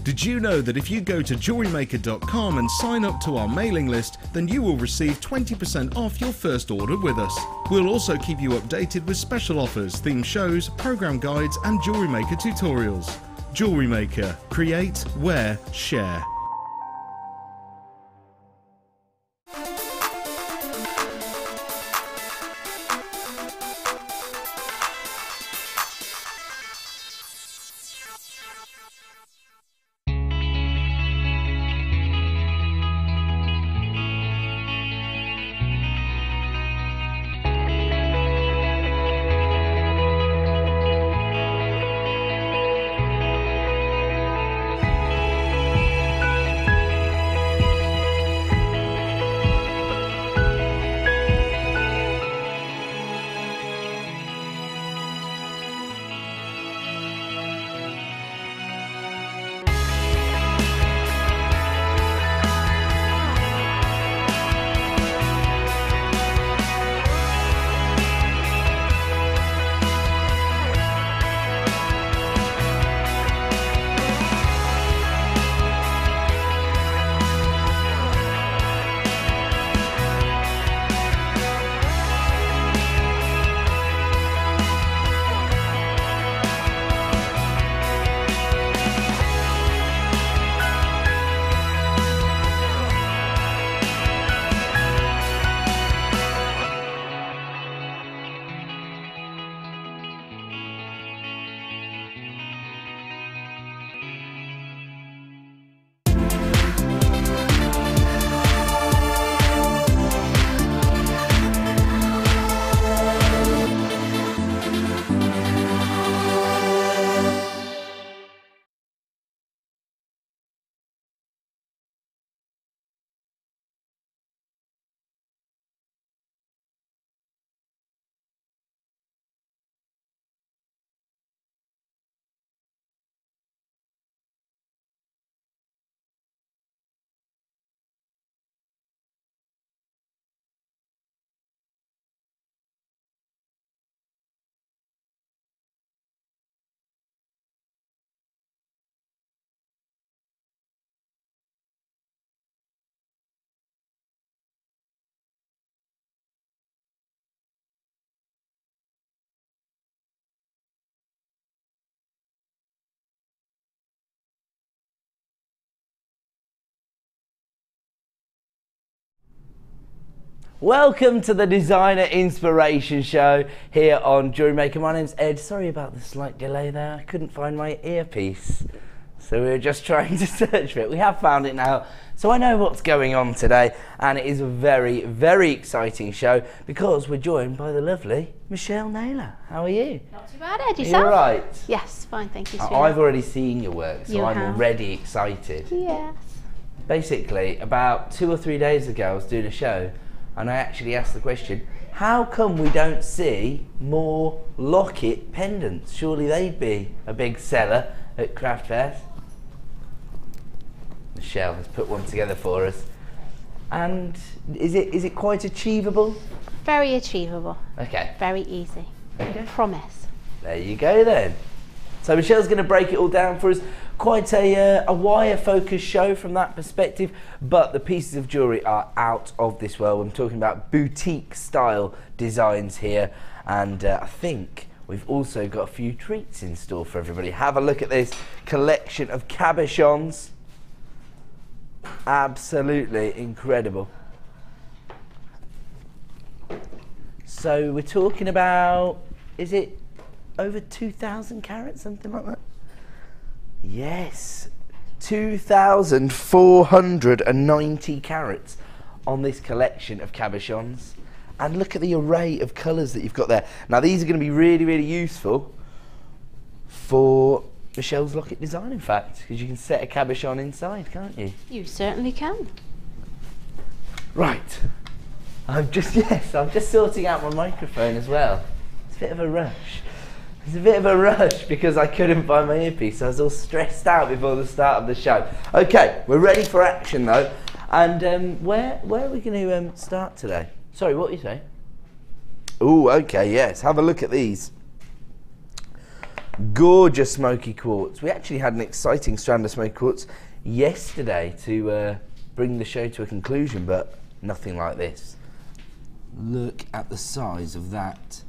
Did you know that if you go to JewelleryMaker.com and sign up to our mailing list, then you will receive 20% off your first order with us. We'll also keep you updated with special offers, theme shows, program guides and Jewellery Maker tutorials. Jewellery Maker. Create, wear, share. Welcome to the Designer Inspiration Show here on Jewellery Maker. My name's Ed. Sorry about the slight delay there. I couldn't find my earpiece, so we were just trying to search for it. We have found it now, so I know what's going on today, and it is a very, very exciting show because we're joined by the lovely Michelle Naylor. How are you? Not too bad, Ed. Yourself? You're right. Yes, fine, thank you. I've already seen your work, so I'm have. already excited. Yes. Basically, about 2 or 3 days ago, I was doing a show, and I actually asked the question, how come we don't see more Locket pendants? Surely they'd be a big seller at craft fairs. Michelle has put one together for us. And is it quite achievable? Very achievable. Okay. Very easy. Okay. Promise. There you go then. So Michelle's going to break it all down for us. Quite a wire focused show from that perspective, but the pieces of jewellery are out of this world. I'm talking about boutique style designs here, and I think we've also got a few treats in store for everybody. Have a look at this collection of cabochons. Absolutely incredible. So we're talking about, is it over 2,000 carats, something like that? Yes, 2,490 carats on this collection of cabochons. And look at the array of colours that you've got there. Now these are going to be really, really useful for Michelle's Locket design, in fact, because you can set a cabochon inside, can't you? You certainly can. Right. I'm just sorting out my microphone as well. It's a bit of a rush. It's a bit of a rush because I couldn't find my earpiece. I was all stressed out before the start of the show. Okay, we're ready for action though. And where are we going to start today? Sorry, what were you saying? Oh, okay, yes. Have a look at these. gorgeous smoky quartz. We actually had an exciting strand of smoky quartz yesterday to bring the show to a conclusion, but nothing like this. Look at the size of that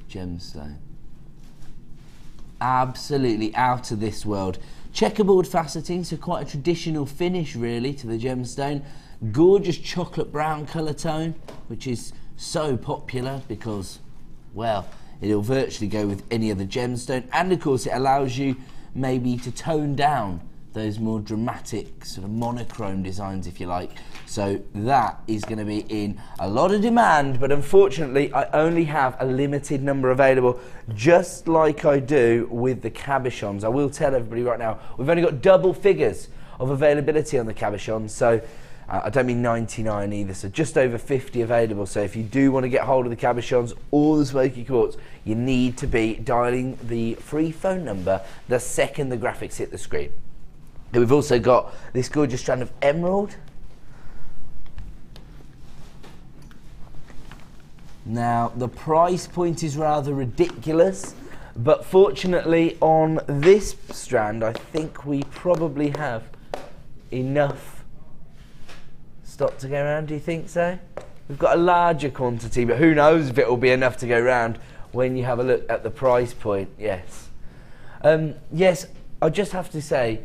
gemstone. Absolutely out of this world. Checkerboard faceting, so quite a traditional finish really to the gemstone. Gorgeous chocolate brown colour tone, which is so popular because, well, it'll virtually go with any other gemstone, and of course it allows you maybe to tone down those more dramatic sort of monochrome designs, if you like. So that is going to be in a lot of demand, but unfortunately I only have a limited number available, just like I do with the Cabochons. I will tell everybody right now, we've only got double figures of availability on the Cabochons, so I don't mean 99 either, so just over 50 available. So if you do want to get hold of the Cabochons or the smoky quartz, you need to be dialing the free phone number the second the graphics hit the screen. We've also got this gorgeous strand of emerald. Now, the price point is rather ridiculous, but fortunately on this strand, I think we probably have enough stock to go around. Do you think so? We've got a larger quantity, but who knows if it will be enough to go around when you have a look at the price point. Yes. Yes, I just have to say,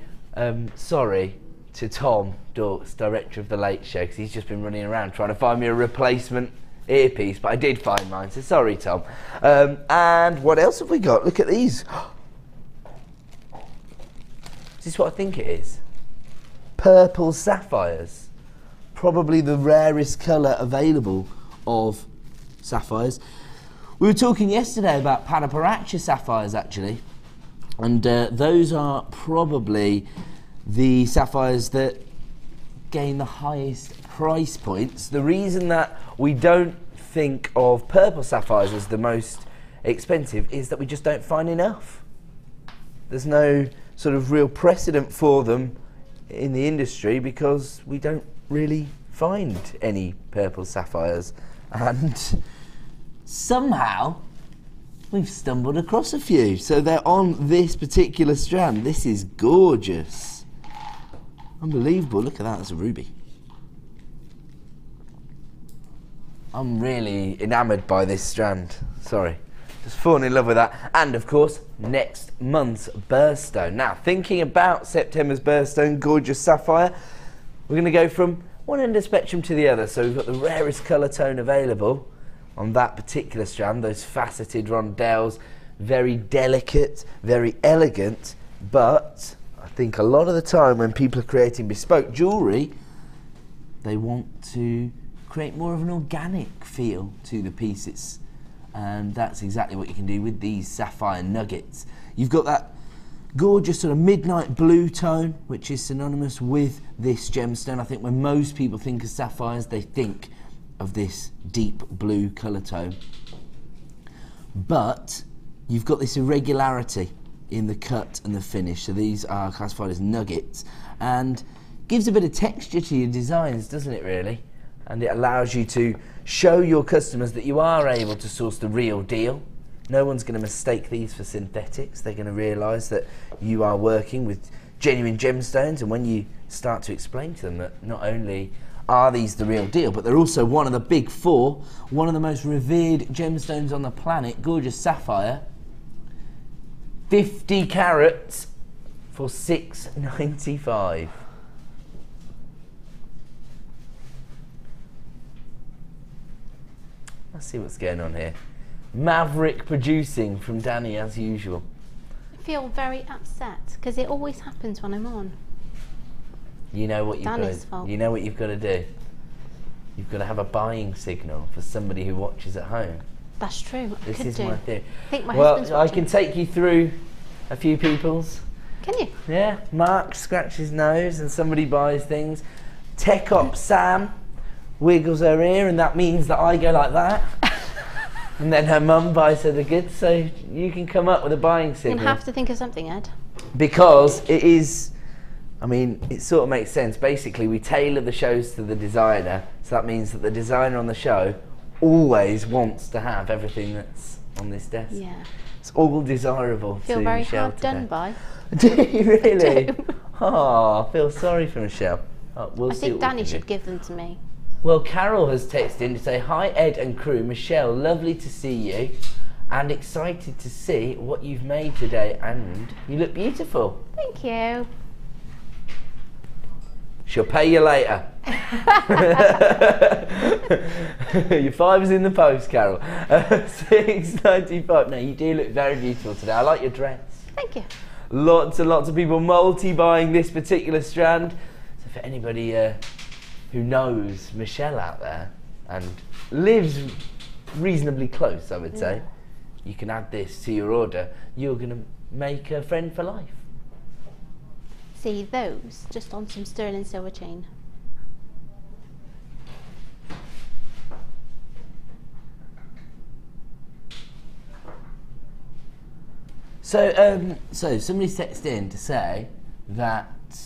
sorry to Tom Dorks, director of The Late Show, because he's just been running around trying to find me a replacement earpiece, but I did find mine, so sorry, Tom. And what else have we got? Look at these. Is this what I think it is? Purple sapphires. Probably the rarest colour available of sapphires. We were talking yesterday about Panaparacha sapphires, actually. And those are probably the sapphires that gain the highest price points. The reason that we don't think of purple sapphires as the most expensive is that we just don't find enough. There's no sort of real precedent for them in the industry because we don't really find any purple sapphires. And somehow we've stumbled across a few. So they're on this particular strand. This is gorgeous. Unbelievable. Look at that. That's a ruby. I'm really enamoured by this strand. Sorry. Just fallen in love with that. And of course, next month's birthstone. Now, thinking about September's birthstone, gorgeous sapphire, we're going to go from one end of the spectrum to the other. So we've got the rarest colour tone available on that particular strand, those faceted rondelles, very delicate, very elegant, but I think a lot of the time when people are creating bespoke jewellery, they want to create more of an organic feel to the pieces, and that's exactly what you can do with these sapphire nuggets. You've got that gorgeous sort of midnight blue tone, which is synonymous with this gemstone. I think when most people think of sapphires, they think of this deep blue colour tone, but you've got this irregularity in the cut and the finish. So these are classified as nuggets, and gives a bit of texture to your designs, doesn't it really? And it allows you to show your customers that you are able to source the real deal. No one's going to mistake these for synthetics. They're going to realise that you are working with genuine gemstones, and when you start to explain to them that not only are these the real deal, but they're also one of the big four, one of the most revered gemstones on the planet, gorgeous sapphire, 50 carats for $6.95. Let's see what's going on here. Maverick producing from Danny as usual. I feel very upset because it always happens when I'm on. You know what you've got Danny's to, fault. you know what you've got to do. You've got to have a buying signal for somebody who watches at home. That's true. This is my theory. I think my husband's Well, I watching. can take you through a few people's. Can you? Yeah, Mark scratches his nose and somebody buys things. Tech Op Sam wiggles her ear, and that means that I go like that. And then her mum buys her the goods, so you can come up with a buying I'm signal. going to have to think of something, Ed. Because it is, I mean, it sort of makes sense. Basically, we tailor the shows to the designer, so that means that the designer on the show always wants to have everything that's on this desk. Yeah. It's all desirable. Feel to very Michelle hard today. done by. Do you really? do. Oh, I feel sorry for Michelle. Oh, we'll I see think what we Danny can should do. give them to me. Well, Carol has texted in to say, hi Ed and crew, Michelle, lovely to see you and excited to see what you've made today, and you look beautiful. Thank you. She'll pay you later. Your $5's in the post, Carol. $6.95. No, you do look very beautiful today. I like your dress. Thank you. Lots and lots of people multi-buying this particular strand. So for anybody who knows Michelle out there and lives reasonably close, I would say, you can add this to your order. You're going to make a friend for life. See those just on some sterling silver chain. So, so somebody's texted in to say that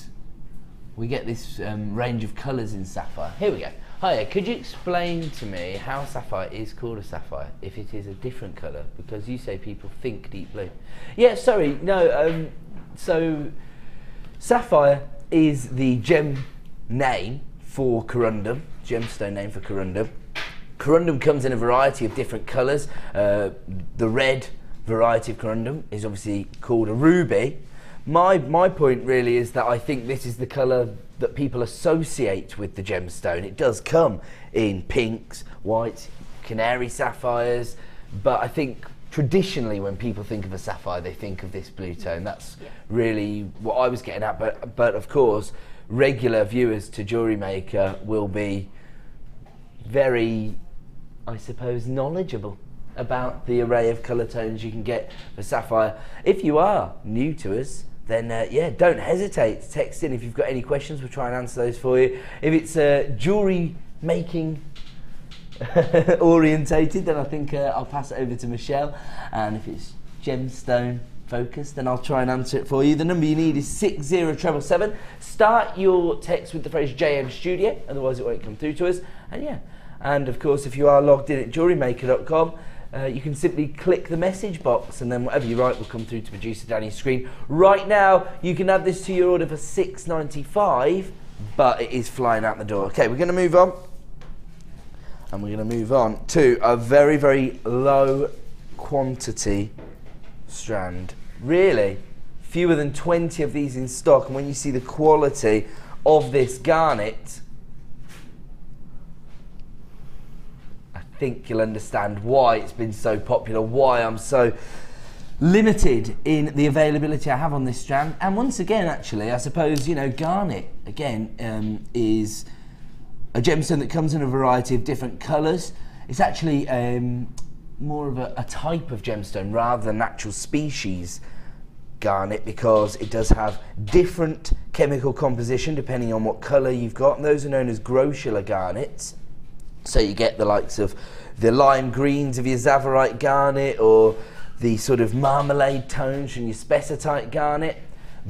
we get this range of colours in sapphire. Here we go. Hiya, could you explain to me how sapphire is called a sapphire if it is a different colour? Because you say people think deep blue. Yeah, sorry, no. So sapphire is the gem name for corundum, gemstone name for corundum. Corundum comes in a variety of different colours. The red variety of corundum is obviously called a ruby. My point really is that I think this is the colour that people associate with the gemstone. It does come in pinks, whites, canary sapphires, but I think traditionally when people think of a sapphire they think of this blue tone. That's really what I was getting at, but of course regular viewers to JewelleryMaker will be very, I suppose, knowledgeable about the array of colour tones you can get for sapphire. If you are new to us, then yeah, don't hesitate to text in if you've got any questions. We'll try and answer those for you. If it's jewellery making orientated, then I think I'll pass it over to Michelle, and if it's gemstone focused, then I'll try and answer it for you. The number you need is 60777. Start your text with the phrase JM Studio, otherwise it won't come through to us. And yeah, and of course if you are logged in at JewelleryMaker.com, you can simply click the message box and then whatever you write will come through to producer Danny's screen. Right now you can add this to your order for $6.95, but it is flying out the door. Okay, we're going to move on, and we're going to move on to a very, very low quantity strand. Really, fewer than 20 of these in stock, and when you see the quality of this garnet, I think you'll understand why it's been so popular, why I'm so limited in the availability I have on this strand. And once again, actually, I suppose, you know, garnet, again, is a gemstone that comes in a variety of different colours. It's actually more of a type of gemstone rather than actual species garnet, because it does have different chemical composition depending on what colour you've got, and those are known as grossular garnets. So you get the likes of the lime greens of your Zavarite garnet, or the sort of marmalade tones from your spessartite garnet.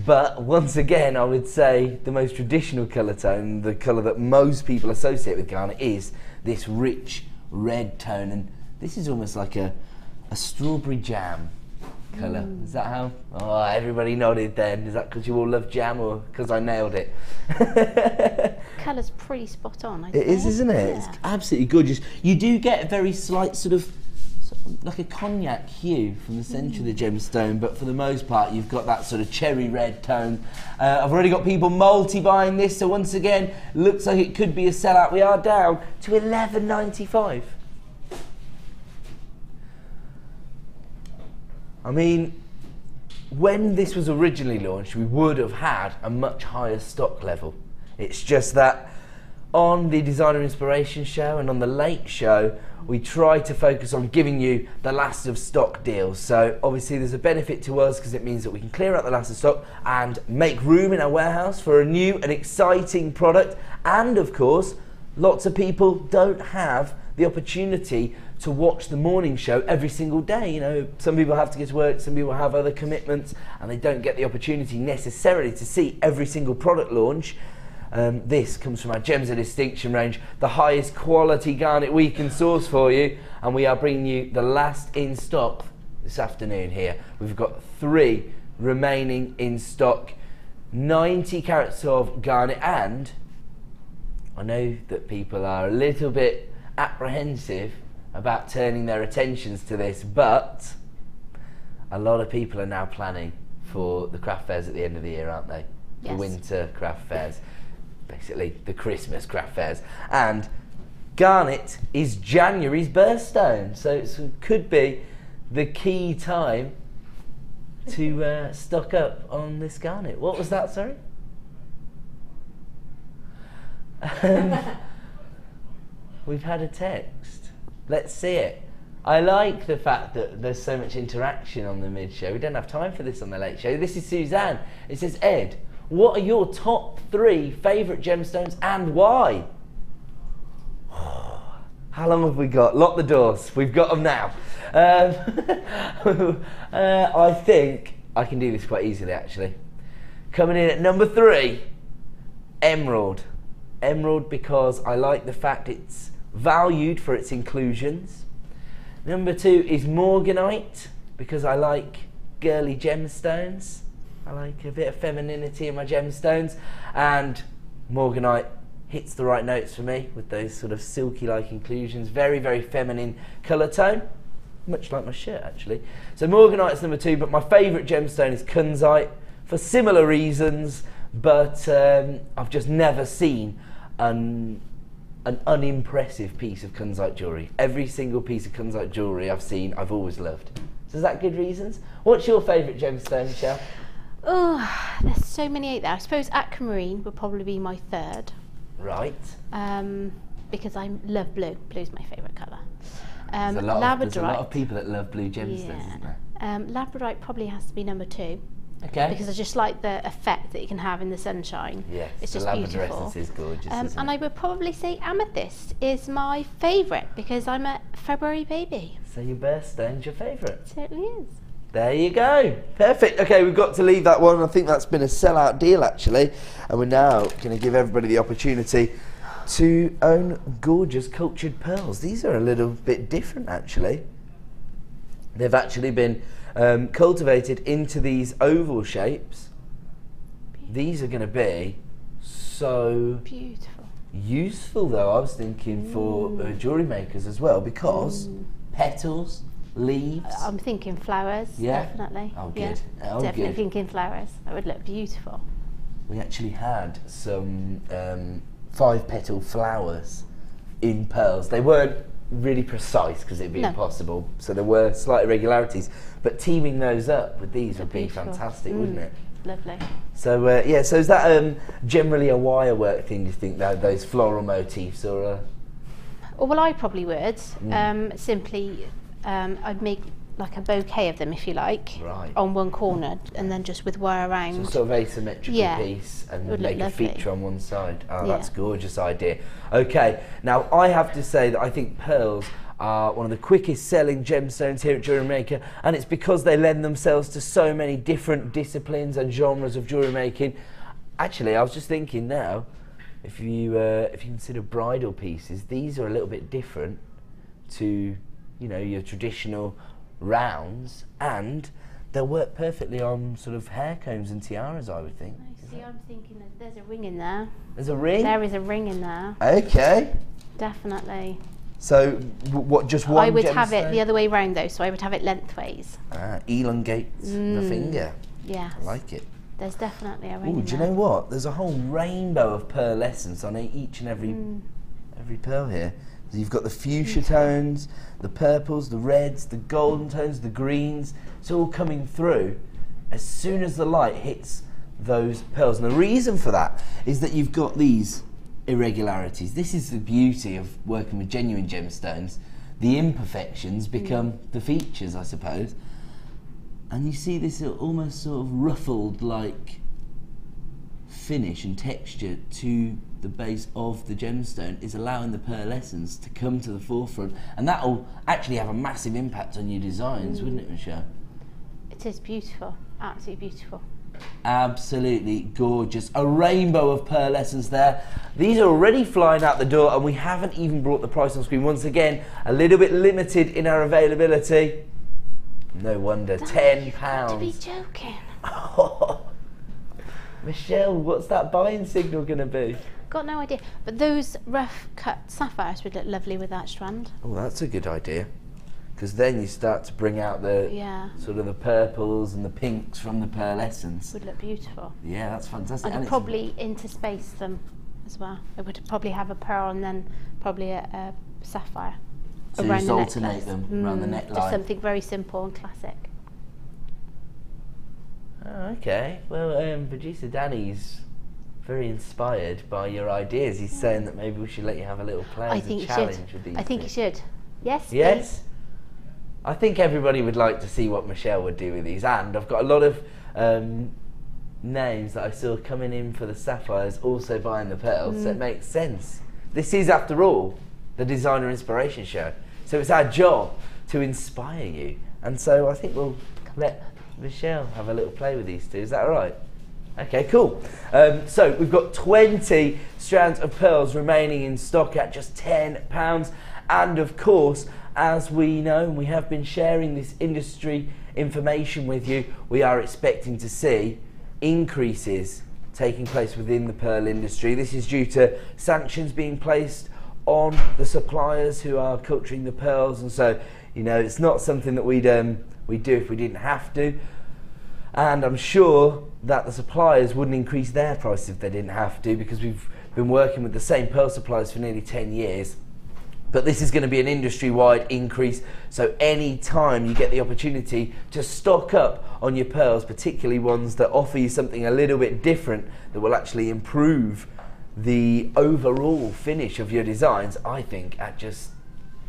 But once again, I would say the most traditional colour tone, the colour that most people associate with garnet, is this rich red tone, and this is almost like a strawberry jam colour. Is that how? Oh, everybody nodded then. Is that because you all love jam, or because I nailed it? Colour's pretty spot on, I It is, isn't it? Yeah. It's absolutely gorgeous. You do get a very slight sort of like a cognac hue from the centre of the gemstone, but for the most part you've got that sort of cherry red tone. I've already got people multi-buying this, so once again, looks like it could be a sellout. We are down to $11.95. I mean, when this was originally launched, we would have had a much higher stock level. It's just that on the Designer Inspiration Show and on the Late Show, we try to focus on giving you the last of stock deals. So obviously there's a benefit to us because it means that we can clear out the last of stock and make room in our warehouse for a new and exciting product. And of course, lots of people don't have the opportunity to watch the morning show every single day. You know, some people have to get to work, some people have other commitments, and they don't get the opportunity necessarily to see every single product launch. This comes from our Gems of Distinction range, the highest quality garnet we can source for you, and we are bringing you the last in stock this afternoon here. We've got 3 remaining in stock, 90 carats of garnet, and I know that people are a little bit apprehensive about turning their attentions to this, but a lot of people are now planning for the craft fairs at the end of the year, aren't they? Yes. The winter craft fairs, basically the Christmas craft fairs. And garnet is January's birthstone, so it could be the key time to stock up on this garnet. What was that, sorry? We've had a text. Let's see it. I like the fact that there's so much interaction on the mid-show. We don't have time for this on the late show. This is Suzanne. It says, Ed, what are your top 3 favourite gemstones and why? How long have we got? Lock the doors. We've got them now. I think I can do this quite easily, actually. Coming in at number 3, emerald. Emerald, because I like the fact it's valued for its inclusions. Number 2 is morganite, because I like girly gemstones. I like a bit of femininity in my gemstones, and morganite hits the right notes for me with those sort of silky-like inclusions. Very, very feminine colour tone, much like my shirt, actually. So morganite's number 2, but my favourite gemstone is kunzite for similar reasons, but I've just never seen an unimpressive piece of kunzite jewellery. Every single piece of kunzite jewellery I've seen, I've always loved. So is that good reasons? What's your favourite gemstone, Michelle? Oh, there's so many out there. I suppose aquamarine would probably be my 3rd. Right. Because I love blue. Blue's my favourite colour. There's a lot of people that love blue gemstones, isn't there? Labradorite probably has to be number 2. Okay. Because I just like the effect that you can have in the sunshine. Yes, it's the just beautiful. essence is gorgeous, isn't and it? I would probably say amethyst is my favourite because I'm a February baby. So your birthstone's your favourite? It certainly is. There you go. Perfect. Okay, we've got to leave that one. I think that's been a sellout deal, actually. And we're now going to give everybody the opportunity to own gorgeous cultured pearls. These are a little bit different, actually. They've actually been cultivated into these oval shapes. These are going to be so beautiful, useful, though. I was thinking for jewellery makers as well, because petals, leaves. I'm thinking flowers, definitely. Oh, good. Yeah, Oh, definitely good. thinking flowers. That would look beautiful. We actually had some 5-petal flowers in pearls. They weren't really precise because it'd be impossible, so there were slight irregularities, but teaming those up with these would be fantastic, wouldn't it? Lovely. So yeah, so is that generally a wire work thing, do you think, those floral motifs, or well, I probably would simply I'd make like a bouquet of them, if you like, Right. on one corner, and then just with wire around. some sort of asymmetrical piece, and Would make look a feature lovely. on one side? Oh, Yeah. that's a gorgeous idea. Okay, now I have to say that I think pearls are one of the quickest selling gemstones here at JewelleryMaker, and it's because they lend themselves to so many different disciplines and genres of jewellery making. Actually, I was just thinking now, if you consider bridal pieces, these are a little bit different to, you know, your traditional rounds, and they'll work perfectly on sort of hair combs and tiaras, I would think. I see, I'm thinking that there's a ring in there. There's a ring? There is a ring in there. Okay. Definitely. So, what, just one I would have it gemstone? the other way round though, so I would have it lengthways. Elongate the finger. Yes. I like it. There's definitely a ring Oh, in do you there. know what? There's a whole rainbow of pearlescence on each and every pearl here. So you've got the fuchsia tones, the purples, the reds, the golden tones, the greens. It's all coming through as soon as the light hits those pearls. And the reason for that is that you've got these irregularities. This is the beauty of working with genuine gemstones. The imperfections become the features, I suppose. And you see this almost sort of ruffled like finish and texture to the base of the gemstone is allowing the pearlescence to come to the forefront, and that will actually have a massive impact on your designs, wouldn't it, Michelle? It is beautiful, absolutely beautiful. Absolutely gorgeous. A rainbow of pearlescence there. These are already flying out the door, and we haven't even brought the price on screen. Once again, a little bit limited in our availability. No wonder. Danny, £10. you've got to be joking. Michelle, what's that buying signal going to be? Got no idea. But those rough cut sapphires would look lovely with that strand. Oh, that's a good idea. Because then you start to bring out the sort of the purples and the pinks from the pearlescence. Would look beautiful. Yeah, that's fantastic. I'd probably interspace them as well. I would probably have a pearl and then probably a sapphire. So you just alternate them around the neckline. Just something very simple and classic. Oh, okay. Well, producer Danny's very inspired by your ideas. He's saying that maybe we should let you have a little play as a challenge with these. I think you should. Yes. Yes. Please. I think everybody would like to see what Michelle would do with these, and I've got a lot of names that I saw coming in for the sapphires, also buying the pearls. So it makes sense. This is, after all, the Designer Inspiration Show. So it's our job to inspire you. And so I think we'll let Michelle have a little play with these two. Is that all right? Okay, cool. So we've got 20 strands of pearls remaining in stock at just £10. And of course, as we know, and we have been sharing this industry information with you, we are expecting to see increases taking place within the pearl industry. This is due to sanctions being placed on the suppliers who are culturing the pearls, and so, you know, it's not something that we'd do if we didn't have to. And I'm sure that the suppliers wouldn't increase their price if they didn't have to, because we've been working with the same pearl suppliers for nearly 10 years. But this is going to be an industry-wide increase, so any time you get the opportunity to stock up on your pearls, particularly ones that offer you something a little bit different that will actually improve the overall finish of your designs, I think at just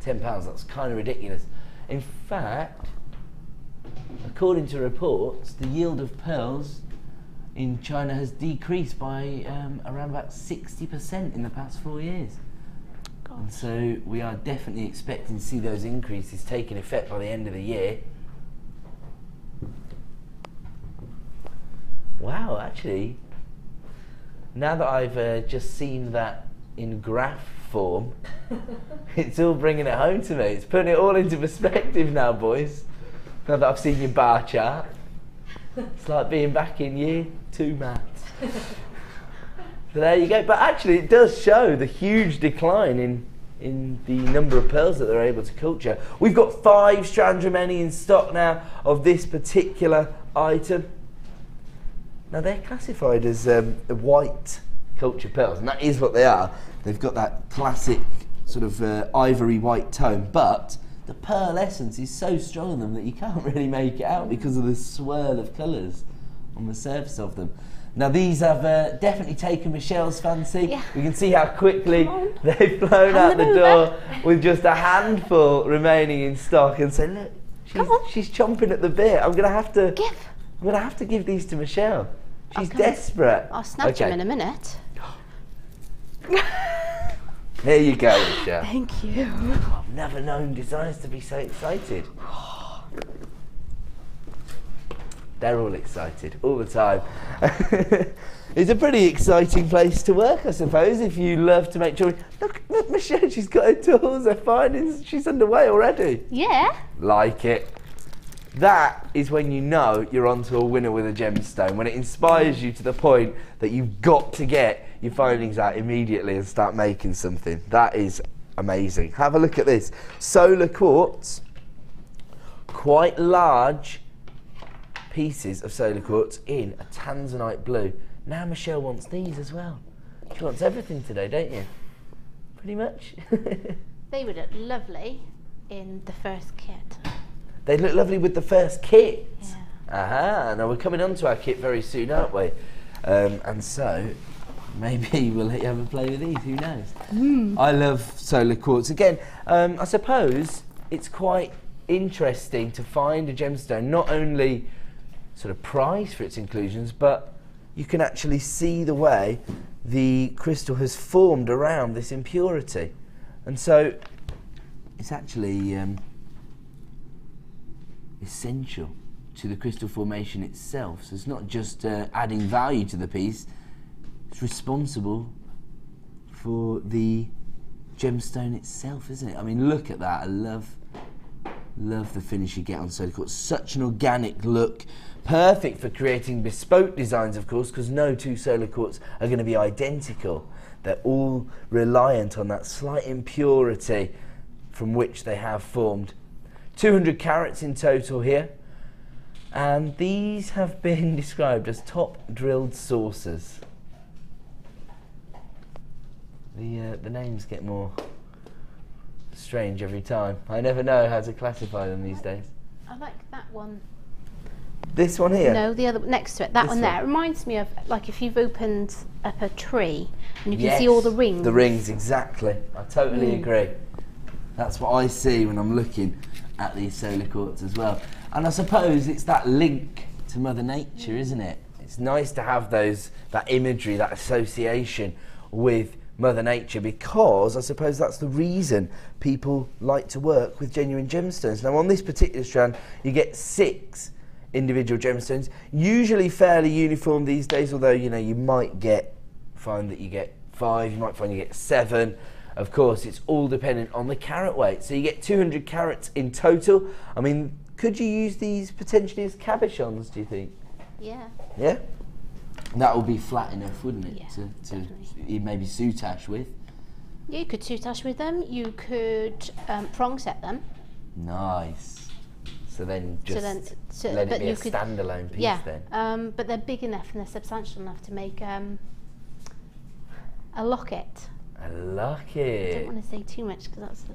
£10, that's kind of ridiculous. In fact, according to reports, the yield of pearls in China has decreased by around about 60% in the past 4 years. And so we are definitely expecting to see those increases taking effect by the end of the year. Wow, actually, now that I've just seen that in graph form, it's all bringing it home to me. It's putting it all into perspective now, boys. Now that I've seen your bar chart, it's like being back in year 2 maths. So there you go. But actually, it does show the huge decline in the number of pearls that they're able to culture. We've got 5 strands remaining in stock now of this particular item. Now they're classified as white culture pearls, and that is what they are. They've got that classic sort of ivory white tone, but the pearl essence is so strong in them that you can't really make it out because of the swirl of colours on the surface of them. Now these have definitely taken Michelle's fancy. Yeah. We can see how quickly they've flown out the door with just a handful remaining in stock. And so look, she's chomping at the bit. I'm gonna have to give these to Michelle. She's desperate. I'll snatch them in a minute. There you go, Michelle. Thank you. I've never known designers to be so excited. They're all excited all the time. It's a pretty exciting place to work, I suppose, if you love to make jewellery. Look, Michelle, she's got her tools, they're fine, and she's underway already. Yeah. Like it. That is when you know you're onto a winner with a gemstone, when it inspires you to the point that you've got to get your findings out immediately and start making something. That is amazing. Have a look at this. Solar quartz, quite large pieces of solar quartz in a Tanzanite blue. Now Michelle wants these as well. She wants everything today, don't you? Pretty much. They would look lovely in the first kit. They look lovely with the first kit. Yeah. Aha, now we're coming on to our kit very soon, aren't we? And so maybe we'll let you have a play with these, who knows? I love solar quartz. Again, I suppose it's quite interesting to find a gemstone not only sort of prized for its inclusions, but you can actually see the way the crystal has formed around this impurity. And so it's actually essential to the crystal formation itself. So it's not just adding value to the piece, it's responsible for the gemstone itself, isn't it? I mean, look at that. I love Love the finish you get on solar quartz. Such an organic look. Perfect for creating bespoke designs, of course, because no two solar quartz are going to be identical. They're all reliant on that slight impurity from which they have formed. 200 carats in total here. And these have been described as top drilled saucers. The names get more strange every time. I never know how to classify them these days. I like that one. This one here? No, the other next to it. That This one there. one? It reminds me of like if you've opened up a tree and you can see all the rings. The rings, exactly. I totally agree. That's what I see when I'm looking at these solar quartz as well. And I suppose it's that link to Mother Nature, isn't it? It's nice to have that imagery, that association with Mother Nature, because I suppose that's the reason people like to work with genuine gemstones. Now on this particular strand you get 6 individual gemstones, usually fairly uniform these days, although you might find that you get 5, you might find you get 7. Of course, it's all dependent on the carat weight. So you get 200 carats in total. I mean, could you use these potentially as cabochons, do you think? Yeah. Yeah? That would be flat enough, wouldn't it? Yeah, to maybe soutache with. Yeah, you could soutache with them. You could prong set them. Nice. So then just let it but be you a could, standalone piece then. But they're big enough and they're substantial enough to make a locket. I like I it. don't want to say too much because that's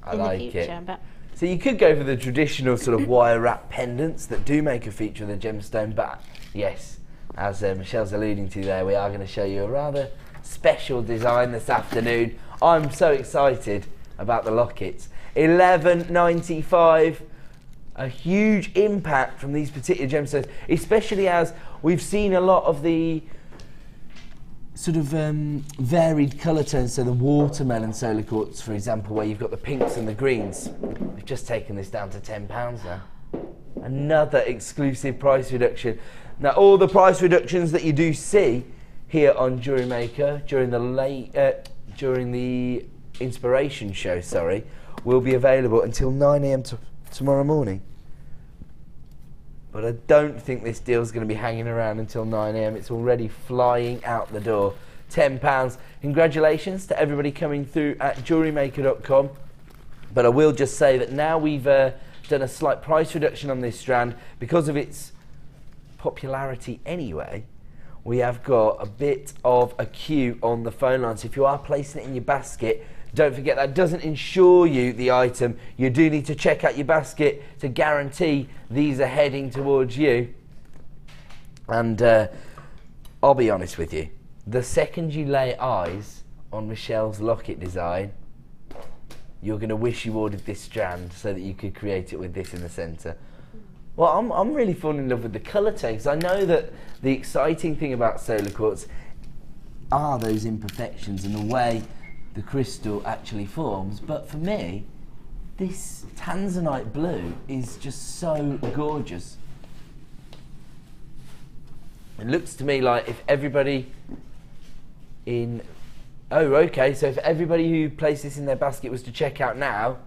I in like the future. it. But So you could go for the traditional sort of wire wrap pendants that do make a feature of the gemstone, but yes, as Michelle's alluding to there, we are going to show you a rather special design this afternoon. I'm so excited about the lockets. $11.95, a huge impact from these particular gemstones, especially as we've seen a lot of the sort of varied colour tones, so the watermelon solar quartz, for example, where you've got the pinks and the greens. We've just taken this down to £10 now. Another exclusive price reduction. Now, all the price reductions that you do see here on JewelleryMaker during the inspiration show, will be available until 9 AM tomorrow morning. But I don't think this deal's going to be hanging around until 9 AM. It's already flying out the door. £10. Congratulations to everybody coming through at JewelleryMaker.com. But I will just say that now we've done a slight price reduction on this strand because of its popularity anyway. We have got a bit of a queue on the phone line. So if you are placing it in your basket, don't forget that doesn't insure you the item. You do need to check out your basket to guarantee these are heading towards you. And I'll be honest with you, the second you lay eyes on Michelle's locket design, you're going to wish you ordered this strand so that you could create it with this in the centre. Well, I'm really falling in love with the colour tone, because I know that the exciting thing about solar quartz are those imperfections and the way the crystal actually forms. But for me, this Tanzanite blue is just so gorgeous. It looks to me like if everybody in... Oh, okay, so if everybody who placed this in their basket was to check out now,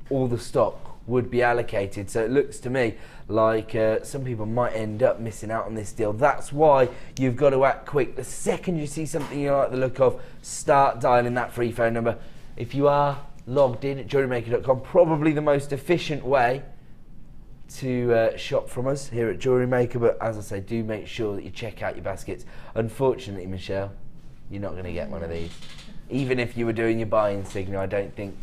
all the stock would be allocated. So it looks to me like some people might end up missing out on this deal. That's why you've got to act quick. The second you see something you like the look of, start dialing that free phone number. If you are logged in at JewelleryMaker.com, probably the most efficient way to shop from us here at JewelleryMaker. But as I say, do make sure that you check out your baskets. Unfortunately, Michelle, you're not going to get one of these. Even if you were doing your buying signal, I don't think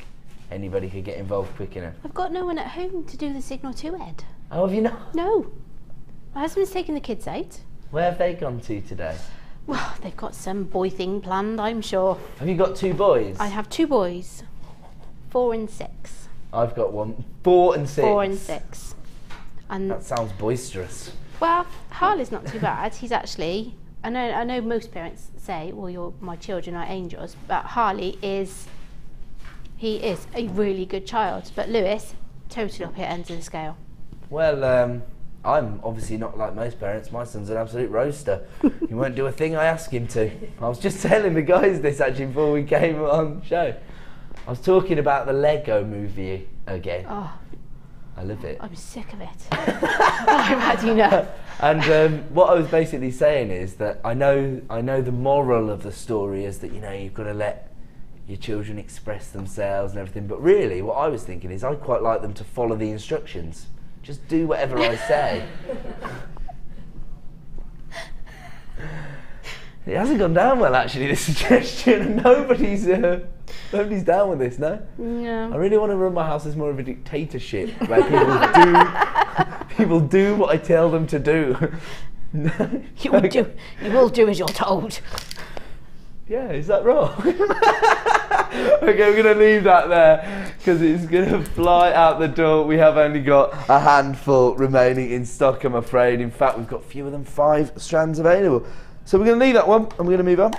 anybody could get involved quick enough. I've got no one at home to do the signal to, Ed. Oh, have you not? No. My husband's taking the kids out. Where have they gone to today? Well, they've got some boy thing planned, I'm sure. Have you got 2 boys? I have 2 boys, 4 and 6. I've got 1, 4 and 6. 4 and 6. And that sounds boisterous. Well, Harley's not too bad. He's actually, I know most parents say, well, my children are angels, but Harley is, he is a really good child. But Lewis, totally opposite ends of the scale. Well, I'm obviously not like most parents. My son's an absolute roaster. He won't do a thing I ask him to. I was just telling the guys this actually before we came on show. I was talking about the Lego movie again. Oh, I love it. I'm sick of it. I'm glad you know. And what I was basically saying is that I know the moral of the story is that, you know, you've got to let your children express themselves and everything. But really, what I was thinking is I quite like them to follow the instructions. Just do whatever I say. It hasn't gone down well, actually, this suggestion. Nobody's down with this, no? No. I really want to run my house as more of a dictatorship, where people do what I tell them to do. You will do as you're told. Yeah, is that wrong? Okay, we're going to leave that there, because it's going to fly out the door. We have only got a handful remaining in stock, I'm afraid. In fact, we've got fewer than 5 strands available. So we're going to leave that one, and we're going to move on.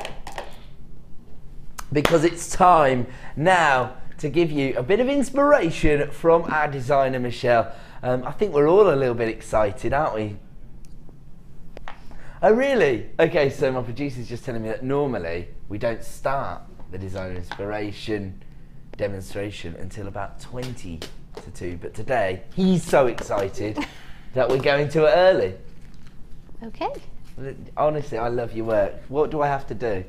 Because it's time now to give you a bit of inspiration from our designer, Michelle. I think we're all a little bit excited, aren't we? Oh, really? Okay, so my producer's just telling me that normally we don't start the designer inspiration demonstration until about 20 to 2. But today, he's so excited that we're going to it early. Okay. Honestly, I love your work. What do I have to do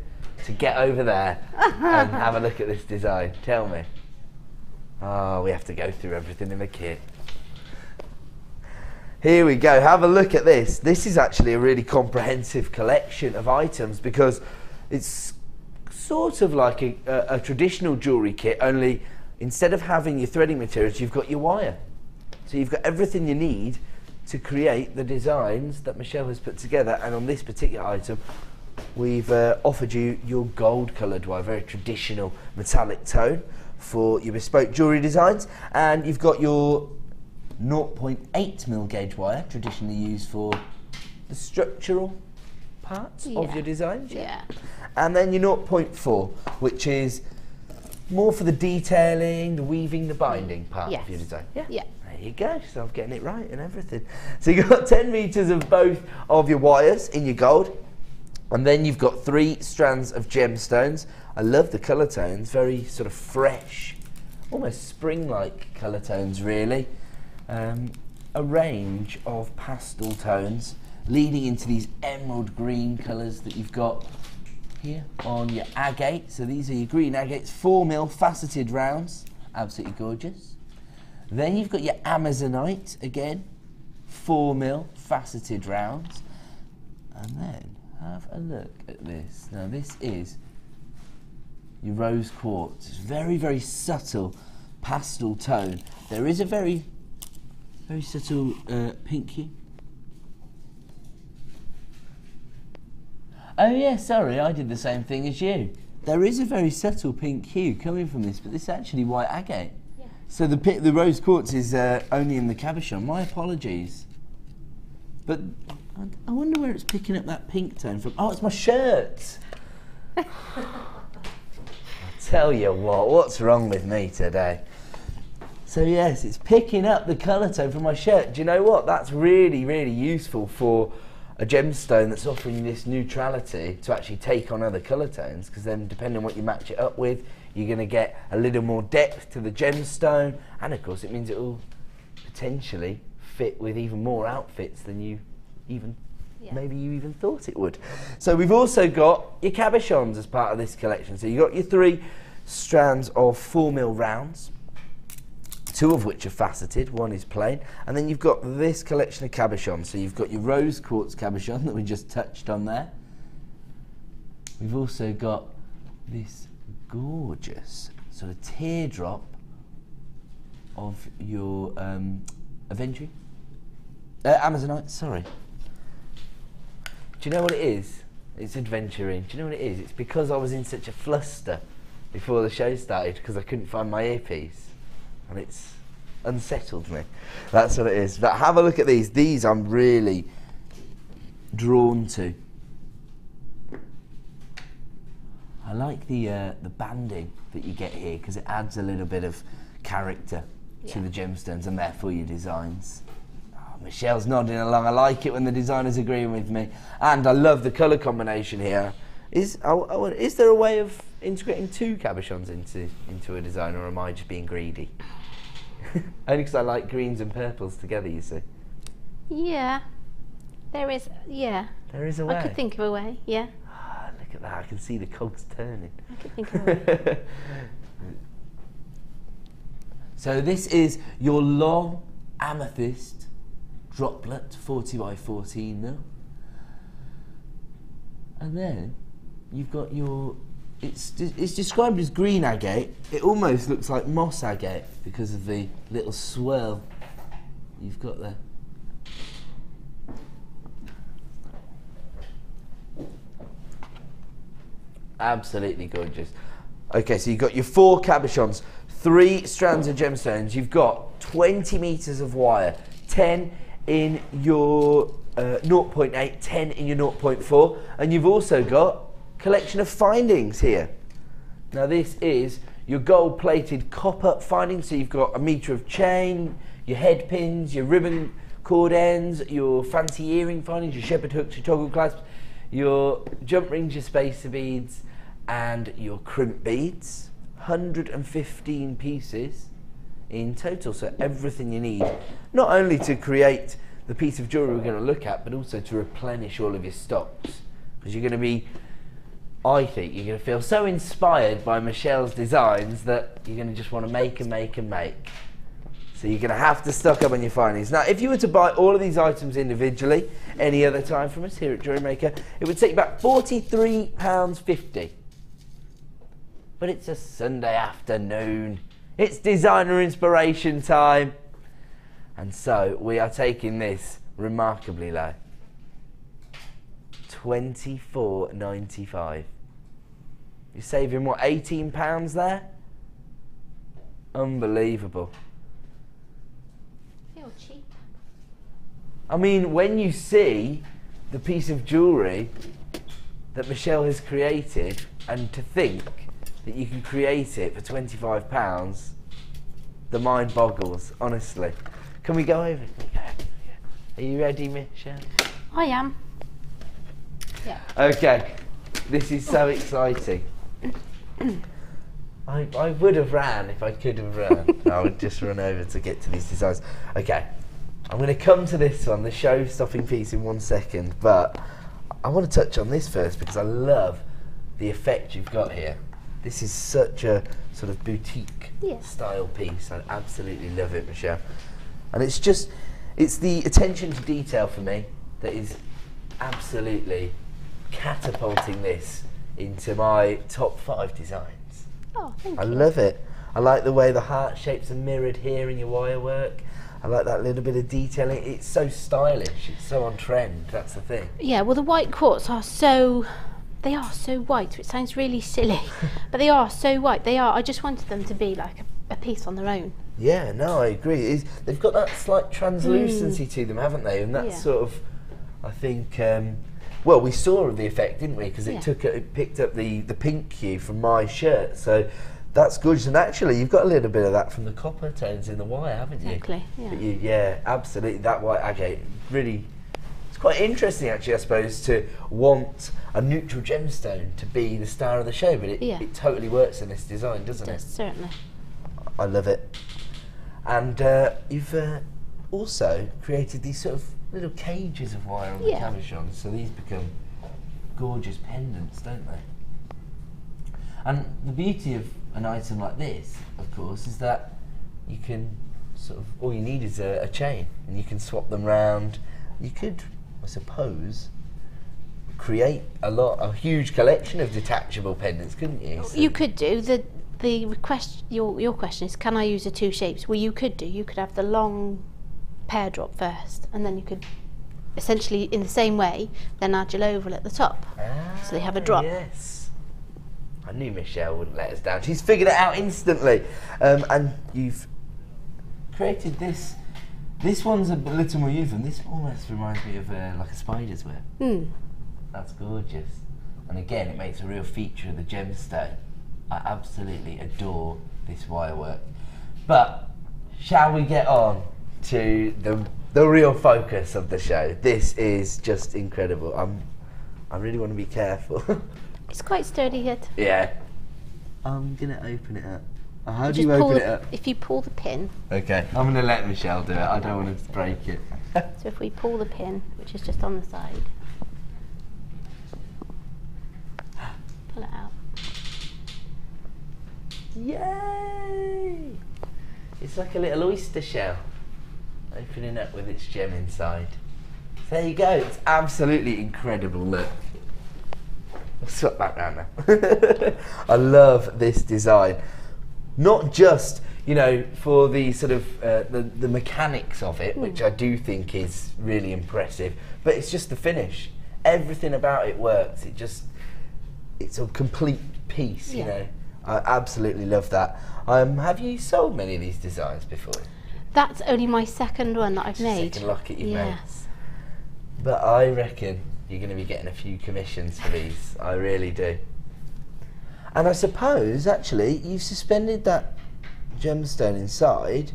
to get over there and have a look at this design? Tell me. Oh, we have to go through everything in the kit. Here we go, have a look at this. This is actually a really comprehensive collection of items because it's sort of like a traditional jewellery kit, only instead of having your threading materials, you've got your wire. So you've got everything you need to create the designs that Michelle has put together, and on this particular item, we've offered you your gold coloured wire, very traditional metallic tone for your bespoke jewellery designs, and you've got your 0.8mm gauge wire, traditionally used for the structural parts of your designs. Yeah. And then your 0.4, which is more for the detailing, the weaving, the binding part of your design. Yeah. There you go, so I'm getting it right and everything. So you've got 10 metres of both of your wires in your gold, and then you've got 3 strands of gemstones. I love the colour tones, very sort of fresh, almost spring-like colour tones really. A range of pastel tones leading into these emerald green colours that you've got here on your agate. So these are your green agates, 4mm faceted rounds, absolutely gorgeous. Then you've got your Amazonite, again, 4mm faceted rounds. And then have a look at this. Now this is your rose quartz. It's very, very subtle pastel tone. There is a very subtle pink hue. Oh yeah, sorry, I did the same thing as you. There is a very subtle pink hue coming from this, but this is actually white agate. Yeah. So the rose quartz is only in the cabochon. My apologies. But I wonder where it's picking up that pink tone from. Oh, it's my shirt. I tell you what's wrong with me today? So yes, it's picking up the colour tone from my shirt. Do you know what? That's really, really useful for a gemstone that's offering this neutrality to actually take on other colour tones, because then depending on what you match it up with, you're going to get a little more depth to the gemstone, and of course it means it will potentially fit with even more outfits than you even maybe you even thought it would. So we've also got your cabochons as part of this collection. So you've got your 3 strands of 4mm rounds, 2 of which are faceted, 1 is plain, and then you've got this collection of cabochons. So you've got your rose quartz cabochon that we just touched on there. We've also got this gorgeous sort of teardrop of your Aventry, Amazonite, sorry. Do you know what it is? It's adventuring. Do you know what it is? It's because I was in such a fluster before the show started because I couldn't find my earpiece. And it's unsettled me. That's what it is. But have a look at these. These I'm really drawn to. I like the banding that you get here because it adds a little bit of character to the gemstones and therefore your designs. Oh, Michelle's nodding along. I like it when the designers agreeing with me. And I love the colour combination here. Is there a way of integrating 2 cabochons into a design, or am I just being greedy? Only because I like greens and purples together, you see. Yeah, there is. Yeah, there is a way. I could think of a way. Yeah. Ah, look at that! I can see the cogs turning. I could think of a way. So this is your long amethyst droplet, 40 by 14 mil, and then you've got your. It's described as green agate. It almost looks like moss agate because of the little swirl you've got there. Absolutely gorgeous. Okay, so you've got your 4 cabochons, 3 strands of gemstones. You've got 20 meters of wire, 10 in your 0.8, 10 in your 0.4, and you've also got collection of findings here. Now this is your gold-plated copper findings. So you've got a meter of chain, your head pins, your ribbon cord ends, your fancy earring findings, your shepherd hooks, your toggle clasps, your jump rings, your spacer beads, and your crimp beads. 115 pieces in total, so everything you need, not only to create the piece of jewellery we're going to look at, but also to replenish all of your stocks, because you're going to be, I think you're going to feel so inspired by Michelle's designs that you're going to just want to make and make and make. So you're going to have to stock up on your findings. Now, if you were to buy all of these items individually, any other time from us here at JewelleryMaker, it would take about £43.50. But it's a Sunday afternoon. It's designer inspiration time. And so we are taking this remarkably low. £24.95. You're saving what, £18 there? Unbelievable. Feel cheap. I mean, when you see the piece of jewellery that Michelle has created, and to think that you can create it for £25, the mind boggles, honestly. Can we go over? Are you ready, Michelle? I am. Yeah. Okay, this is so exciting. I would have ran if I could have run. I would just run over to get to these designs. Okay, I'm going to come to this one, the show-stopping piece, in 1 second, but I want to touch on this first because I love the effect you've got here. This is such a sort of boutique style piece. I absolutely love it, Michelle. And it's just, it's the attention to detail for me that is absolutely catapulting this into my top 5 designs. Oh, thank you. I love it. I like the way the heart shapes are mirrored here in your wire work. I like that little bit of detailing. It's so stylish. It's so on trend. That's the thing. Yeah, well, the white quartz are so... They are so white. It sounds really silly, but they are so white. They are. I just wanted them to be like a piece on their own. Yeah, no, I agree. They've got that slight translucency to them, haven't they? And that's sort of, I think, well, we saw the effect, didn't we? Because it picked up the pink hue from my shirt. So that's gorgeous. And actually, you've got a little bit of that from the copper tones in the wire, haven't you? Exactly. Yeah. But yeah, absolutely. That white agate really. Quite interesting, actually, I suppose, to want a neutral gemstone to be the star of the show, but it totally works in this design, doesn't it? Certainly. I love it. And you've also created these sort of little cages of wire on the cabochons, so these become gorgeous pendants, don't they? And the beauty of an item like this, of course, is that you can sort of, all you need is a chain, and you can swap them round. You could, I suppose, create a huge collection of detachable pendants, couldn't you? So you could do. The request, your question is, can I use the 2 shapes? Well, you could do. You could have the long pear drop first, and then you could essentially, in the same way, then add your oval at the top. So they have a drop. Yes. I knew Michelle wouldn't let us down. She's figured it out instantly. And you've created this. This one's a little more uniform. This almost reminds me of like a spider's web. That's gorgeous. And again, it makes a real feature of the gemstone. I absolutely adore this wire work. But shall we get on to the real focus of the show? This is just incredible. I really want to be careful. It's quite sturdy here. Yeah. I'm going to open it up. How do Just you open it up? If you pull the pin. Okay, I'm going to let Michelle do it. I don't want to break it. So if we pull the pin, which is just on the side, pull it out. Yay! It's like a little oyster shell, opening up with its gem inside. So there you go, it's absolutely incredible, look. I'll swap that round now. I love this design. Not just, you know, for the sort of the mechanics of it, which I do think is really impressive, but it's just the finish. Everything about it works. It's a complete piece, you know. I absolutely love that. Have you sold many of these designs before? That's only my second one that I've made. Second locket you've made. Yes. But I reckon you're going to be getting a few commissions for these. I really do. And I suppose, actually, you've suspended that gemstone inside.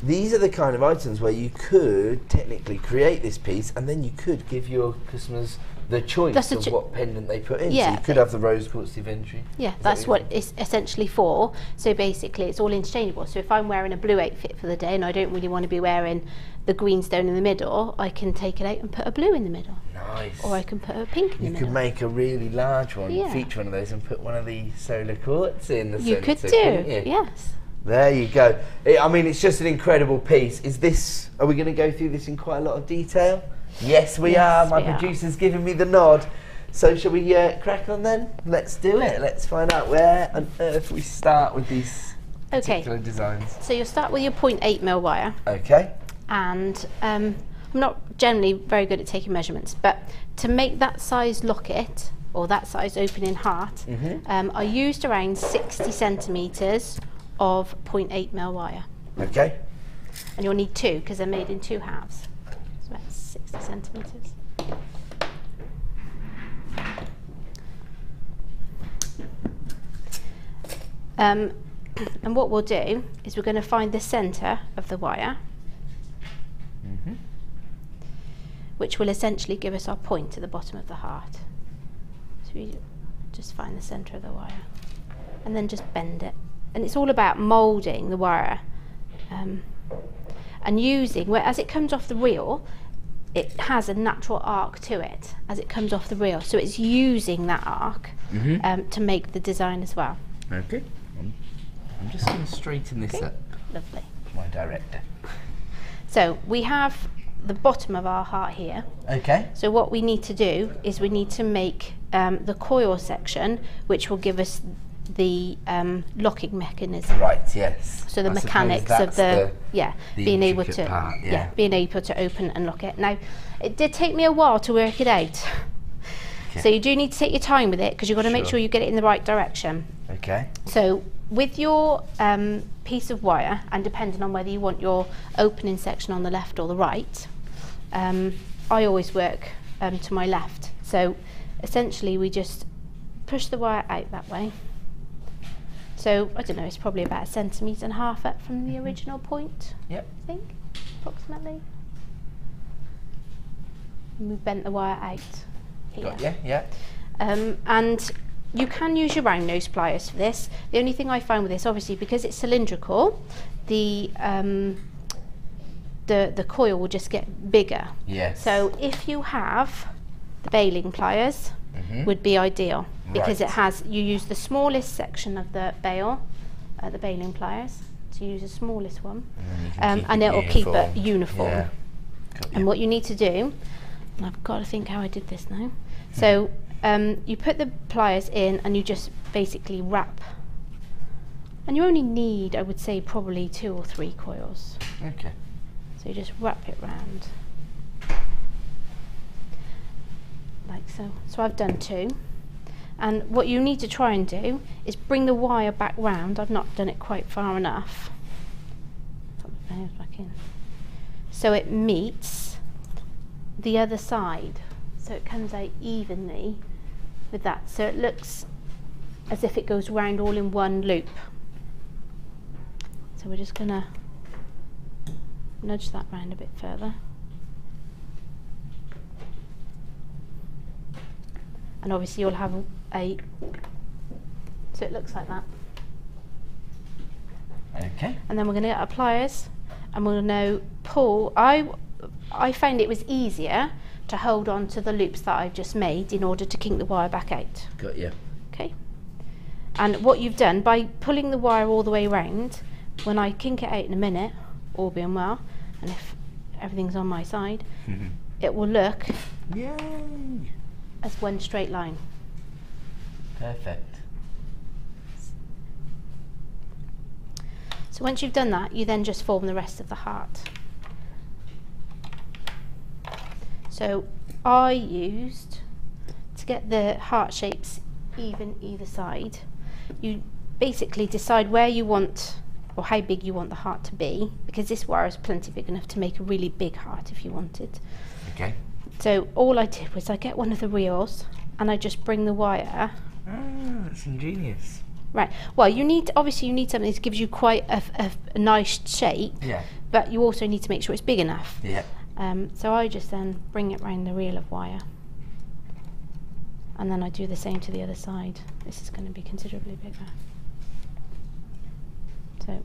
These are the kind of items where you could technically create this piece, and then you could give your customers the choice of what pendant they put in. Yeah. So you could have the rose quartz inventory. Yeah, that's what it's essentially for. So basically it's all interchangeable. So if I'm wearing a blue outfit for the day and I don't really want to be wearing the green stone in the middle, I can take it out and put a blue in the middle. Nice. Or I can put a pink in the middle. You could make a really large one, feature one of those, and put one of the solar quartz in the You centre. could do, yes. There you go. I mean, it's just an incredible piece. Are we going to go through this in quite a lot of detail? Yes, we are. My producer's giving me the nod. So shall we crack on then? Let's do it. Let's find out where on earth we start with these particular designs. So you'll start with your 0.8mm wire. Okay. And I'm not generally very good at taking measurements, but to make that size locket, or that size opening heart, I used around 60 centimetres of 0.8mm wire. Okay. And you'll need two, because they're made in two halves. So that's 60 centimetres. And what we'll do is we're going to find the centre of the wire, which will essentially give us our point at the bottom of the heart. So we just find the centre of the wire and then just bend it. And it's all about moulding the wire and using, as it comes off the reel, it has a natural arc to it as it comes off the reel. So it's using that arc to make the design as well. Okay. I'm just going to straighten this up. Lovely. My director. So we have the bottom of our heart here. Okay. So what we need to do is we need to make the coil section, which will give us the locking mechanism. Right. Yes. So the I mechanics of the being able to part, being able to open and lock it. Now, it did take me a while to work it out. Okay. So you do need to take your time with it, because you've got to make sure you get it in the right direction. Okay. So with your piece of wire, and depending on whether you want your opening section on the left or the right, I always work to my left. So essentially we just push the wire out that way. So I don't know, it's probably about 1.5 centimetres up from the original point. Yep. I think, approximately. And we've bent the wire out here. Got you, yeah. And you can use your round nose pliers for this. The only thing I find with this, obviously, because it's cylindrical, the coil will just get bigger. Yes. So if you have the baling pliers, would be ideal, because it has, you use the smallest section of the bail, the baling pliers, to use the smallest one, and it will keep it uniform. Yeah. And what you need to do, and I've got to think how I did this now. So you put the pliers in and you just basically wrap. And you only need, I would say, probably 2 or 3 coils. Okay. So you just wrap it round. Like so. So I've done 2. And what you need to try and do is bring the wire back round. I've not done it quite far enough. Put the pliers back in. So it meets the other side. So it comes out evenly with that. So it looks as if it goes round all in one loop. So we're just going to nudge that round a bit further. and obviously you'll have a, so it looks like that. Okay. And then we're going to get our pliers, and we're going to pull. I found it was easier to hold on to the loops that I've just made in order to kink the wire back out. Got you. Okay. And what you've done by pulling the wire all the way around, when I kink it out in a minute, all being well, and if everything's on my side, it will look as one straight line. Perfect. So once you've done that, you then just form the rest of the heart. So I used, to get the heart shapes even either side, you basically decide where you want, or how big you want the heart to be, because this wire is plenty big enough to make a really big heart if you wanted. Okay. So all I did was I get one of the reels and I just bring the wire. Ah, that's ingenious. Right. Well, you need, obviously you need something that gives you quite a nice shape. Yeah. But you also need to make sure it's big enough. Yeah. So I just then bring it round the reel of wire. And then I do the same to the other side. This is going to be considerably bigger. So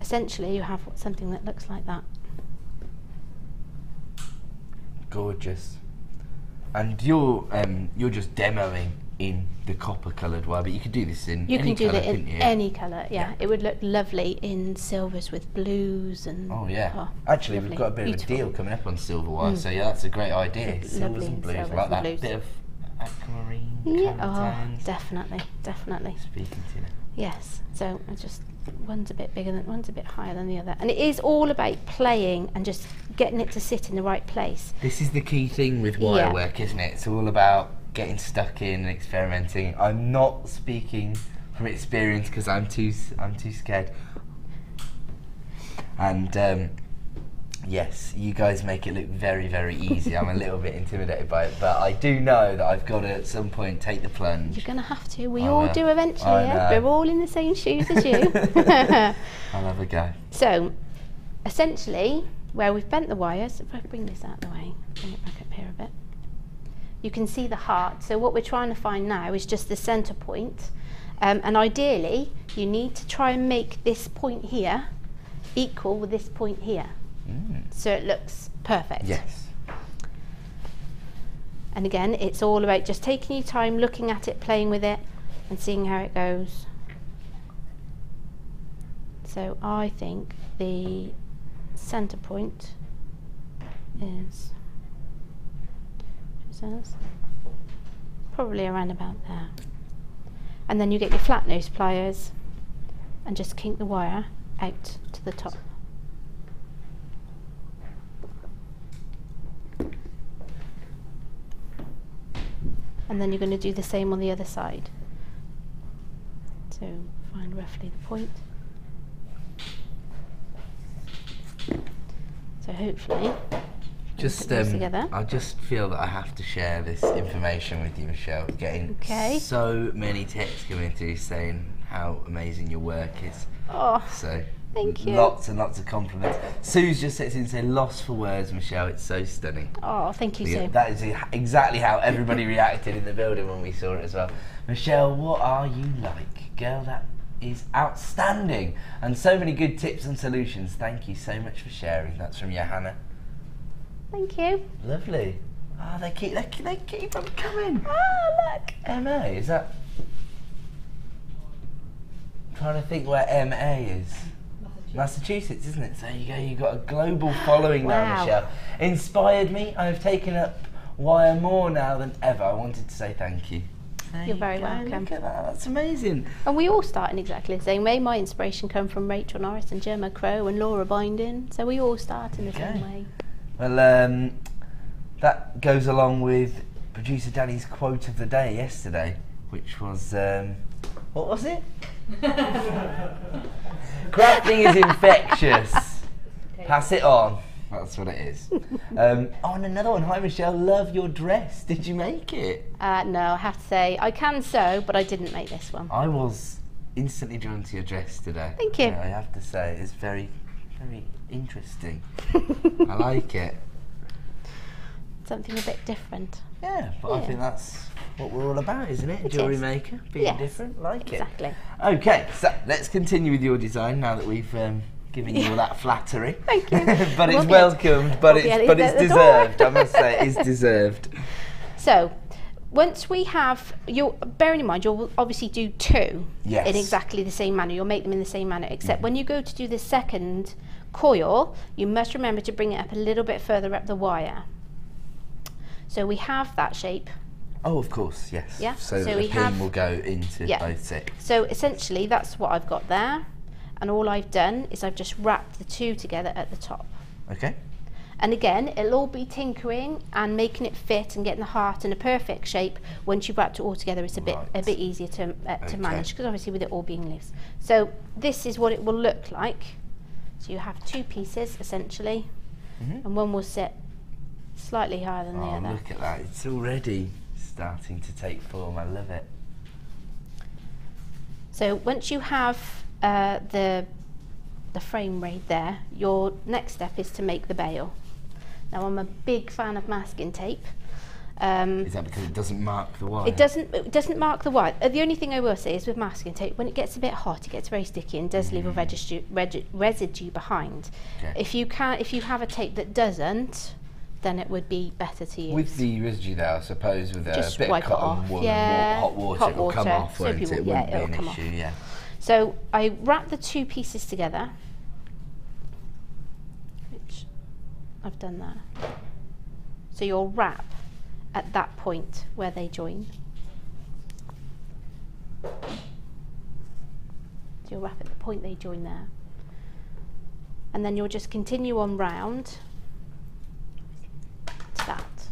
essentially you have something that looks like that. Gorgeous. And you're just demoing in the copper coloured wire, but you could do this in You any can do colour, that in couldn't you? any colour, yeah. It would look lovely in silvers with blues and... Oh yeah. oh, Actually, lovely. we've got a bit Beautiful. of a deal coming up on silver wire, so yeah, that's a great idea. Lovely Silvers in and blues, silvers like and that. blues. Bit of aquamarine, Yeah, tones. oh, definitely, definitely. Speaking to you. Yes, so I just, one's a bit bigger than, one's a bit higher than the other. And it is all about playing and just getting it to sit in the right place. This is the key thing with wire work, isn't it? It's all about getting stuck in and experimenting. I'm not speaking from experience because I'm too scared. And yes, you guys make it look very, very easy. I'm a little bit intimidated by it, but I do know that I've got to at some point take the plunge. You're going to have to. We I all will. do eventually, I yeah? know. We're all in the same shoes as you. I'll have a go. So, essentially, where we've bent the wires, if I bring this out of the way, bring it back up here a bit, you can see the heart. So what we're trying to find now is just the centre point. And ideally, you need to try and make this point here equal with this point here. So it looks perfect. Yes. And again, it's all about just taking your time, looking at it, playing with it, and seeing how it goes. So I think the centre point is probably around about there. And then you get your flat nose pliers and just kink the wire out to the top. And then you're going to do the same on the other side. So find roughly the point. So hopefully, Just put these together. I just feel that I have to share this information with you, Michelle. Getting so many texts coming through saying how amazing your work is. Oh, So thank you. lots and lots of compliments. Sue's just sits in and says, "Lost for words, Michelle. It's so stunning." Oh, thank you, Yeah, Sue. that is exactly how everybody reacted in the building when we saw it as well. Michelle, what are you like? Girl, that is outstanding. And so many good tips and solutions. Thank you so much for sharing. That's from Johanna. Thank you. Lovely. Oh, they keep on coming. Ah, look. MA, is that... I'm trying to think where MA is. Massachusetts, isn't it? So there you go, you've got a global following now, Wow. Michelle. Inspired me. I've taken up wire more now than ever. I wanted to say thank you. There You're you very go, welcome. Look at that, that's amazing. And we all start in exactly the same way. My inspiration come from Rachel Norris and Gemma Crow and Laura Binding. So we all start in the same way. Well, that goes along with producer Danny's quote of the day yesterday, which was, what was it? Crafting is infectious. Pass it on. That's what it is. Oh, and another one. Hi, Michelle. Love your dress. Did you make it? No, I have to say, I can sew, but I didn't make this one. I was instantly drawn to your dress today. Thank you. Yeah, I have to say, it's very, very interesting. I like it. Something a bit different. Yeah, but I think that's what we're all about, isn't it? It Jewellery is. maker, being Yes, different, like exactly. it. Okay, so let's continue with your design now that we've given you all that flattery. Thank you. But it's We'll welcomed, but we'll it's deserved. I must say, it's deserved. So, once we have, bearing in mind, you'll obviously do 2 Yes. in exactly the same manner. You'll make them in the same manner, except when you go to do the second coil, you must remember to bring it up a little bit further up the wire. So we have that shape. Oh, of course, yes. Yeah, So, so the we pin have- will go into Yeah. both six. So essentially that's what I've got there, and all I've done is I've just wrapped the 2 together at the top. Okay. And again, it'll all be tinkering and making it fit and getting the heart in a perfect shape. Once you've wrapped it all together, it's a bit easier to manage, because obviously with it all being loose. So this is what it will look like. So you have 2 pieces essentially, and one will sit slightly higher than the Oh, other. look at that. It's already starting to take form. I love it. So once you have the frame made there, your next step is to make the bail. Now I'm a big fan of masking tape. Is that because it doesn't mark the wire? It doesn't mark the wire. The only thing I will say is with masking tape, when it gets a bit hot, it gets very sticky and does leave a residue behind. Okay. If you have a tape that doesn't, then it would be better to use. With the residue there, I suppose, with a Just bit of wipe it cotton off. wool Yeah, and hot water, hot it will come water, off, so won't people- it? It yeah, wouldn't be it'll an come issue, off. yeah. So I wrap the 2 pieces together, which I've done there. So you'll wrap at that point where they join. So you'll wrap at the point they join there. And then you'll just continue on round to that.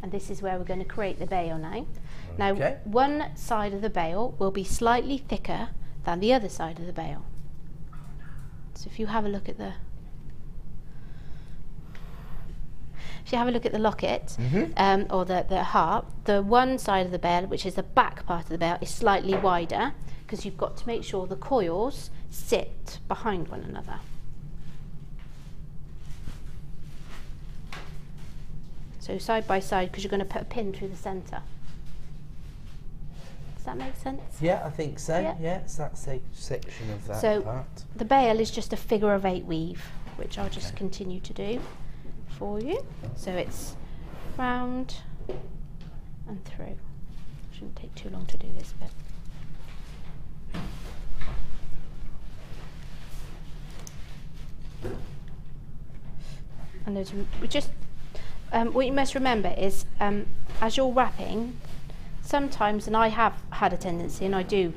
And this is where we're going to create the bail now. Now, Okay. one side of the bail will be slightly thicker than the other side of the bail. So if you have a look at the locket, or the heart, the one side of the bail, which is the back part of the bail, is slightly wider, because you've got to make sure the coils sit behind one another. So side by side, because you're going to put a pin through the centre. Does that make sense? Yeah, I think so. Yeah. Yeah, it's that section of that So part. the bail is just a figure of 8 weave, which I'll just continue to do for you. So it's round and through. Shouldn't take too long to do this bit. And there's, we just what you must remember is as you're wrapping, sometimes, and I have had a tendency, and I do,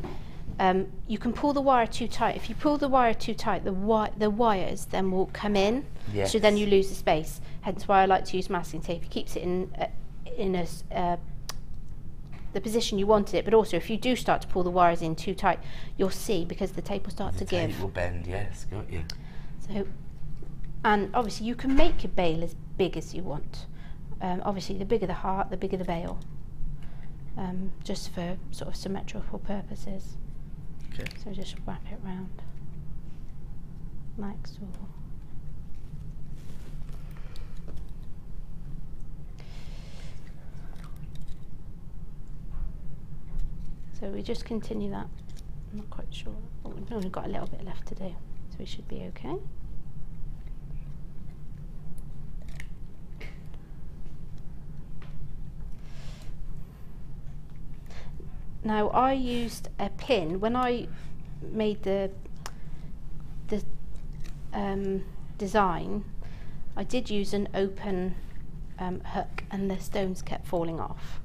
you can pull the wire too tight. If you pull the wire too tight, the wires then will come in, Yes. so then you lose the space. Hence why I like to use masking tape. It keeps it in the position you wanted it, but also if you do start to pull the wires in too tight, you'll see, because the tape will start to The tape give. will bend, yes, got you. So, and obviously you can make your bail as big as you want. Obviously the bigger the heart, the bigger the bail. Just for sort of symmetrical purposes. Okay. So just wrap it round like so. So we just continue that. I'm not quite sure. Oh, we've only got a little bit left to do, so we should be okay. Now I used a pin when I made the design. I did use an open hook, and the stones kept falling off.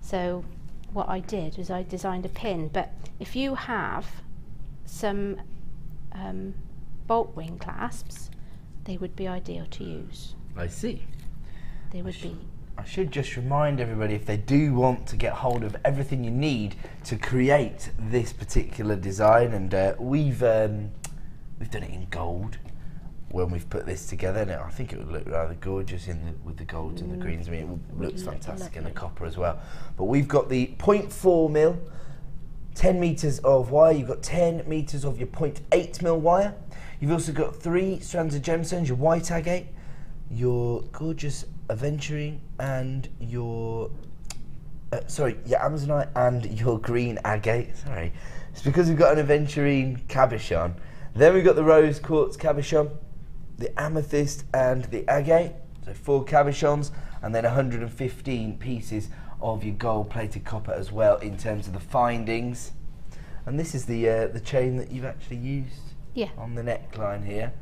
So what I did was I designed a pin, but if you have some bolt ring clasps, they would be ideal to use. I see. They would be. I should just remind everybody, if they do want to get hold of everything you need to create this particular design, and we've done it in gold when we've put this together, and I think it would look rather gorgeous with the golds and the greens. I mean, it looks fantastic in the copper as well. But we've got the 0.4 mil, 10 meters of wire. You've got 10 meters of your 0.8 mil wire. You've also got 3 strands of gemstones, your white agate, your gorgeous aventurine and your your Amazonite and your green agate. Sorry, it's because we've got an aventurine cabochon. Then we've got the rose quartz cabochon, the amethyst and the agate. So 4 cabochons, and then 115 pieces of your gold-plated copper as well in terms of the findings. And this is the chain that you've actually used on the neckline here.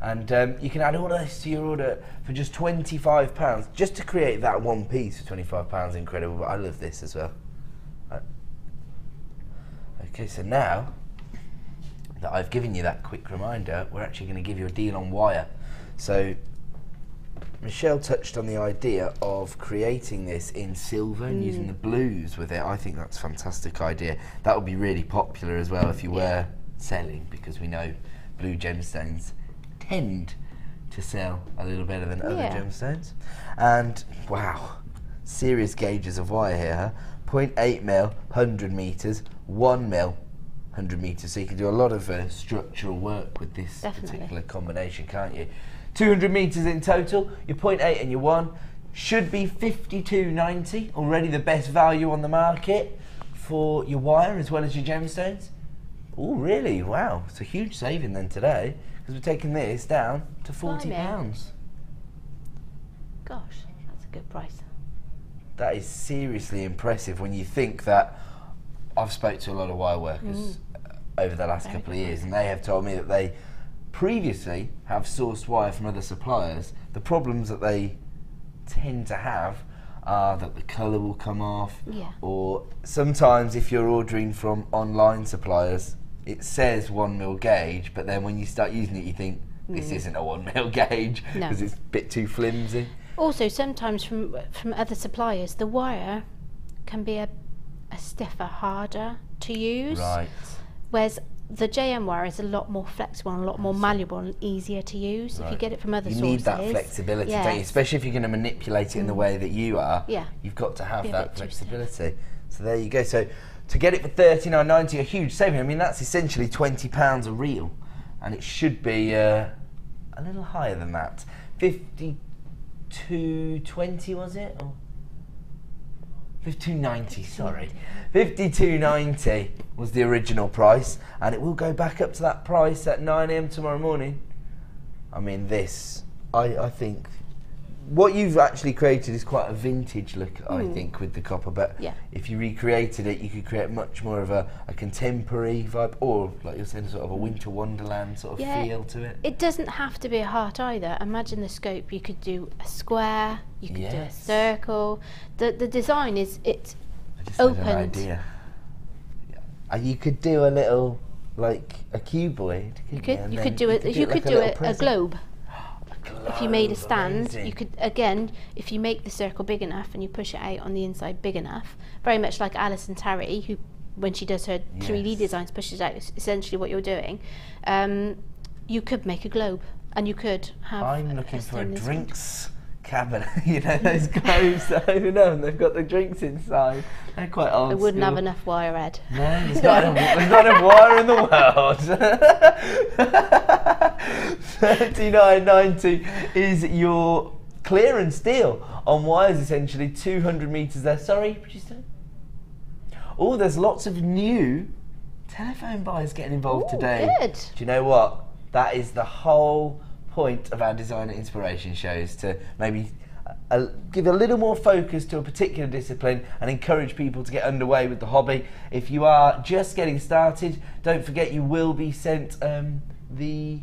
And you can add all this to your order for just £25. Just to create that one piece for £25, incredible. But I love this as well. Okay, so now that I've given you that quick reminder, we're actually going to give you a deal on wire. So Michelle touched on the idea of creating this in silver and using the blues with it. I think that's a fantastic idea. That would be really popular as well if you were selling, because we know blue gemstones tend to sell a little better than other gemstones. And wow, serious gauges of wire here, huh? 0.8 mil, 100 meters, 1 mil, 100 meters. So you can do a lot of structural work with this particular combination, can't you? 200 meters in total. Your 0.8 and your 1 should be $52.90. Already the best value on the market for your wire as well as your gemstones. Oh, really? Wow, it's a huge saving then today, because we're taking this down to £40. Gosh, that's a good price. That is seriously impressive when you think that I've spoke to a lot of wire workers over the last couple of years, and they have told me that they previously have sourced wire from other suppliers. The problems that they tend to have are that the colour will come off, or sometimes if you're ordering from online suppliers, it says 1 mil gauge, but then when you start using it you think this isn't a 1 mil gauge because it's a bit too flimsy. Also, sometimes from other suppliers, the wire can be a stiffer, harder to use. Right. Whereas the JM wire is a lot more flexible and a lot more malleable and easier to use. If you get it from other sources. You need that flexibility, don't you? Especially if you're going to manipulate it in the way that you are. You've got to have that flexibility. So there you go. So to get it for $39.90, a huge saving. I mean, that's essentially £20 a reel, and it should be a little higher than that. $52.20 was it? Or $52.90, sorry. $52.90 was the original price, and it will go back up to that price at 9 AM tomorrow morning. I mean, this, I think, what you've actually created is quite a vintage look, I think, with the copper, but if you recreated it, you could create much more of a contemporary vibe, or, like you're saying, sort of a winter wonderland sort of feel to it. It doesn't have to be a heart either. Imagine the scope. You could do a square, you could do a circle. The design is, it's opened. An idea. You could do a little, like a cuboid. You could do a globe. If you made a stand, you could, again, if you make the circle big enough and you push it out on the inside big enough, very much like Alison Tarry, who, when she does her 3D designs, pushes out essentially what you're doing, you could make a globe, and you could have. I'm looking for a drinks cabinet. You know those globes that open up and they've got the drinks inside. They're quite old. I wouldn't have enough wire, Ed. No, there's not enough wire in the world. $39.90 is your clearance deal on wires, essentially 200 meters there. Sorry, producer. Oh, there's lots of new telephone buyers getting involved today. Good. Do you know what? That is the whole point of our designer inspiration shows, to maybe give a little more focus to a particular discipline and encourage people to get underway with the hobby. If you are just getting started, don't forget you will be sent the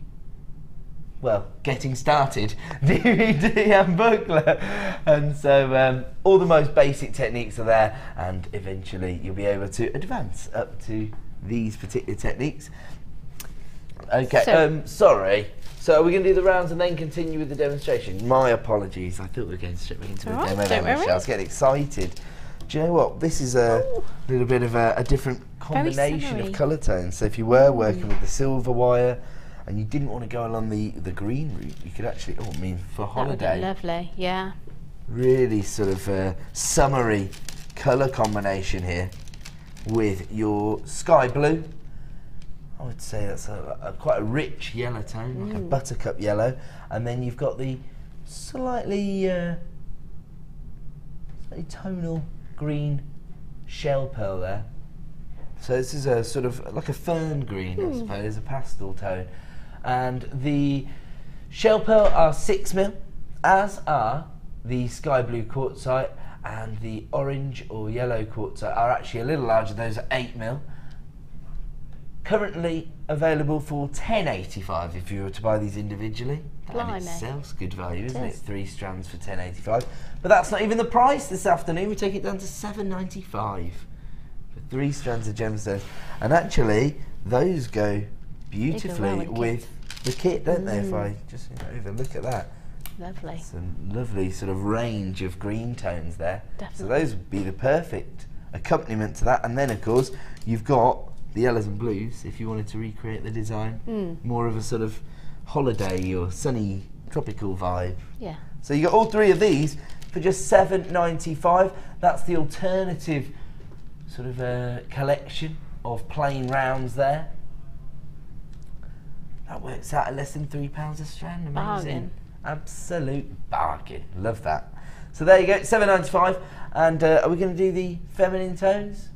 getting started DVD and booklet, and so all the most basic techniques are there, and eventually you'll be able to advance up to these particular techniques. Okay, sorry. So are we going to do the rounds and then continue with the demonstration? My apologies. I thought we were going straight into a demo there, Michelle. I was getting excited. Do you know what? This is a little bit of a different combination of colour tones. So if you were working with the silver wire and you didn't want to go along the green route, you could actually, for holiday. That would be lovely, yeah. Really sort of summery colour combination here with your sky blue. I would say that's quite a rich yellow tone, like a buttercup yellow, and then you've got the slightly tonal green shell pearl there. So this is a sort of like a fern green, I suppose, a pastel tone. And the shell pearl are 6mm, as are the sky blue quartzite, and the orange or yellow quartzite are actually a little larger. Those are 8mm. Currently available for $10.85 if you were to buy these individually. That in itself's good value, isn't it? 3 strands for $10.85. But that's not even the price this afternoon. We take it down to $7.95 for 3 strands of gemstones. And actually, those go beautifully with the kit, don't they? If I just even look at that. Lovely. It's a lovely sort of range of green tones there. Definitely. So those would be the perfect accompaniment to that. And then, of course, you've got the yellows and blues if you wanted to recreate the design. More of a sort of holiday or sunny tropical vibe. Yeah. So you got all 3 of these for just $7.95. That's the alternative sort of collection of plain rounds there. That works out at less than £3 a strand. Amazing. Bargain. Absolute bargain. Love that. So there you go, $7.95. And are we going to do the feminine tones?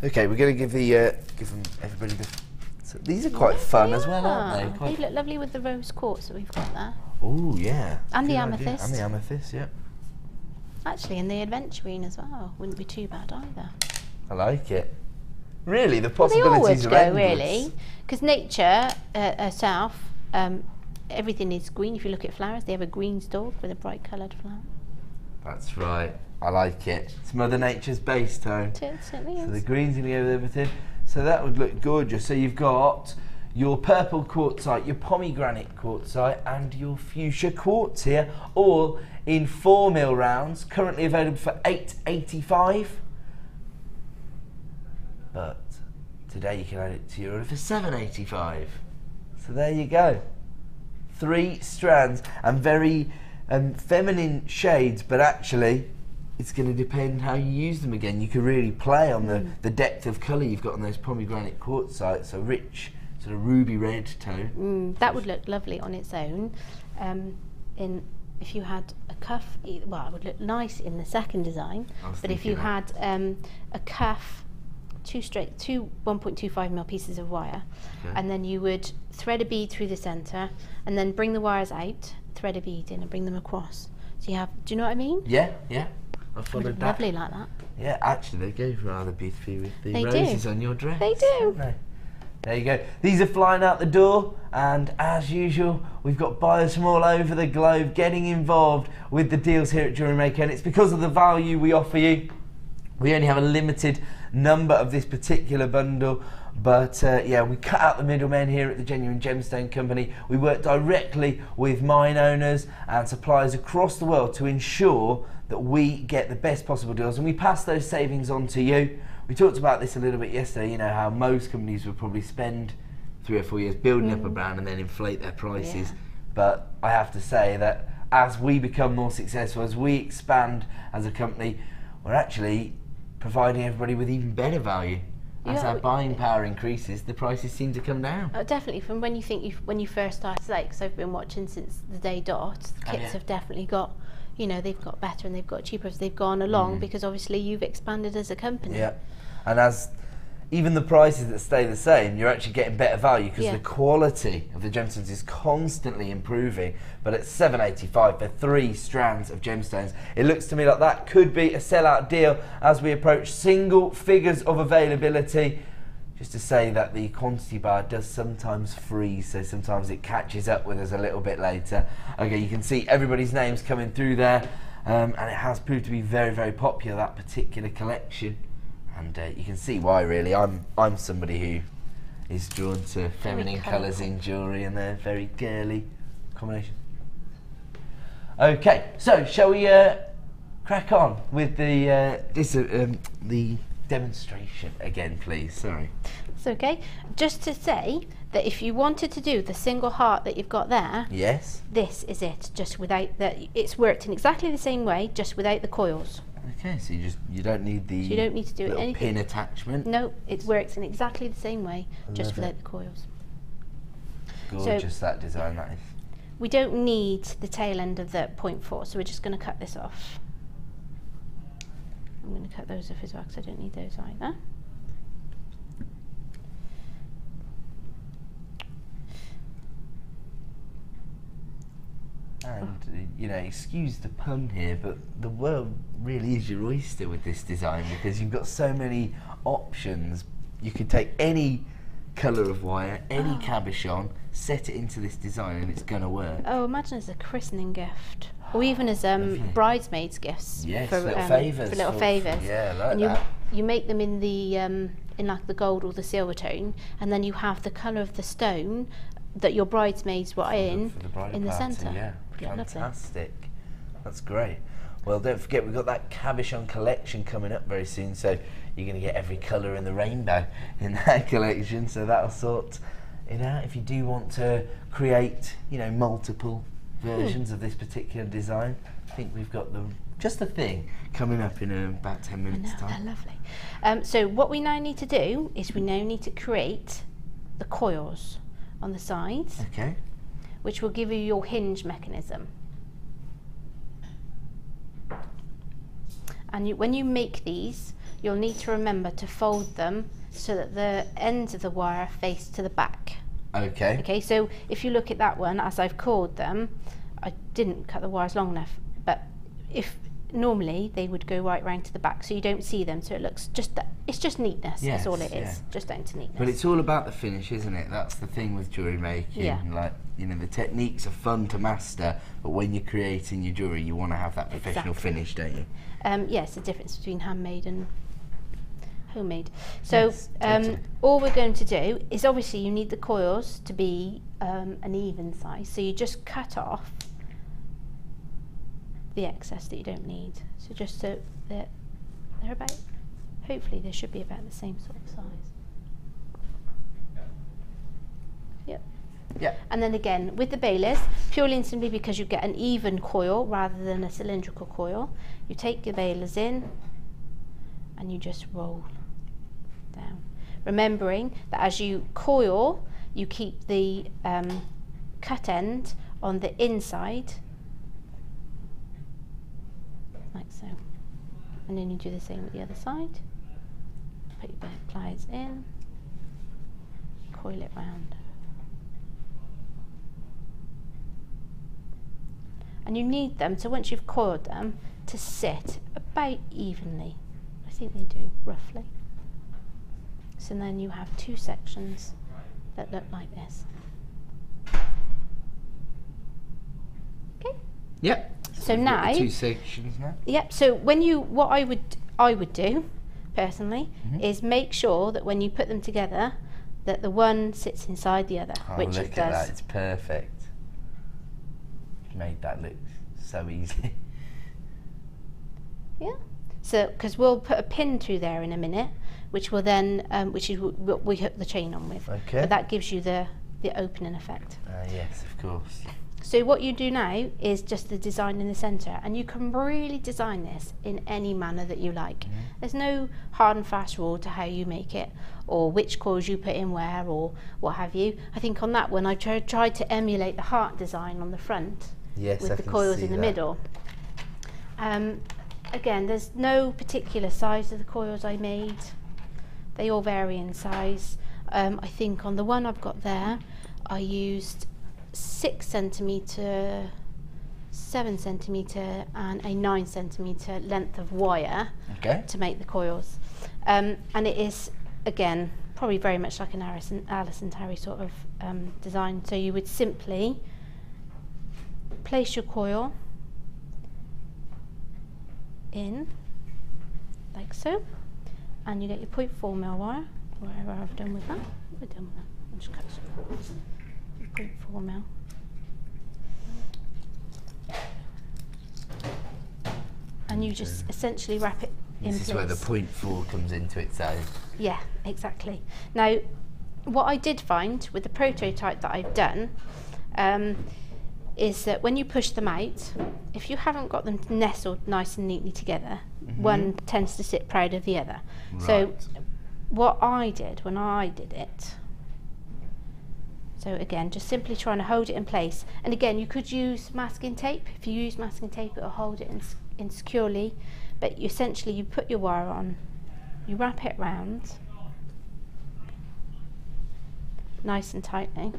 Okay, we're going to give them everybody the. So these are quite fun as well, aren't they? They look lovely with the rose quartz that we've got there. Oh yeah. And the Good amethyst. idea. And the amethyst, yeah. Actually, and the adventurine as well. Wouldn't be too bad either. I like it. Really, the Well, they possibilities always are go, endless. really. Because nature, herself, everything is green. If you look at flowers, they have a green stalk with a bright coloured flower. That's right. I like it. It's Mother Nature's base tone. It certainly So is. the green's going to go with everything. So that would look gorgeous. So you've got your purple quartzite, your pomegranate quartzite, and your fuchsia quartz here, all in 4mm rounds, currently available for $8.85. But today you can add it to your order for $7.85. So there you go. 3 strands and very feminine shades, but actually it's going to depend how you use them again. You can really play on the depth of colour you've got on those pomegranate quartzite, so rich, sort of ruby red tone. That would look lovely on its own. If you had a cuff, well, it would look nice in the second design. But if you had a cuff, two 1.25mm pieces of wire, and then you would thread a bead through the centre, and then bring the wires out, thread a bead in, and bring them across. So you have, do you know what I mean? Yeah, yeah. I followed that. Lovely like that. Yeah, actually they go rather beautifully with the They roses do. on your dress. They do. Don't they? There you go. These are flying out the door, and as usual, we've got buyers from all over the globe getting involved with the deals here at JewelleryMaker, and it's because of the value we offer you. We only have a limited number of this particular bundle, but yeah, we cut out the middlemen here at the Genuine Gemstone Company. We work directly with mine owners and suppliers across the world to ensure that we get the best possible deals, and we pass those savings on to you. We talked about this a little bit yesterday, you know, how most companies would probably spend 3 or 4 years building up a brand and then inflate their prices. Yeah. But I have to say that as we become more successful, as we expand as a company, we're actually providing everybody with even better value. As our buying power increases, the prices seem to come down. Definitely, from when you think when you first started, like, because I've been watching since the day dot, the kits have definitely got, you know, they've got better and they've got cheaper as they've gone along, because obviously you've expanded as a company. Yeah, and as even the prices that stay the same, you're actually getting better value because the quality of the gemstones is constantly improving. But at $7.85 for 3 strands of gemstones, it looks to me like that could be a sellout deal as we approach single figures of availability. Just to say that the quantity bar does sometimes freeze, so sometimes it catches up with us a little bit later. Okay, you can see everybody's names coming through there, and it has proved to be very, very popular, that particular collection. And you can see why, really. I'm somebody who is drawn to feminine colours in jewellery, and they're very girly combinations. Okay, so shall we crack on with the demonstration again, please? Sorry. It's okay. Just to say that if you wanted to do the single heart that you've got there, yes, this is it. Just without that, it's worked in exactly the same way, just without the coils. Okay, so you don't need the You don't need to do little anything. pin attachment. No, it works in exactly the same way, just without the coils. Gorgeous, that design, that is. we don't need the tail end of the 0.4, so we're just going to cut this off. I'm going to cut those off as well because I don't need those either. And, you know, excuse the pun here, but the world really is your oyster with this design because you've got so many options. You could take any colour of wire, any cabochon, set it into this design and it's going to work. Oh, imagine as a christening gift. Or even as bridesmaids' gifts. Yes, for little favours. For little favours. Yeah, like and that. You make them in the in like the gold or the silver tone, and then you have the colour of the stone that your bridesmaids were in the centre. Yeah, Lovely. fantastic. That's great. Well, don't forget we've got that cabochon collection coming up very soon, so you're going to get every colour in the rainbow in that collection. So that'll sort it out if you do want to create, you know, multiple versions of this particular design. I think we've got just the thing coming up in about 10 minutes time. They're lovely. So what we now need to do is we now need to create the coils on the sides, Okay. which will give you your hinge mechanism. And when you make these, you'll need to remember to fold them so that the ends of the wire face to the back. Okay. Okay, so if you look at that one, as I've coiled them, I didn't cut the wires long enough, but if normally they would go right round to the back, so you don't see them, so it looks it's just neatness. Yes, That's all it is, yeah. just down to neatness. But it's all about the finish, isn't it? That's the thing with jewellery making. Yeah. Like, you know, the techniques are fun to master, but when you're creating your jewellery, you want to have that professional finish, don't you? Yes, the difference between handmade and homemade. So Yes, totally. all we're going to do is, obviously you need the coils to be an even size, so you just cut off the excess that you don't need. So just so that they're about, hopefully they should be about the same sort of size. Yep. Yeah. And then again, with the bailers, purely and simply because you get an even coil rather than a cylindrical coil, you take your bailers in and you just roll down. Remembering that as you coil, you keep the cut end on the inside, like so. And then you do the same with the other side. Put your pliers in, coil it round. And you need them, so once you've coiled them, to sit about evenly. I think they do, roughly. So then you have two sections that look like this. Okay? Yep. So we've got now, the two sections now. yep, so when you, what I would do, personally, is make sure that when you put them together, that the one sits inside the other, Oh, which look it at does. that, it's perfect. Made that look so easy. Yeah. So, because we'll put a pin through there in a minute, which will then, which is what we hook the chain on with. Okay. But that gives you the opening effect. Yes, of course. So what you do now is just the design in the centre, and you can really design this in any manner that you like. There's no hard and fast rule to how you make it, or which coils you put in where, or what have you. I think on that one I tried to emulate the heart design on the front, Yes, with I the can coils see in the that. middle. Again, there's no particular size of the coils I made. They all vary in size. I think on the one I've got there, I used 6 centimetre, 7 centimetre and a 9 centimetre length of wire to make the coils. And it is, again, probably very much like an Alison Terry sort of design. So you would simply place your coil in, like so, and you get your 0.4mm wire, whatever I've done with that. What have I done with that? I'll just cut some 0.4mm. And you just essentially wrap it in place. This is where the 0.4 comes into its own. Yeah, exactly. Now, what I did find with the prototype that I've done is that when you push them out, if you haven't got them nestled nice and neatly together, one tends to sit proud of the other. So what I did when I did it, So again, just simply trying to hold it in place. And again, you could use masking tape. If you use masking tape, it'll hold it in securely. But essentially, you put your wire on, you wrap it round, nice and tightly.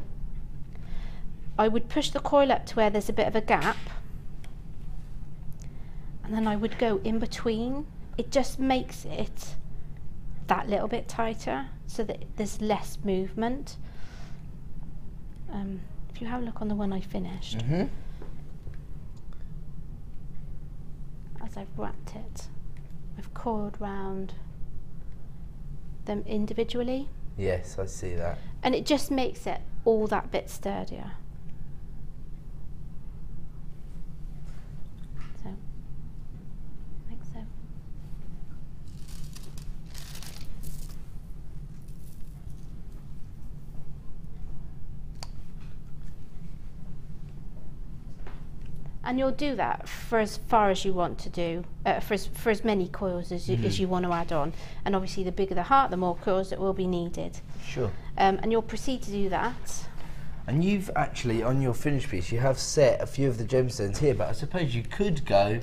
I would push the coil up to where there's a bit of a gap, and then I would go in between. It just makes it that little bit tighter so that there's less movement. If you have a look on the one I finished, as I've wrapped it, I've coiled round them individually. Yes, I see that. And it just makes it all that bit sturdier. So, like so. And you'll do that for as far as you want to do, for as many coils as you want to add on. And obviously the bigger the heart, the more coils that will be needed. Sure. And you'll proceed to do that. And you've actually, on your finished piece, you have set a few of the gemstones here, but I suppose you could go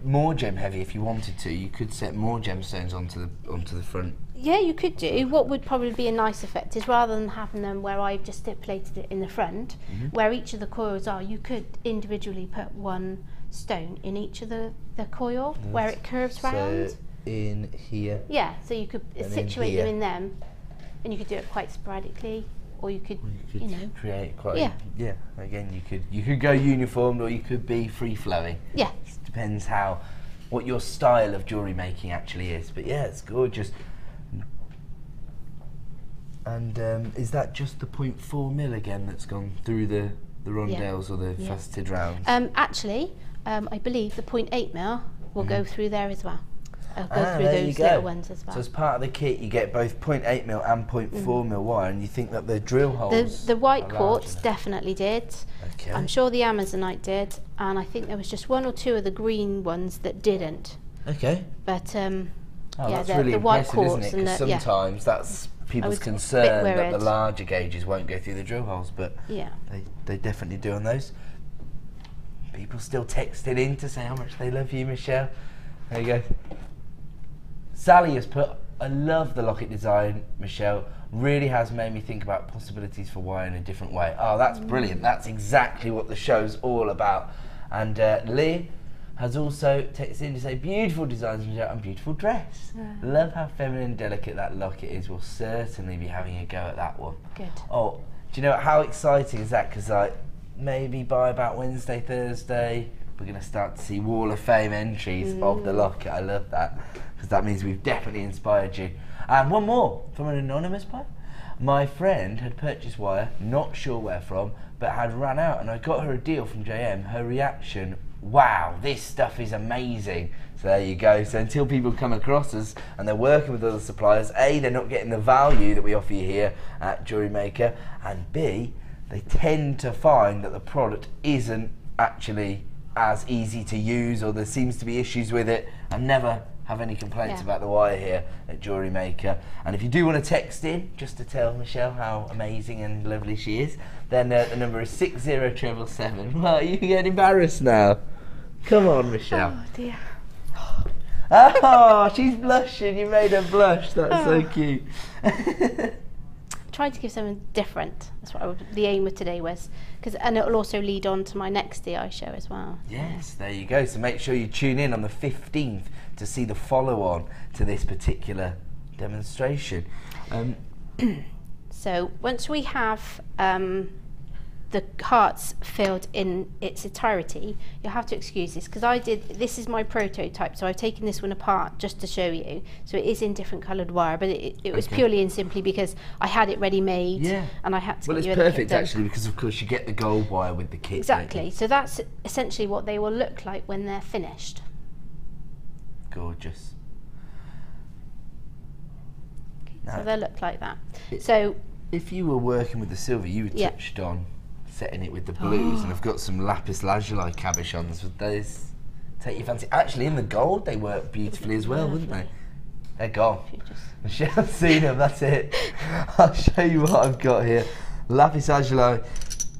more gem heavy if you wanted to. You could set more gemstones onto the front. Yeah, you could do. What would probably be a nice effect is, rather than having them where I've just stipulated it in the front, where each of the coils are, you could individually put one stone in each of the coil where it curves round. So in here. Yeah, so you could situate them in them, and you could do it quite sporadically, or you could, you know, create quite. Yeah. Again, you could go uniformed, or you could be free flowing. Yeah. It depends what your style of jewellery making actually is. But yeah, it's gorgeous. And is that just the 0.4 mil again that's gone through the rondelles or the faceted rounds? Actually, I believe the 0.8 mil will go through there as well. I'll go through there those little ones as well. So as part of the kit, you get both 0.8 mil and 0.4 mil wire, and you think that the drill holes. The white quartz definitely did. Okay. I'm sure the Amazonite did, and I think there was just one or two of the green ones that didn't. Okay. But yeah, that's really the white impressive, quartz, isn't it? Because sometimes that's people's concern that the larger gauges won't go through the drill holes, but they definitely do on those. People still texting in to say how much they love you, Michelle. There you go. Sally has put, I love the locket design, Michelle. Really has made me think about possibilities for wire in a different way. Oh, that's brilliant. That's exactly what the show's all about. And Lee has also texted in to say, beautiful designs, Michelle, and beautiful dress. Love how feminine and delicate that locket is. We'll certainly be having a go at that one. Good. Oh, do you know how exciting is that? Because like, maybe by about Wednesday, Thursday, we're going to start to see Wall of Fame entries of the locket. I love that, because that means we've definitely inspired you. And one more from an anonymous post. My friend had purchased wire, not sure where from, but had run out, and I got her a deal from JM. Her reaction, wow, this stuff is amazing. So there you go. So until people come across us and they're working with other suppliers, A, they're not getting the value that we offer you here at JewelleryMaker, and B, they tend to find that the product isn't actually as easy to use, or there seems to be issues with it, and never have any complaints about the wire here at JewelleryMaker. And if you do want to text in just to tell Michelle how amazing and lovely she is, then the number is 60777. Well, you get embarrassed now. Come on, Michelle. Oh dear. Oh, she's blushing. You made her blush. That's so cute. Tried to give something different. That's what the aim of today was, and it'll also lead on to my next DI show as well. Yes, there you go. So make sure you tune in on the 15th to see the follow-on to this particular demonstration. So once we have the hearts filled in its entirety, you'll have to excuse this, because this is my prototype, so I've taken this one apart just to show you. So it is in different coloured wire, but it was purely and simply because I had it ready made, and I had to get you a kit done. Well, it's perfect actually, because of course you get the gold wire with the kit. Exactly. So that's essentially what they will look like when they're finished. Gorgeous. So they'll look like that. So if you were working with the silver, you touched on setting it with the blues, and I've got some lapis lazuli cabochons. Would those take your fancy? Actually, in the gold, they work beautifully as well, wouldn't they? They're gone. Michelle's seen them, that's it. I'll show you what I've got here. Lapis lazuli.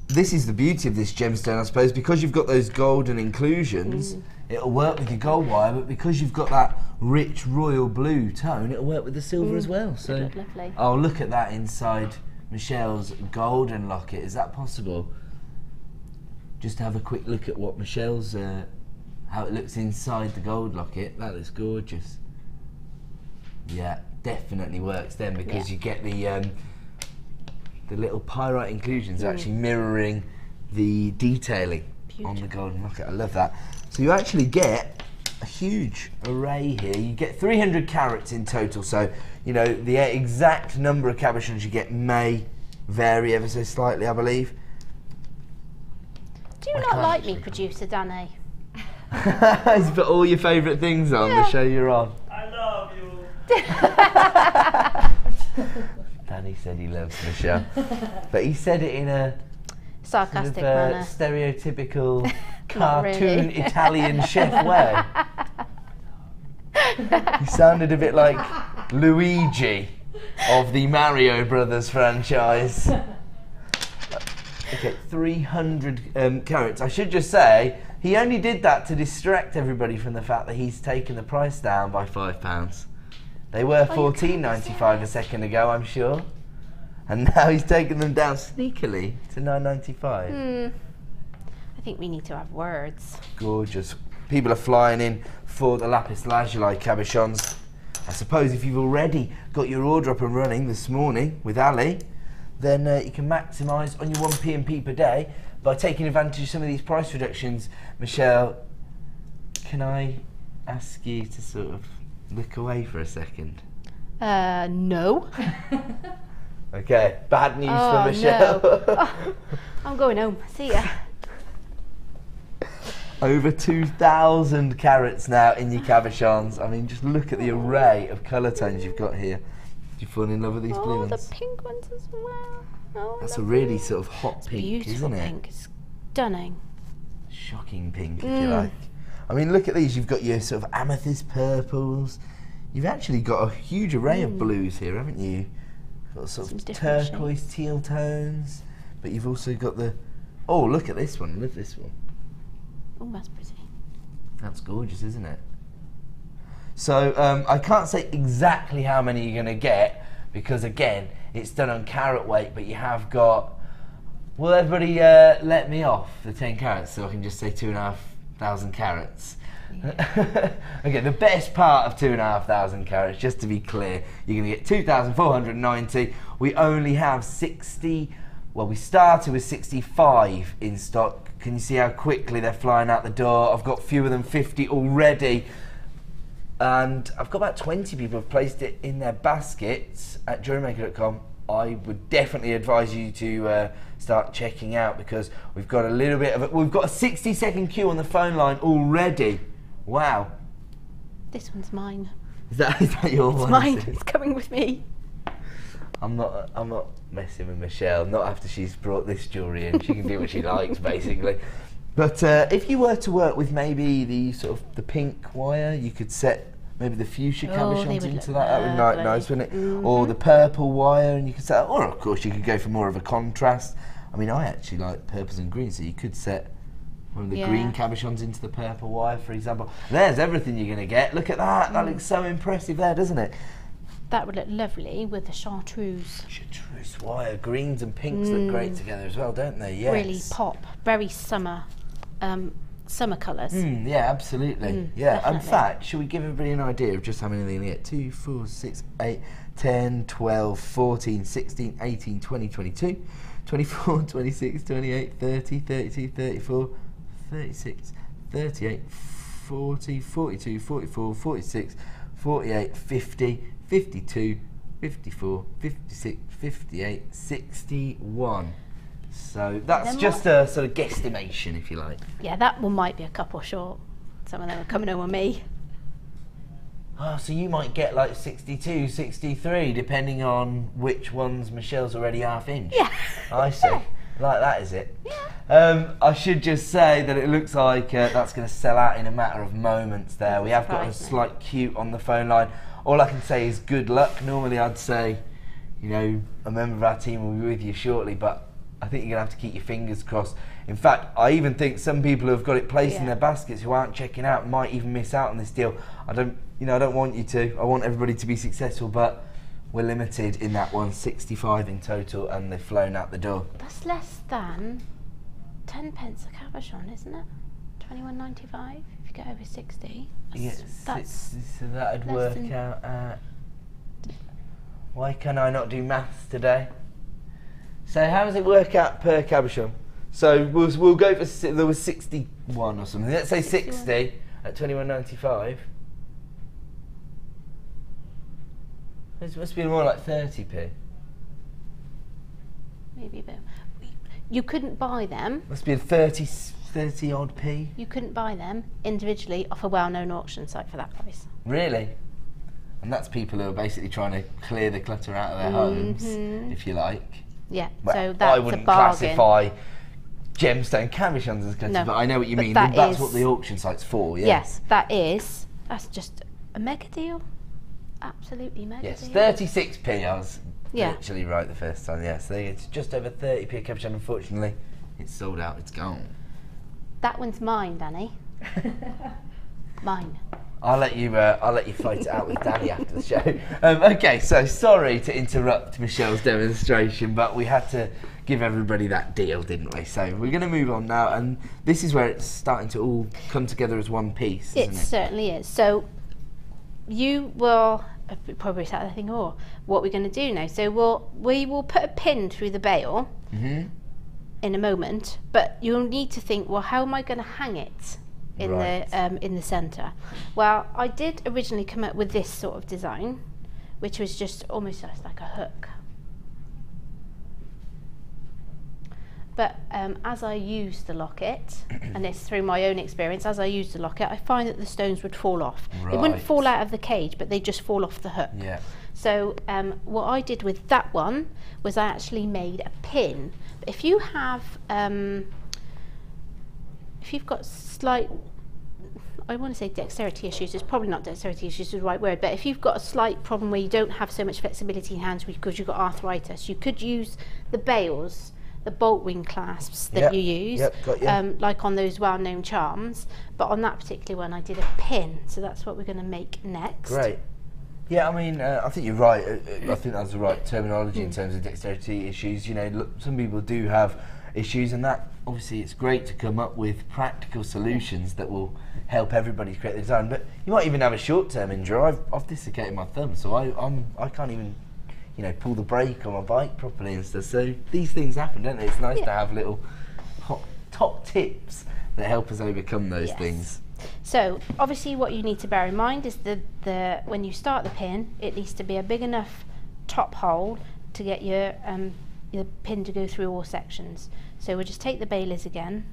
This is the beauty of this gemstone, I suppose, because you've got those golden inclusions. It'll work with your gold wire, but because you've got that rich royal blue tone, it'll work with the silver as well. So, look lovely. oh, look at that inside Michelle's golden locket. Is that possible? Just have a quick look at what Michelle's, how it looks inside the gold locket. That looks gorgeous. Yeah, definitely works then, because you get the little pyrite inclusions actually mirroring the detailing on the golden locket. I love that. So you actually get a huge array here. You get 300 carats in total. So, you know, the exact number of cabochons you get may vary ever so slightly, I believe. Do you not like me, producer Danny? He's put all your favourite things on the show you're on. I love you. Danny said he loves Michelle, but he said it in a Sarcastic sort of, manner. stereotypical Not cartoon really. Italian chef way. He sounded a bit like Luigi of the Mario Brothers franchise. Okay, 300 carats. I should just say, he only did that to distract everybody from the fact that he's taken the price down by £5. They were $14.95 a second ago, I'm sure. And now he's taken them down sneakily to £9.95. I think we need to have words. Gorgeous. People are flying in for the Lapis lazuli cabochons. I suppose if you've already got your order up and running this morning with Ali, then you can maximise on your 1p and p per day by taking advantage of some of these price reductions. Michelle, can I ask you to sort of look away for a second? No. Okay, bad news for Michelle. No. Oh, I'm going home. See ya. Over 2,000 carats now in your cabochons. I mean, just look at the array of colour tones you've got here. Do you fall in love with these blue ones? The pink ones as well. Oh, That's a really sort of hot pink, beautiful isn't it? pink. It's stunning. Shocking pink, if you like. I mean, look at these. You've got your sort of amethyst purples. You've actually got a huge array of blues here, haven't you? Got sort of turquoise, teal tones. But you've also got the... Oh, look at this one. Look at this one. Oh, that's pretty. That's gorgeous, isn't it? So I can't say exactly how many you're going to get, because again, it's done on carat weight, but you have got... Will everybody let me off the 10 carats so I can just say 2,500 carats? Yeah. Okay, the best part of 2,500 carats, just to be clear, you're going to get 2,490. We only have 60... Well, we started with 65 in stock. Can you see how quickly they're flying out the door? I've got fewer than 50 already. And I've got about 20 people have placed it in their baskets at JewelleryMaker.com. I would definitely advise you to start checking out, because we've got a little bit of it. We've got a 60-second queue on the phone line already. Wow. This one's mine. Is that your one? It's mine. It's coming with me. I'm not messing with Michelle, not after she's brought this jewellery in. She can do what she likes, basically. But if you were to work with maybe the sort of the pink wire, you could set maybe the fuchsia cabochons into that. That would be nice, wouldn't it? Or the purple wire, and you could set. Or of course, you could go for more of a contrast. I mean, I actually like purples and greens, so you could set one of the green cabochons into the purple wire, for example. There's everything you're going to get. Look at that. That looks so impressive there, doesn't it? That would look lovely with the chartreuse. Chartreuse wire, greens and pinks look great together as well, don't they? Yes. Really pop, very summer colours. Yeah, absolutely. Yeah, definitely. in fact, should we give everybody an idea of just how many they're going to get? 2, 4, 6, 8, 10, 12, 14, 16, 18, 20, 22, 24, 26, 28, 30, 32, 34, 36, 38, 40, 42, 44, 46, 48, 50, 52, 54, 56, 58, 61. So that's just a sort of guesstimation, if you like. Yeah, that one might be a couple short. Some of them are coming over me. Oh, so you might get like 62, 63, depending on which ones Michelle's already half-inch. Yeah. I see. Like that, is it? Yeah. I should just say that it looks like that's going to sell out in a matter of moments there. We have got a slight queue on the phone line. All I can say is good luck. Normally I'd say you know, a member of our team will be with you shortly, but I think you're going to have to keep your fingers crossed. In fact, I even think some people who have got it placed in their baskets who aren't checking out might even miss out on this deal. I don't want you to. I want everybody to be successful, but we're limited in that 165 in total, and they've flown out the door. That's less than 10 pence a cabochon, isn't it? 21.95 if you get over 60. Yes, so that'd work out at... Why can I not do maths today? So how does it work out per cabochon? So we'll go for, there was 61 or something. Let's say 60 at 21.95. It must be more like 30p. Maybe a bit. You couldn't buy them. Must be a 30 odd p. You couldn't buy them individually off a well-known auction site for that price. Really? And that's people who are basically trying to clear the clutter out of their homes, if you like. Yeah, Well, so that's I wouldn't a bargain. classify gemstone cabochons as clutter, but I know what you mean. That's what the auction site's for, yeah. Yes, that's just a mega deal. Absolutely mega deal. Yes, 36p, I was literally right the first time, yes. It's just over 30p a cabochon, unfortunately. It's sold out, it's gone. That one's mine, Danny. Mine. I'll let you fight it out with Danny after the show. Okay, so sorry to interrupt Michelle's demonstration, but we had to give everybody that deal, didn't we? So we're going to move on now, and this is where it's starting to all come together as one piece, isn't it? It certainly is. So you will probably sat there thinking, oh, what are we going to do now? So we will put a pin through the bail in a moment, but you'll need to think, well, how am I going to hang it in the centre? Well, I did originally come up with this sort of design, which was just almost just like a hook. But as I used the locket, and it's through my own experience, as I used the locket, I find that the stones would fall off. They wouldn't fall out of the cage, but they just fall off the hook. Yeah. So what I did with that one was I actually made a pin. But if you have, if you've got slight, I want to say dexterity issues, it's probably not dexterity issues is the right word, but if you've got a slight problem where you don't have so much flexibility in hands because you've got arthritis, you could use the bails, the bolt ring clasps that you use, like on those well-known charms, but on that particular one I did a pin, so that's what we're going to make next. Great. Yeah, I mean, I think you're right. I think that's the right terminology in terms of dexterity issues. You know, look, some people do have issues, and that obviously it's great to come up with practical solutions that will help everybody create the design. But you might even have a short-term injury. I've dislocated my thumb, so I can't even, you know, pull the brake on my bike properly and stuff. So these things happen, don't they? It's nice to have little top tips that help us overcome those things. So obviously what you need to bear in mind is the when you start the pin, it needs to be a big enough top hole to get your pin to go through all sections. So we'll just take the bailers again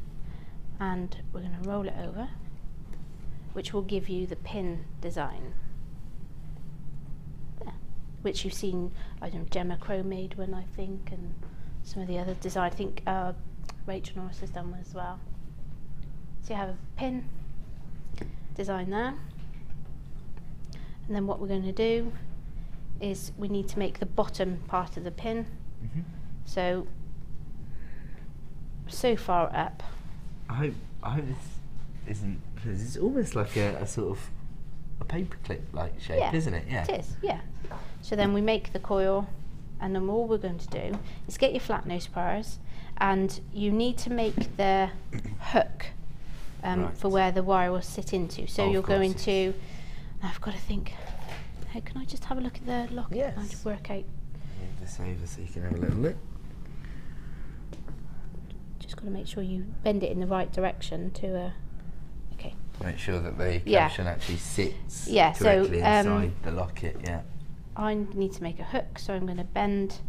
and we're going to roll it over, which will give you the pin design. There. Which you've seen, I don't know, Gemma Crow made one, I think, and some of the other design. I think Rachel Norris has done one as well. So you have a pin design there, and then what we're going to do is we need to make the bottom part of the pin. So far up. I hope this isn't, because it's almost like a sort of a paperclip like shape, isn't it? Yeah. It is, yeah. So then we make the coil, and then all we're going to do is get your flat nose pliers, and you need to make the hook for where the wire will sit into. So you're going to, I've got to think, hey, can I just have a look at the locket? Yes. Can I just work out? Move this over so you can have a little look. Just got to make sure you bend it in the right direction to, okay. Make sure that the cabochon actually sits correctly so, inside the locket, I need to make a hook, so I'm going to bend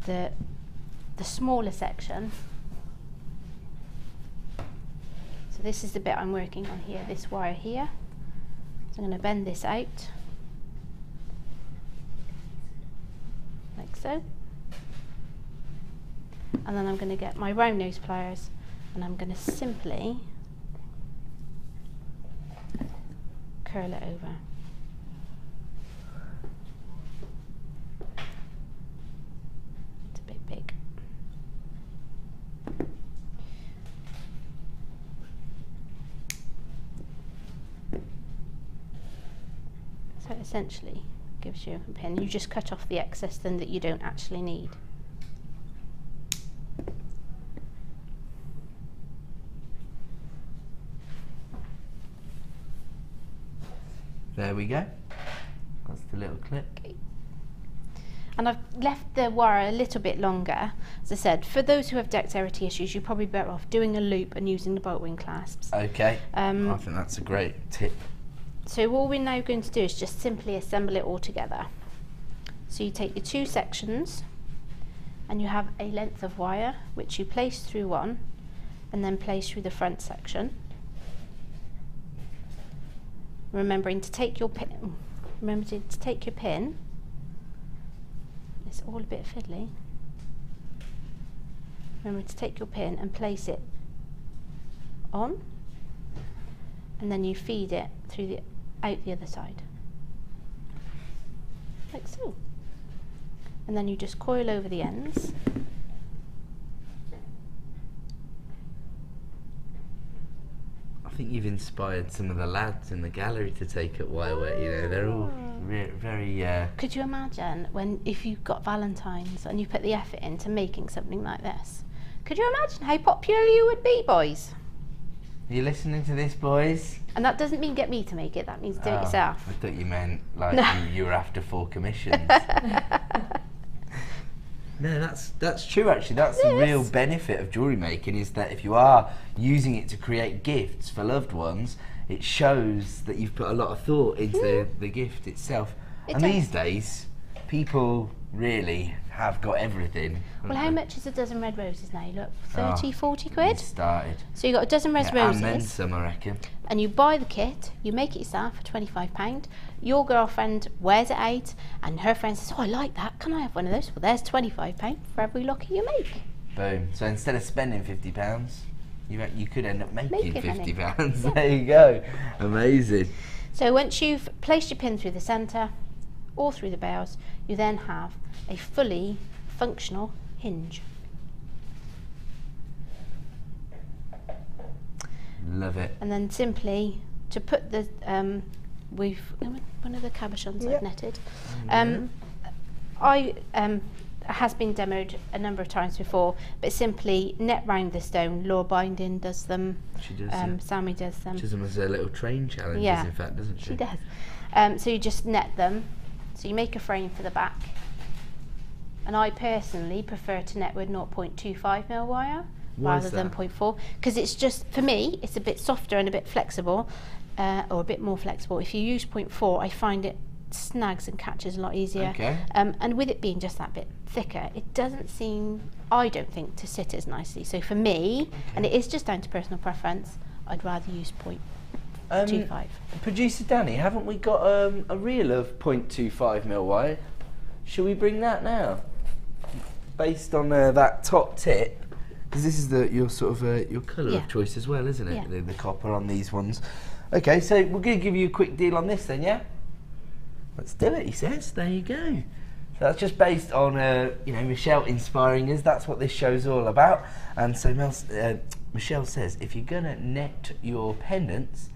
the smaller section. So this is the bit I'm working on here, this wire here. So I'm going to bend this out, like so. And then I'm going to get my round nose pliers, and I'm going to simply curl it over. it essentially gives you a pin. You just cut off the excess then that you don't actually need. There we go. That's the little clip. Okay. And I've left the wire a little bit longer. As I said, for those who have dexterity issues, you're probably better off doing a loop and using the bolt ring clasps. Okay, I think that's a great tip. So all we're now going to do is just simply assemble it all together. So you take your two sections and you have a length of wire which you place through one and then place through the front section. Remembering to take your pin. Remember to take your pin. It's all a bit fiddly. Remember to take your pin and place it on, and then you feed it through out the other side, like so. And then you just coil over the ends. I think you've inspired some of the lads in the gallery to take up wirework. You know, they're all very. Could you imagine if you got Valentine's and you put the effort into making something like this? Could you imagine how popular you would be, boys? Are you listening to this, boys? And that doesn't mean get me to make it. That means do it yourself. I thought you meant like you were after 4 commissions. No, that's true actually. That's the real benefit of jewellery making, is that if you are using it to create gifts for loved ones, it shows that you've put a lot of thought into the gift itself. And these days, people really have got everything. Well, how much is a dozen red roses now? Look, 30, 40 quid? Started. So you got a dozen red roses. And then some, I reckon. And you buy the kit, you make it yourself for £25. Your girlfriend wears it out, and her friend says, "Oh, I like that. Can I have one of those?" Well, there's £25 for every locket you make. Boom. So instead of spending £50, you could end up making £50. Yeah. There you go. Amazing. So once you've placed your pin through the centre, or through the bales, you then have a fully functional hinge. Love it. And then simply to put the we've one of the cabochons I've netted. Has been demoed a number of times before, but simply net round the stone. Laura Binding does them. She does. Sammy does them. She does them as a little train challenges, in fact, doesn't she? She does. So you just net them. So you make a frame for the back. And I personally prefer to net with 0.25mm wire rather than 0.4, because it's just, for me, it's a bit softer and a bit flexible, or a bit more flexible. If you use 0.4, I find it snags and catches a lot easier. Okay. And with it being just that bit thicker, it doesn't seem, I don't think, to sit as nicely. So for me, and it is just down to personal preference, I'd rather use 0.25. Producer Danny, haven't we got a reel of 0.25mm wire? Shall we bring that now? Based on that top tip, because this is your sort of your colour of choice as well, isn't it? Yeah. The copper on these ones. Okay, so we're going to give you a quick deal on this then, yeah? Let's do it, he says. There you go. So that's just based on Michelle inspiring us. That's what this show's all about. And so Michelle says, if you're going to net your pendants,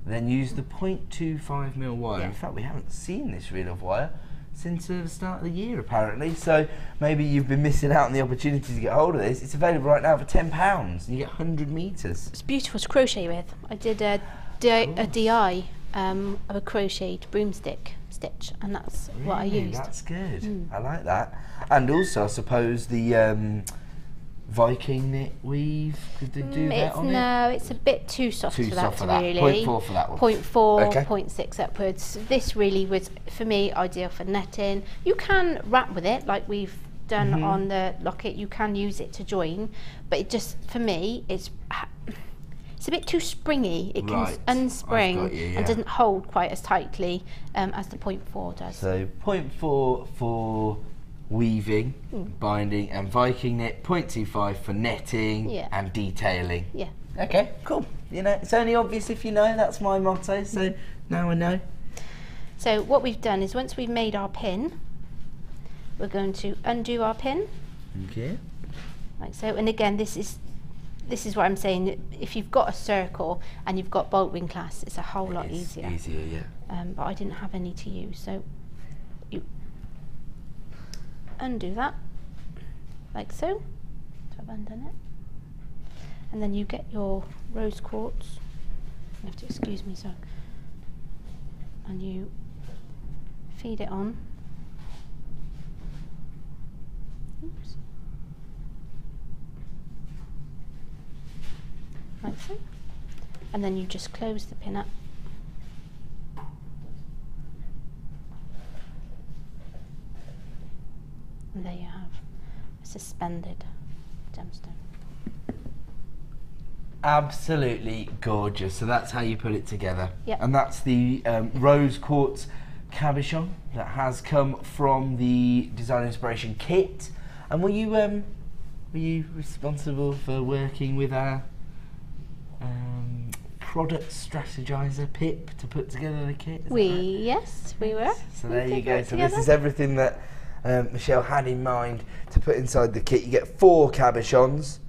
then use the 0.25mm wire. Yeah. In fact, we haven't seen this reel of wire since the start of the year, apparently. So maybe you've been missing out on the opportunity to get hold of this. It's available right now for £10, and you get 100 metres. It's beautiful to crochet with. I did a DI of a crocheted broomstick stitch, and that's what I used. That's good. I like that. And also, I suppose the Viking knit weave, could they do that on it? No, it's a bit too soft for that, really. 0.4 for that one. 0.4, Okay. 0.6 upwards. This really was, for me, ideal for netting. You can wrap with it, like we've done on the locket. You can use it to join, but it just, for me, it's a bit too springy. It can unspring and doesn't hold quite as tightly as the 0.4 does. So 0.4 for weaving, binding, and Viking knit, 0.25 for netting and detailing. Yeah. Okay, cool. You know, it's only obvious if you know. That's my motto. So now I know. So what we've done is, once we've made our pin, we're going to undo our pin. Okay. Like so. And again, this is this is what I'm saying. If you've got a circle and you've got bolt ring clasps, it's a whole lot easier. Easier, yeah. But I didn't have any to use, so you undo that, like so. So I've undone it. And then you get your rose quartz. You have to excuse me, so. And you feed it on. Oops. Like so. And then you just close the pin up. And there you have a suspended gemstone. Absolutely gorgeous. So that's how you put it together. Yep. And that's the rose quartz cabochon that has come from the design inspiration kit. And were you responsible for working with our product strategizer Pip to put together the kit? Yes, we were. So there you go. So this is everything that Michelle had in mind to put inside the kit. You get 4 cabochons.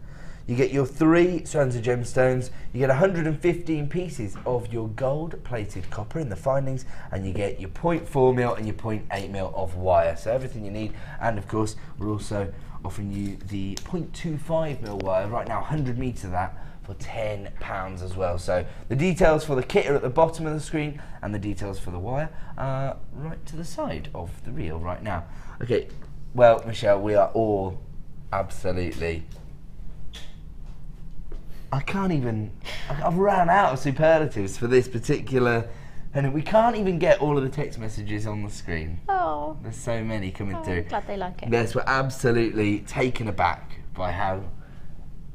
You get your 3 strands of gemstones, you get 115 pieces of your gold-plated copper in the findings, and you get your 0.4mm and your 0.8mm of wire. So everything you need, and of course, we're also offering you the 0.25mm wire, right now 100 meters of that, for £10 as well. So the details for the kit are at the bottom of the screen, and the details for the wire are right to the side of the reel right now. Okay, well, Michelle, we are all absolutely... I've ran out of superlatives for this particular, and we can't even get all of the text messages on the screen. Oh. There's so many coming through. I'm glad they like it. Yes, we're absolutely taken aback by how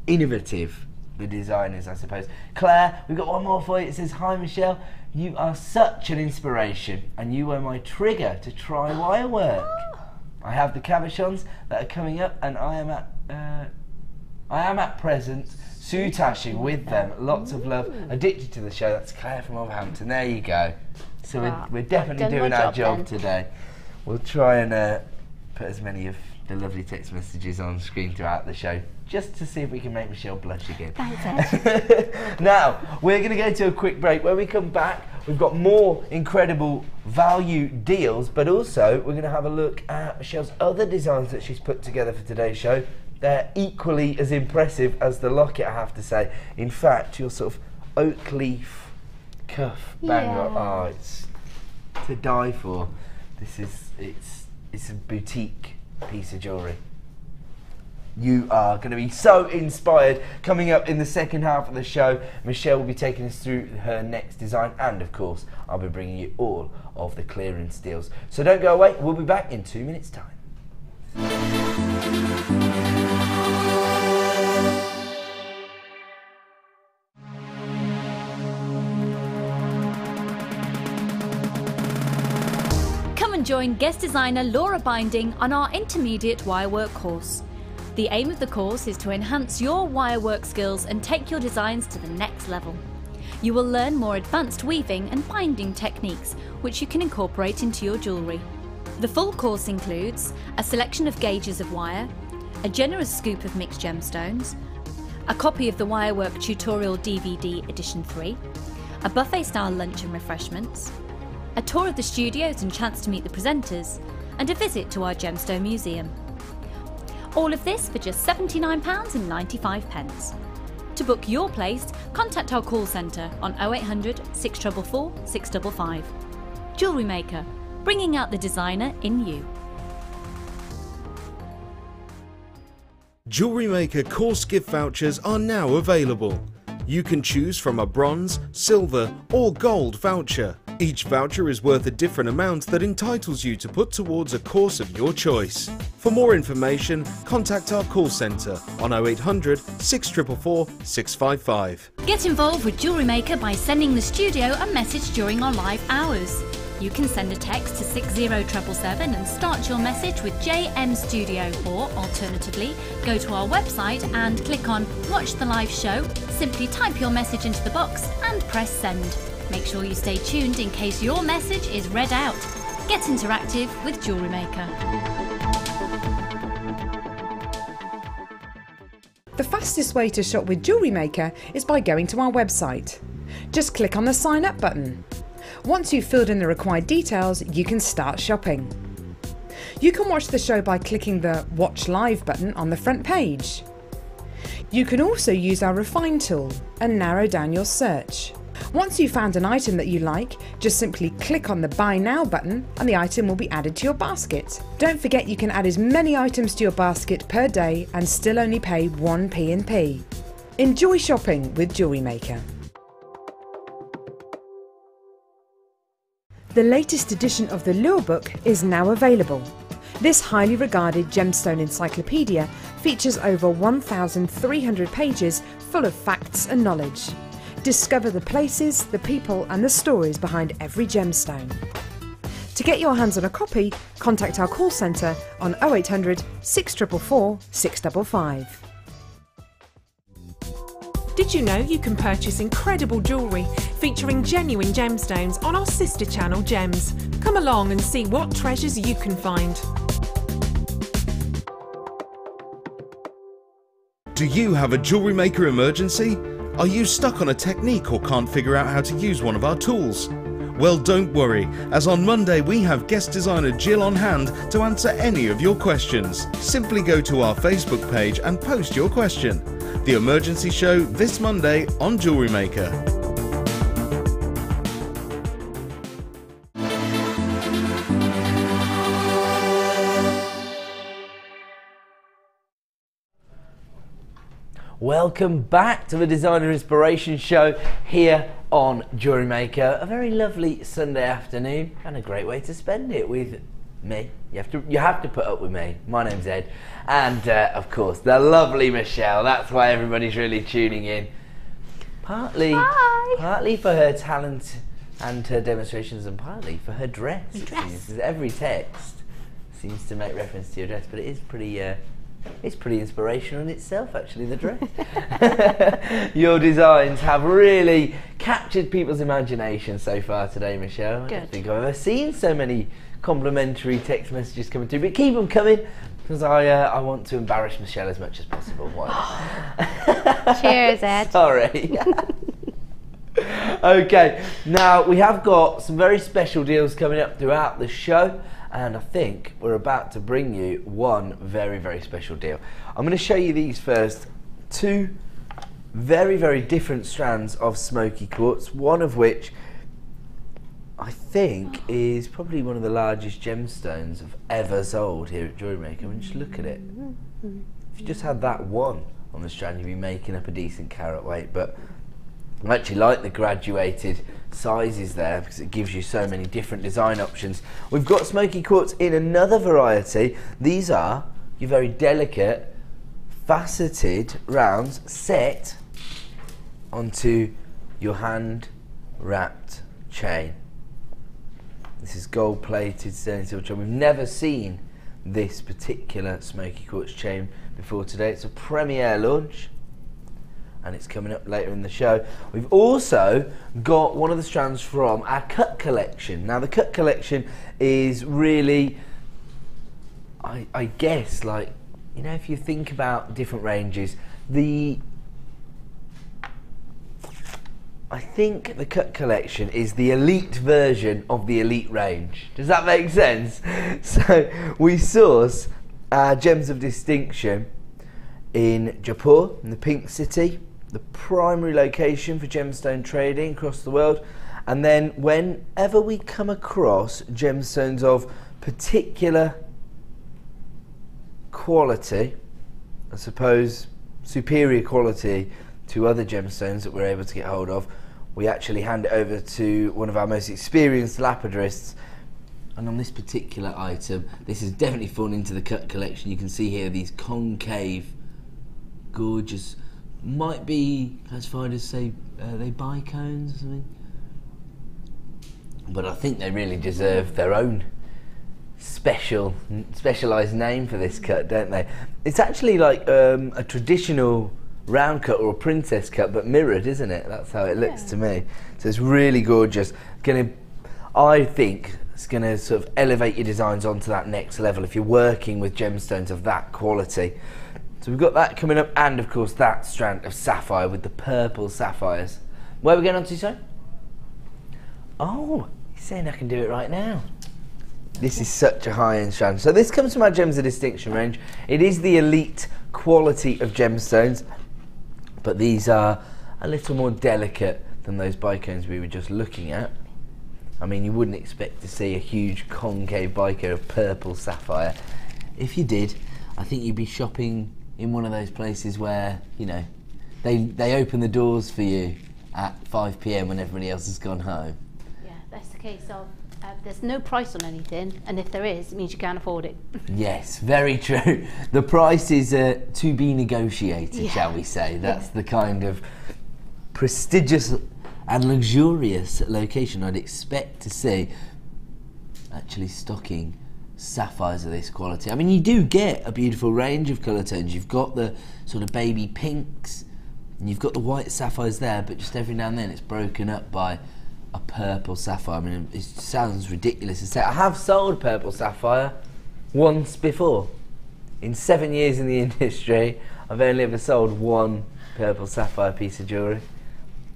innovative the design is, I suppose. Claire, we've got one more for you. It says, "Hi Michelle, you are such an inspiration, and you were my trigger to try wire work. I have the cabochons that are coming up, and I am at present soutashing with them. Lots of love. Addicted to the show." That's Claire from Wolverhampton. There you go. So we're definitely doing our job today. We'll try and put as many of the lovely text messages on screen throughout the show, just to see if we can make Michelle blush again. Thanks, Ed. Now, we're going to go to a quick break. When we come back, we've got more incredible value deals, but also we're going to have a look at Michelle's other designs that she's put together for today's show. They're equally as impressive as the locket, I have to say. In fact, your sort of oak leaf cuff bangle, oh, it's to die for. This is, it's a boutique piece of jewellery. You are going to be so inspired. Coming up in the second half of the show, Michelle will be taking us through her next design, and of course, I'll be bringing you all of the clearance deals. So don't go away, we'll be back in 2 minutes' time. Join guest designer Laura Binding on our intermediate wirework course. The aim of the course is to enhance your wirework skills and take your designs to the next level. You will learn more advanced weaving and binding techniques, which you can incorporate into your jewellery. The full course includes a selection of gauges of wire, a generous scoop of mixed gemstones, a copy of the Wirework Tutorial DVD Edition 3, a buffet-style lunch and refreshments, a tour of the studios and chance to meet the presenters, and a visit to our Gemstone Museum. All of this for just £79.95. To book your place, contact our call centre on 0800 644 655. JewelleryMaker, bringing out the designer in you. JewelleryMaker course gift vouchers are now available. You can choose from a bronze, silver or gold voucher. Each voucher is worth a different amount that entitles you to put towards a course of your choice. For more information, contact our call centre on 0800 644 655. Get involved with JewelleryMaker by sending the studio a message during our live hours. You can send a text to 60777 and start your message with JM Studio, or alternatively, go to our website and click on Watch the Live Show, simply type your message into the box and press send. Make sure you stay tuned in case your message is read out. Get interactive with JewelleryMaker. The fastest way to shop with Jewellery Maker is by going to our website. Just click on the sign up button. Once you've filled in the required details, you can start shopping. You can watch the show by clicking the Watch Live button on the front page. You can also use our Refine tool and narrow down your search. Once you've found an item that you like, just simply click on the Buy Now button and the item will be added to your basket. Don't forget you can add as many items to your basket per day and still only pay 1p in P. Enjoy shopping with Jewellery Maker. The latest edition of the Lure Book is now available. This highly regarded gemstone encyclopedia features over 1,300 pages full of facts and knowledge. Discover the places, the people and the stories behind every gemstone. To get your hands on a copy, contact our call centre on 0800 644 655. Did you know you can purchase incredible jewellery featuring genuine gemstones on our sister channel Gems? Come along and see what treasures you can find. Do you have a Jewellery Maker emergency? Are you stuck on a technique or can't figure out how to use one of our tools? Well, don't worry, as on Monday we have guest designer Jill on hand to answer any of your questions. Simply go to our Facebook page and post your question. The emergency show this Monday on Jewellery Maker. Welcome back to the Designer Inspiration Show here on Jewellery Maker. A very lovely Sunday afternoon and a great way to spend it with me. You have to put up with me. My name's Ed, and of course the lovely Michelle. That's why everybody's really tuning in. Partly for her talent and her demonstrations, and partly for her dress. Every text seems to make reference to your dress, but it is pretty. It's pretty inspirational in itself, actually, the dress. Your designs have really captured people's imagination so far today, Michelle. Good. I don't think I've ever seen so many complimentary text messages coming through, but keep them coming because I want to embarrass Michelle as much as possible. Cheers, Ed. Sorry. Okay, now we have got some very special deals coming up throughout the show. And I think we're about to bring you one very, very special deal. I'm going to show you these first. Two very, very different strands of smoky quartz, one of which I think is probably one of the largest gemstones I've ever sold here at Jewellery Maker. I mean, just look at it. If you just had that one on the strand, you'd be making up a decent carat weight. But I actually like the graduated sizes there because it gives you so many different design options. We've got smoky quartz in another variety. These are your very delicate faceted rounds set onto your hand wrapped chain. This is gold plated stainless steel chain. We've never seen this particular smoky quartz chain before today. It's a premiere launch and it's coming up later in the show. We've also got one of the strands from our cut collection. Now the cut collection is really, I guess, like, you know, if you think about different ranges, I think the cut collection is the elite version of the elite range. Does that make sense? So we source our gems of distinction in Jaipur, in the Pink City, the primary location for gemstone trading across the world. And then whenever we come across gemstones of particular quality, I suppose superior quality to other gemstones that we're able to get hold of, we actually hand it over to one of our most experienced lapidarists. And on this particular item, this has definitely fallen into the cut collection. You can see here these concave, gorgeous, might be classified as, say, they bicones or something. But I think they really deserve their own specialised name for this cut, don't they? It's actually like a traditional round cut or a princess cut, but mirrored, isn't it? That's how it looks to me. So it's really gorgeous. I think it's going to sort of elevate your designs onto that next level if you're working with gemstones of that quality. So we've got that coming up, and of course that strand of sapphire with the purple sapphires. Where are we going on to, son? Oh, he's saying I can do it right now. This is such a high-end strand. So this comes from our Gems of Distinction range. It is the elite quality of gemstones, but these are a little more delicate than those bicones we were just looking at. I mean, you wouldn't expect to see a huge concave bico of purple sapphire. If you did, I think you'd be shopping in one of those places where, you know, they open the doors for you at 5 PM when everybody else has gone home. Yeah, that's the case of there's no price on anything, and if there is, it means you can't afford it. Yes, very true. The price is to be negotiated, shall we say. That's the kind of prestigious and luxurious location I'd expect to see actually stocking sapphires of this quality. I mean, you do get a beautiful range of colour tones. You've got the sort of baby pinks, and you've got the white sapphires there, but just every now and then it's broken up by a purple sapphire. I mean, it sounds ridiculous to say. I have sold purple sapphire once before. In 7 years in the industry, I've only ever sold one purple sapphire piece of jewellery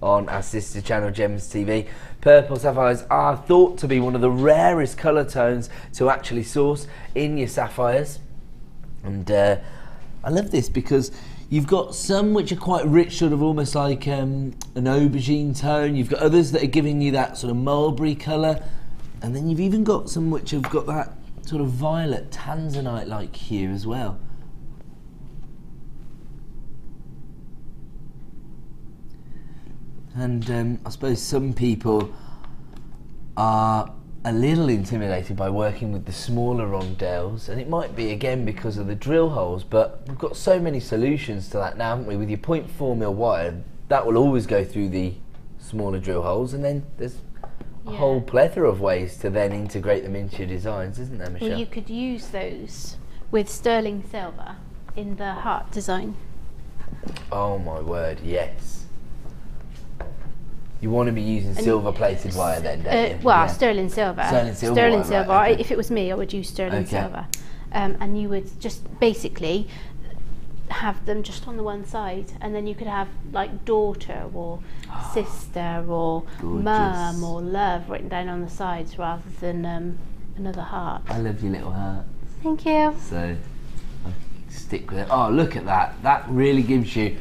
on our sister channel Gems TV. Purple sapphires are thought to be one of the rarest colour tones to actually source in your sapphires, and I love this because you've got some which are quite rich, sort of almost like an aubergine tone. You've got others that are giving you that sort of mulberry colour, and then you've even got some which have got that sort of violet tanzanite like hue as well. And I suppose some people are a little intimidated by working with the smaller rondelles, and it might be again because of the drill holes, but we've got so many solutions to that now, haven't we? With your 0.4mm wire, that will always go through the smaller drill holes, and then there's a whole plethora of ways to then integrate them into your designs, isn't there, Michelle? Well, you could use those with sterling silver in the heart design. Oh my word, yes. You want to be using silver-plated wire then, don't you? Well, sterling silver. Sterling silver. Right, okay. If it was me, I would use sterling silver. And you would just basically have them just on the one side, and then you could have like daughter or sister or mum or love written down on the sides rather than another heart. I love your little heart. Thank you. So I'll stick with it. Oh, look at that. That really gives you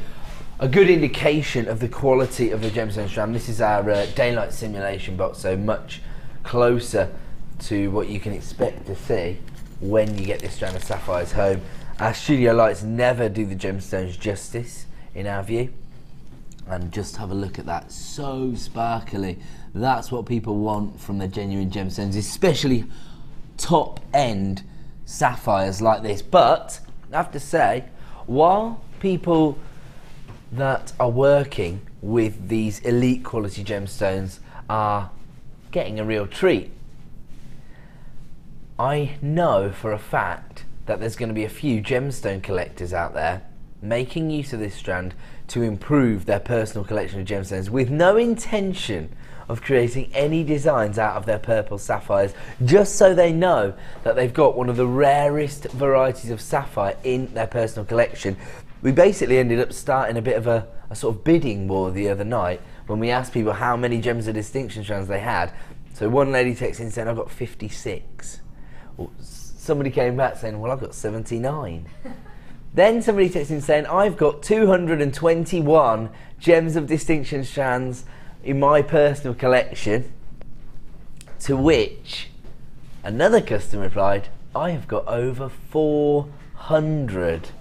a good indication of the quality of the gemstone strand. This is our daylight simulation box, so much closer to what you can expect to see when you get this strand of sapphires home. Our studio lights never do the gemstones justice in our view, and just have a look at that, so sparkly. That's what people want from the genuine gemstones, especially top end sapphires like this. But I have to say, while people that are working with these elite quality gemstones are getting a real treat, I know for a fact that there's going to be a few gemstone collectors out there making use of this strand to improve their personal collection of gemstones with no intention of creating any designs out of their purple sapphires, just so they know that they've got one of the rarest varieties of sapphire in their personal collection. We basically ended up starting a bit of a sort of bidding war the other night when we asked people how many Gems of Distinction strands they had. So one lady texted in saying, I've got 56. Well, somebody came back saying, well, I've got 79. Then somebody texted in saying, I've got 221 Gems of Distinction strands in my personal collection. To which another customer replied, I have got over 400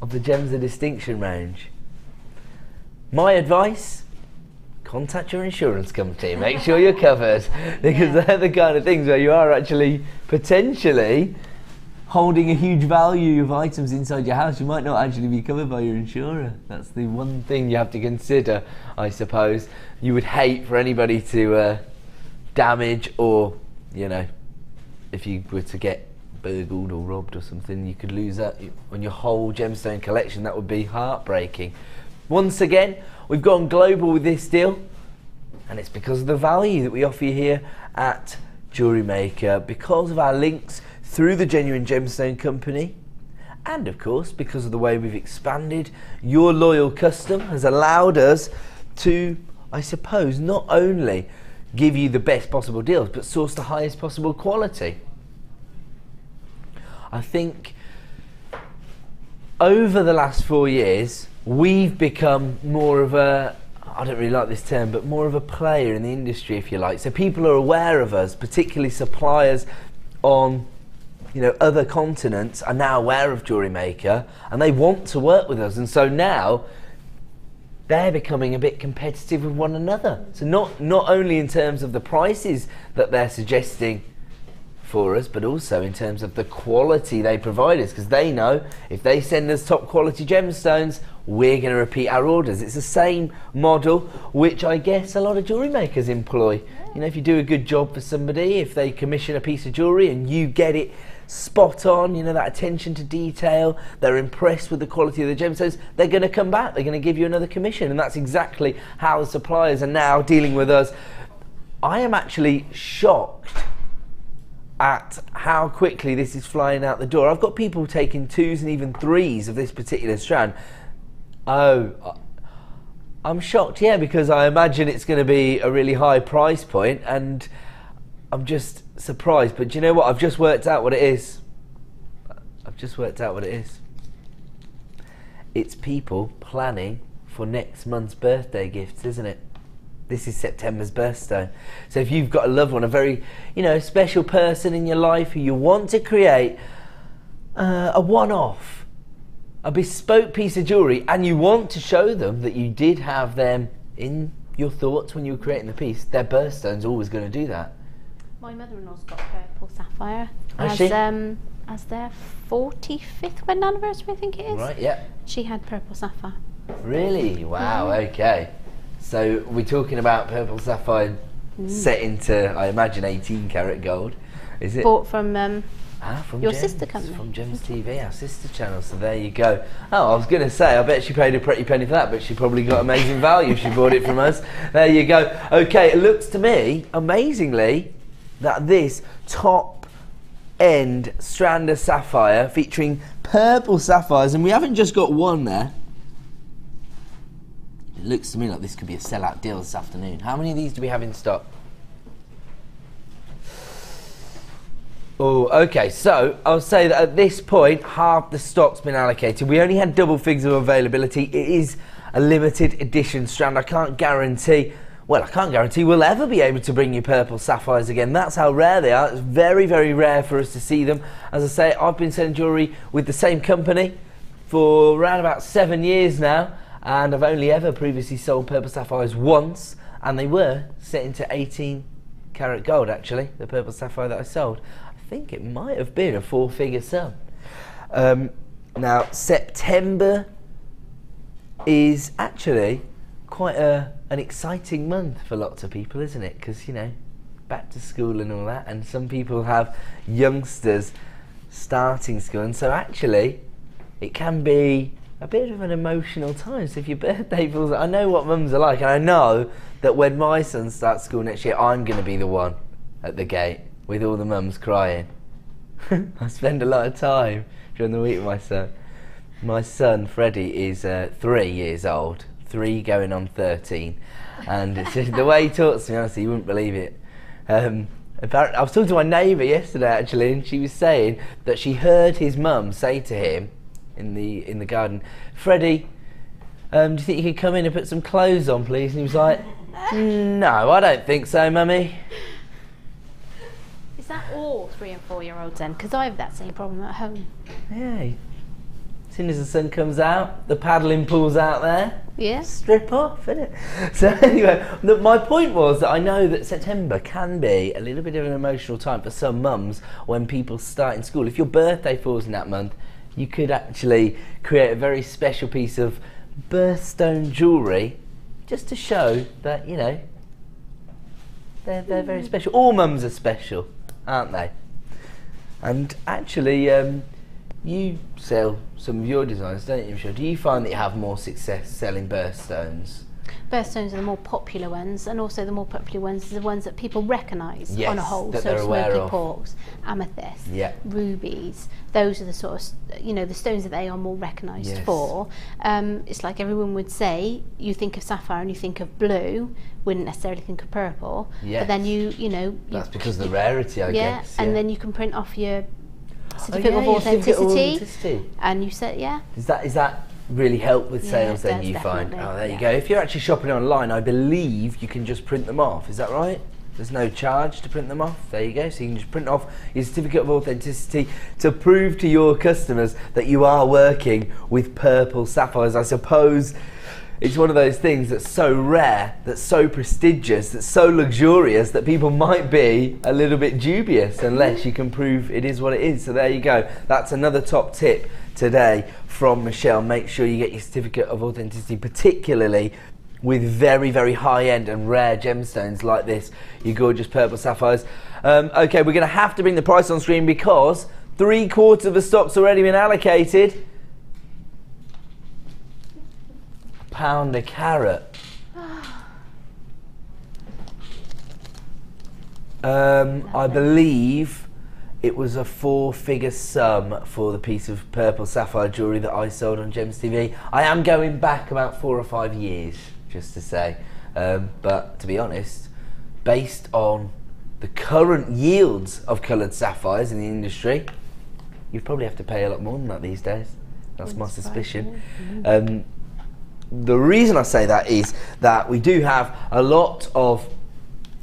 of the Gems of Distinction range. My advice, contact your insurance company, make sure you're covered, because they're the kind of things where you are actually potentially holding a huge value of items inside your house. You might not actually be covered by your insurer. That's the one thing you have to consider, I suppose. You would hate for anybody to damage, or, you know, if you were to get burgled or robbed or something, you could lose that on your whole gemstone collection. That would be heartbreaking. Once again, we've gone global with this deal, and it's because of the value that we offer you here at JewelleryMaker, because of our links through the Genuine Gemstone Company And of course, because of the way we've expanded, your loyal custom has allowed us to, I suppose, not only give you the best possible deals, but source the highest possible quality. I think over the last 4 years, we've become more of a, I don't really like this term, but more of a player in the industry, if you like. So people are aware of us, particularly suppliers on, you know, other continents are now aware of JewelleryMaker, and they want to work with us. And so now they're becoming a bit competitive with one another. So not only in terms of the prices that they're suggesting for us, but also in terms of the quality they provide us, because they know if they send us top quality gemstones, we're going to repeat our orders. It's the same model which I guess a lot of jewellery makers employ. You know, if you do a good job for somebody, if they commission a piece of jewellery and you get it spot on, you know, that attention to detail, they're impressed with the quality of the gemstones, they're going to come back, they're going to give you another commission. And that's exactly how the suppliers are now dealing with us. I am actually shocked at how quickly this is flying out the door. I've got people taking 2s and even 3s of this particular strand. Oh, I'm shocked, yeah, because I imagine it's going to be a really high price point, and I'm just surprised. But do you know what? I've just worked out what it is. It's people planning for next month's birthday gifts, isn't it? This is September's birthstone. So if you've got a loved one, a very, you know, special person in your life who you want to create a one-off, a bespoke piece of jewellery, and you want to show them that you did have them in your thoughts when you were creating the piece, their birthstone's always going to do that. My mother-in-law's got purple sapphire Has she? as their 45th wedding anniversary, I think it is. Right, yeah. She had purple sapphire. Really? Wow, okay. So we're talking about purple sapphire set into, I imagine, 18 karat gold. Is it? Bought from from your Gems, sister company. From Gems TV, our sister channel. So there you go. Oh, I was going to say, I bet she paid a pretty penny for that, but she probably got amazing value if she bought it from us. There you go. Okay, it looks to me, amazingly, that this top end strand of sapphire featuring purple sapphires, and we haven't just got one there. It looks to me like this could be a sellout deal this afternoon. How many of these do we have in stock? Oh, okay, so I'll say that at this point, half the stock's been allocated. We only had double figures of availability. It is a limited edition strand. I can't guarantee we'll ever be able to bring you purple sapphires again. That's how rare they are. It's very, very rare for us to see them. As I say, I've been selling jewellery with the same company for around about 7 years now, and I've only ever previously sold purple sapphires once, and they were set into 18 karat gold, actually, the purple sapphire that I sold. I think it might have been a 4-figure sum. Now, September is actually quite an exciting month for lots of people, isn't it? Because, you know, back to school and all that, and some people have youngsters starting school, and so actually it can be a bit of an emotional time. So if your birthday falls, I know what mums are like, and I know that when my son starts school next year, I'm going to be the one at the gate with all the mums crying. I spend a lot of time during the week with my son. My son Freddie is 3 years old, 3 going on 13, and it's just, the way he talks to me, honestly, you wouldn't believe it. Apparently, I was talking to my neighbour yesterday actually, and she was saying that she heard his mum say to him in the garden, "Freddie, do you think you could come in and put some clothes on, please?" And he was like, "No, I don't think so, mummy." Is that all 3 and 4 year olds then? Because I have that same problem at home. Yeah. As soon as the sun comes out, the paddling pool's out there. Yeah. Strip off, innit? So anyway, my point was that I know that September can be a little bit of an emotional time for some mums when people start in school. If your birthday falls in that month, you could actually create a very special piece of birthstone jewellery just to show that, you know, they're very special. All mums are special, aren't they? And actually, you sell some of your designs, don't you, Michelle? Do you find that you have more success selling birthstones Birthstones are the more popular ones, and also the more popular ones are the ones that people recognise Yes, on a whole. that So they're aware smoky of. quartz, amethyst, Yeah. rubies. Those are the sort of, you know, the stones that they are more recognised Yes. for. It's like everyone would say, you think of sapphire and you think of blue, wouldn't necessarily think of purple. Yes. But then you know. That's because of the rarity, I guess. And then you can print off your certificate of your certificate of authenticity. And you said, yeah. Is that really help with Yeah, sales it then, does, you find? definitely, Oh, there you yeah. go. If you're actually shopping online, I believe you can just print them off. Is that right? There's no charge to print them off. There you go. So you can just print off your certificate of authenticity to prove to your customers that you are working with purple sapphires. I suppose it's one of those things that's so rare, that's so prestigious, that's so luxurious that people might be a little bit dubious unless you can prove it is what it is. So there you go. That's another top tip today from Michelle. Make sure you get your certificate of authenticity, particularly with very, very high-end and rare gemstones like this, your gorgeous purple sapphires. Okay, we're going to have to bring the price on screen because 3/4 of the stock's already been allocated. £1 a carat. I believe it was a 4-figure sum for the piece of purple sapphire jewellery that I sold on Gems TV. I am going back about 4 or 5 years, just to say. But to be honest, based on the current yields of coloured sapphires in the industry, you'd probably have to pay a lot more than that these days. That's my suspicion. The reason I say that is that we do have a lot of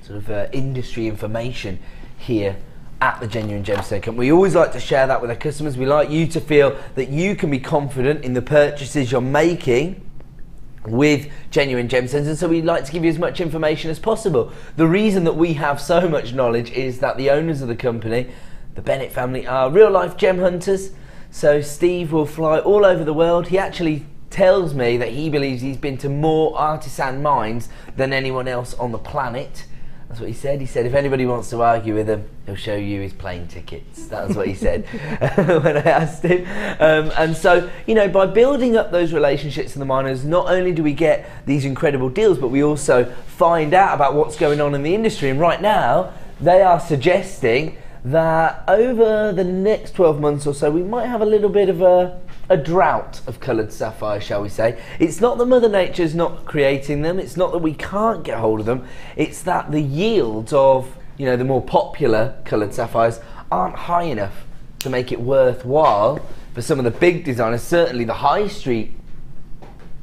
sort of industry information here at the Genuine Gemstone Company. We always like to share that with our customers. We like you to feel that you can be confident in the purchases you're making with Genuine Gemstones, and so we like to give you as much information as possible. The reason that we have so much knowledge is that the owners of the company, the Bennett family, are real life gem hunters. So Steve will fly all over the world. He actually tells me that he believes he's been to more artisan mines than anyone else on the planet. That's what he said. He said if anybody wants to argue with him, he'll show you his plane tickets. That was what he said when I asked him. And so, you know, by building up those relationships with the miners, not only do we get these incredible deals, but we also find out about what's going on in the industry. And right now, they are suggesting that over the next 12 months or so, we might have a little bit of a drought of coloured sapphires, shall we say. It's not that Mother Nature's not creating them, it's not that we can't get hold of them, it's that the yields of, you know, the more popular coloured sapphires aren't high enough to make it worthwhile for some of the big designers, certainly the high street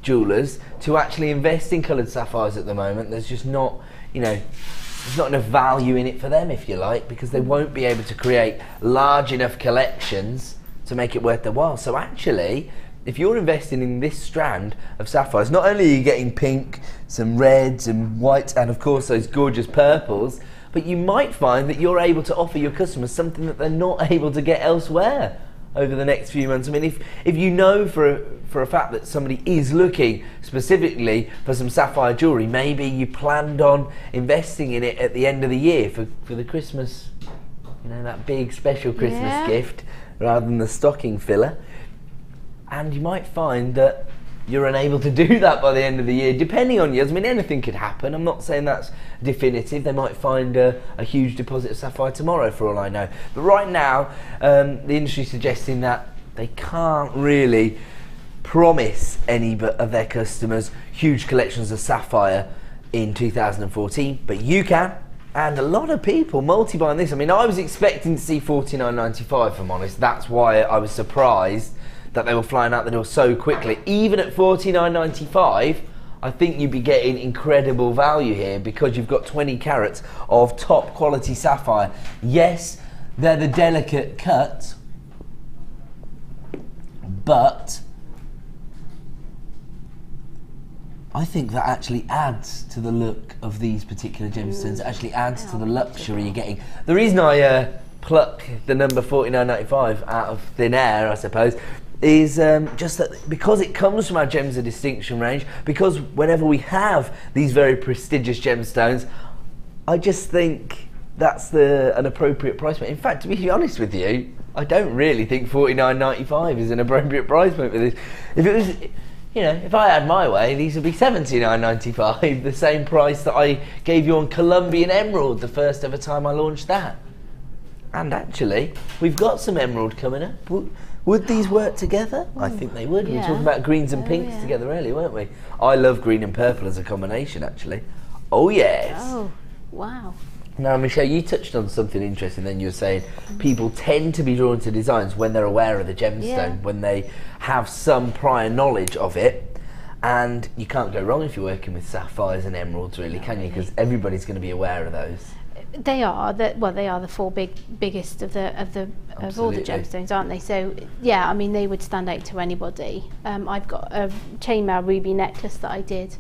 jewellers, to actually invest in coloured sapphires at the moment. There's just not, you know, there's not enough value in it for them, if you like, because they won't be able to create large enough collections to make it worth their while. So actually, if you're investing in this strand of sapphires, not only are you getting pink, some reds and whites, and of course those gorgeous purples, but you might find that you're able to offer your customers something that they're not able to get elsewhere over the next few months. I mean, if you know for a fact that somebody is looking specifically for some sapphire jewellery, maybe you planned on investing in it at the end of the year for the Christmas, you know, that big special Christmas gift, rather than the stocking filler, and you might find that you're unable to do that by the end of the year, depending on yours. I mean, anything could happen. I'm not saying that's definitive. They might find a huge deposit of sapphire tomorrow, for all I know. But right now, the industry's suggesting that they can't really promise any of their customers huge collections of sapphire in 2014, but you can. And a lot of people multi-buying this. I mean, I was expecting to see $49.95, if I'm honest. That's why I was surprised that they were flying out the door so quickly. Even at $49.95, I think you'd be getting incredible value here because you've got 20 carats of top quality sapphire. Yes, they're the delicate cut, but I think that actually adds to the look of these particular gemstones. It actually adds to the luxury you're getting. The reason I pluck the number $49.95 out of thin air, I suppose, is just that because it comes from our Gems of Distinction range, because whenever we have these very prestigious gemstones, I just think that's an appropriate price point. In fact, to be honest with you, I don't really think $49.95 is an appropriate price point for this. If it was, you know, if I had my way, these would be $79.95, the same price that I gave you on Colombian Emerald the first ever time I launched that. And actually, we've got some emerald coming up. Would these work together? I think they would. We were talking about greens and pinks together earlier, weren't we? I love green and purple as a combination, actually. Oh, yes. Oh, wow. Now, Michelle, you touched on something interesting then. You were saying people tend to be drawn to designs when they're aware of the gemstone, when they have some prior knowledge of it. And you can't go wrong if you're working with sapphires and emeralds, really, can you? Because everybody's going to be aware of those. They are the four biggest of all the gemstones, aren't they? So yeah, I mean they would stand out to anybody. I've got a chainmail ruby necklace that I did,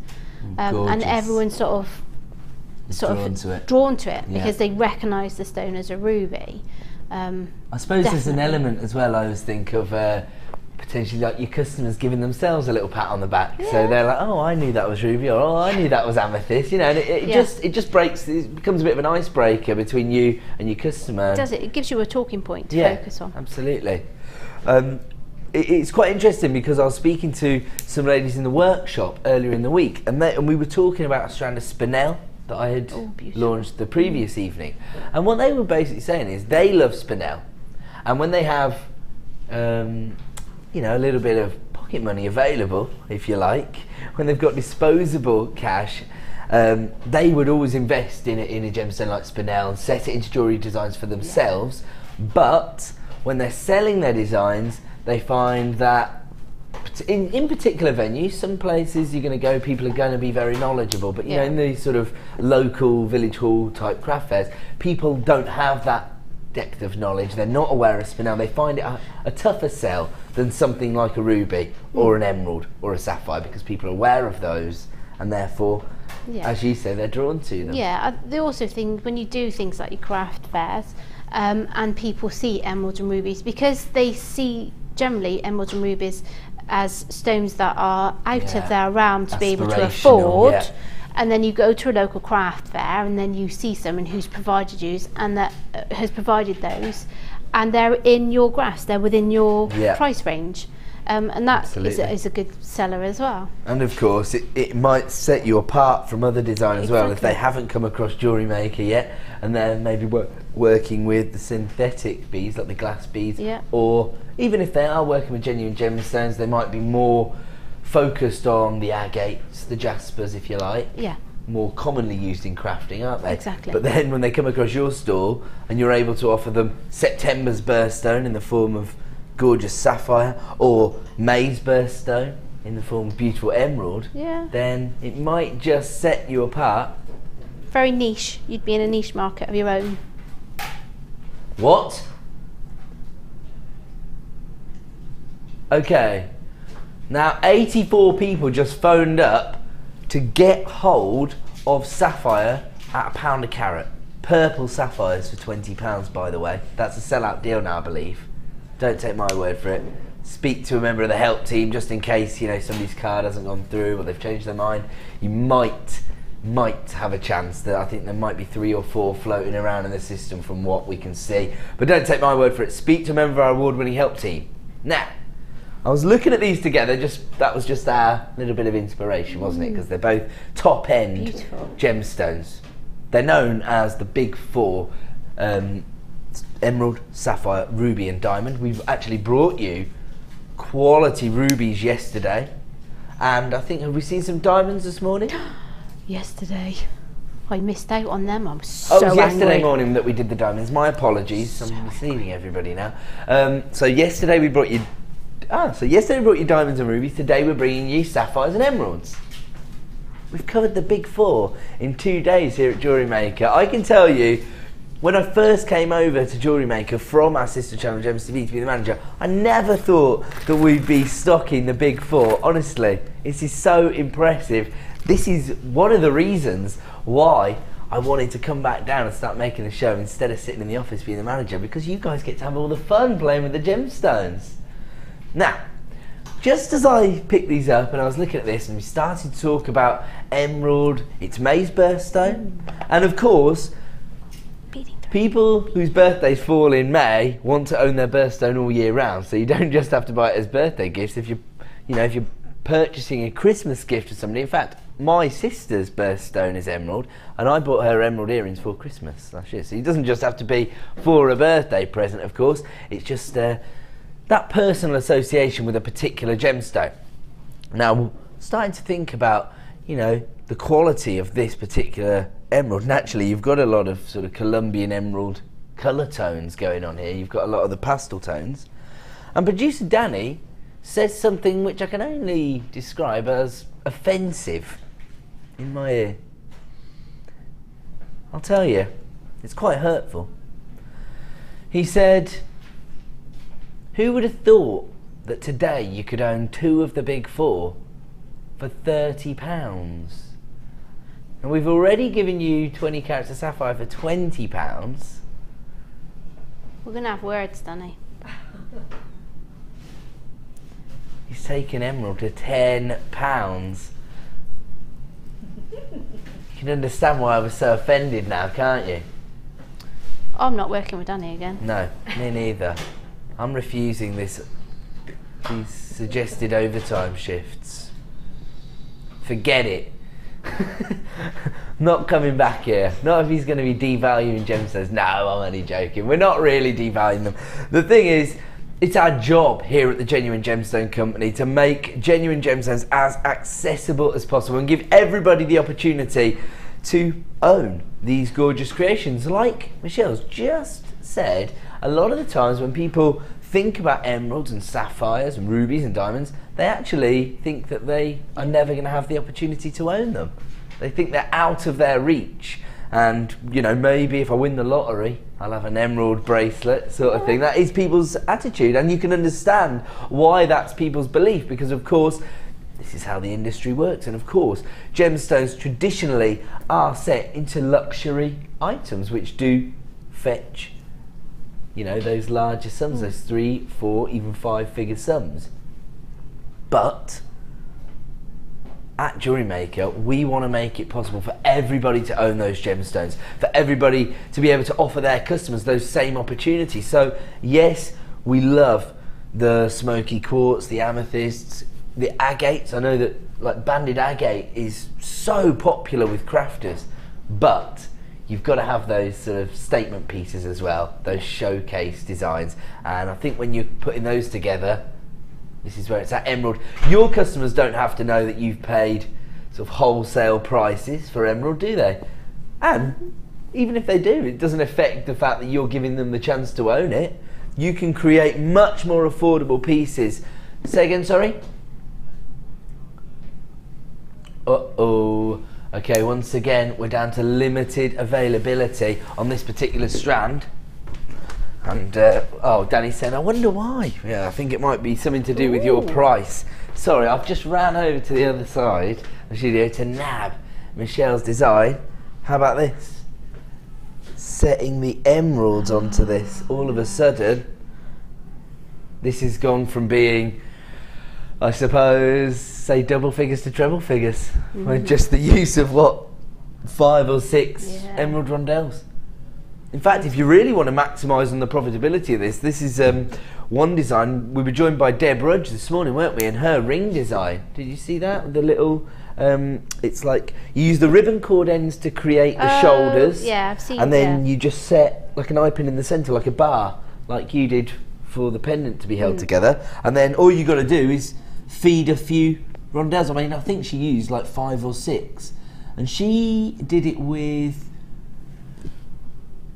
and everyone's sort of drawn to it because they recognise the stone as a ruby. I suppose there's an element as well. I always think of potentially like your customers giving themselves a little pat on the back, so they're like, oh, I knew that was ruby, or oh, I knew that was amethyst, you know, and it just breaks, it becomes a bit of an icebreaker between you and your customer. It does, it gives you a talking point to focus on. Absolutely. It's quite interesting because I was speaking to some ladies in the workshop earlier in the week, and we were talking about a strand of spinel that I had launched the previous evening, and what they were basically saying is they love spinel, and when they have you know, a little bit of pocket money available, if you like, when they've got disposable cash, they would always invest in a gemstone like spinel and set it into jewellery designs for themselves. But when they're selling their designs, they find that in particular venues, some places you're going to go, people are going to be very knowledgeable, but you know, in these sort of local village hall type craft fairs, people don't have that depth of knowledge. They're not aware of spinel. They find it a tougher sell than something like a ruby or an emerald or a sapphire, because people are aware of those, and therefore, as you say, they're drawn to them. Yeah, they also think when you do things like your craft fairs, and people see emeralds and rubies, because they see generally emeralds and rubies as stones that are out of their realm to be able to afford. And then you go to a local craft fair and then you see someone who's provided you and that has provided those, and they're in your grasp, they're within your price range. And that is a good seller as well. And of course it might set you apart from other designers as well if they haven't come across JewelleryMaker yet, and they're maybe working with the synthetic beads like the glass beads, or even if they are working with genuine gemstones, they might be more focused on the agates, the jaspers, if you like. More commonly used in crafting, aren't they? Exactly. But then when they come across your stall and you're able to offer them September's birthstone in the form of gorgeous sapphire, or May's birthstone in the form of beautiful emerald, then it might just set you apart. Very niche. You'd be in a niche market of your own. What? Okay. Now 84 people just phoned up to get hold of sapphire at £1 a carat. Purple sapphires for £20, by the way. That's a sellout deal now, I believe. Don't take my word for it. Speak to a member of the help team just in case, you know, somebody's card hasn't gone through or they've changed their mind. You might have a chance. That I think there might be 3 or 4 floating around in the system from what we can see. But don't take my word for it. Speak to a member of our award-winning help team. Now, I was looking at these together, that was just our little bit of inspiration, wasn't it? Because they're both top-end gemstones. They're known as the big 4, emerald, sapphire, ruby and diamond. We've actually brought you quality rubies yesterday, and I think, have we seen some diamonds this morning? Yesterday. I missed out on them. I'm so angry. It was yesterday angry. morning that we did the diamonds. My apologies. I'm deceiving everybody now. So yesterday we brought you diamonds and rubies. Today we're bringing you sapphires and emeralds. We've covered the big 4 in 2 days here at JewelleryMaker. I can tell you, when I first came over to JewelleryMaker from our sister channel Gems TV to be the manager, I never thought that we'd be stocking the big 4. Honestly, this is so impressive. This is one of the reasons why I wanted to come back down and start making the show instead of sitting in the office being the manager, because you guys get to have all the fun playing with the gemstones. Now, just as I picked these up and I was looking at this and we started to talk about emerald, it's May's birthstone, and of course, people whose birthdays fall in May want to own their birthstone all year round, so you don't just have to buy it as birthday gifts. If you're purchasing a Christmas gift for somebody. In fact, my sister's birthstone is emerald, and I bought her emerald earrings for Christmas last year. So it doesn't just have to be for a birthday present, of course. It's just that personal association with a particular gemstone. Now, starting to think about, you know, the quality of this particular emerald. Naturally, you've got a lot of sort of Colombian emerald colour tones going on here. You've got a lot of the pastel tones. And producer Danny says something which I can only describe as offensive in my ear. I'll tell you, it's quite hurtful. He said, who would have thought that today you could own 2 of the big 4 for £30? And we've already given you 20 carats of sapphire for £20. We're going to have words, Danny. He's taken emerald to £10. You can understand why I was so offended now, can't you? I'm not working with Danny again. No, me neither. I'm refusing these suggested overtime shifts. Forget it. Not coming back here. Not if he's going to be devaluing gemstones. No, I'm only joking. We're not really devaluing them. The thing is, it's our job here at the Genuine Gemstone Company to make genuine gemstones as accessible as possible and give everybody the opportunity to own these gorgeous creations. Like Michelle's just said, a lot of the times when people think about emeralds and sapphires and rubies and diamonds, they actually think that they are never going to have the opportunity to own them. They think they're out of their reach. And, you know, maybe if I win the lottery, I'll have an emerald bracelet sort of thing. That is people's attitude, and you can understand why that's people's belief, because of course this is how the industry works. And of course gemstones traditionally are set into luxury items which do fetch, you know, those larger sums, those 3, 4, even 5-figure sums. But at JewelleryMaker, we want to make it possible for everybody to own those gemstones, for everybody to be able to offer their customers those same opportunities. So yes, we love the smoky quartz, the amethysts, the agates. I know that like banded agate is so popular with crafters, but you've got to have those sort of statement pieces as well, those showcase designs. And I think when you're putting those together, this is where it's at. Emerald, your customers don't have to know that you've paid sort of wholesale prices for emerald, do they? And even if they do, it doesn't affect the fact that you're giving them the chance to own it. You can create much more affordable pieces. Say again, sorry? Uh-oh. Okay, once again, we're down to limited availability on this particular strand. And, oh, Danny said, I wonder why. Yeah, I think it might be something to do with your price. Sorry, I've just ran over to the other side of the studio to nab Michelle's design. How about this? Setting the emeralds onto this. All of a sudden, this has gone from being, I suppose, say double figures to treble figures. With just the use of, what, 5 or 6 emerald rondelles. In fact, if you really want to maximise on the profitability of this, this is one design. We were joined by Deb Rudge this morning, weren't we? And her ring design. Did you see that? The little, it's like you use the ribbon cord ends to create the shoulders. Yeah, I've seen. And then you just set like an eye pin in the centre, like a bar, like you did for the pendant to be held together. And then all you got to do is feed a few rondelles. I mean, I think she used like 5 or 6, and she did it with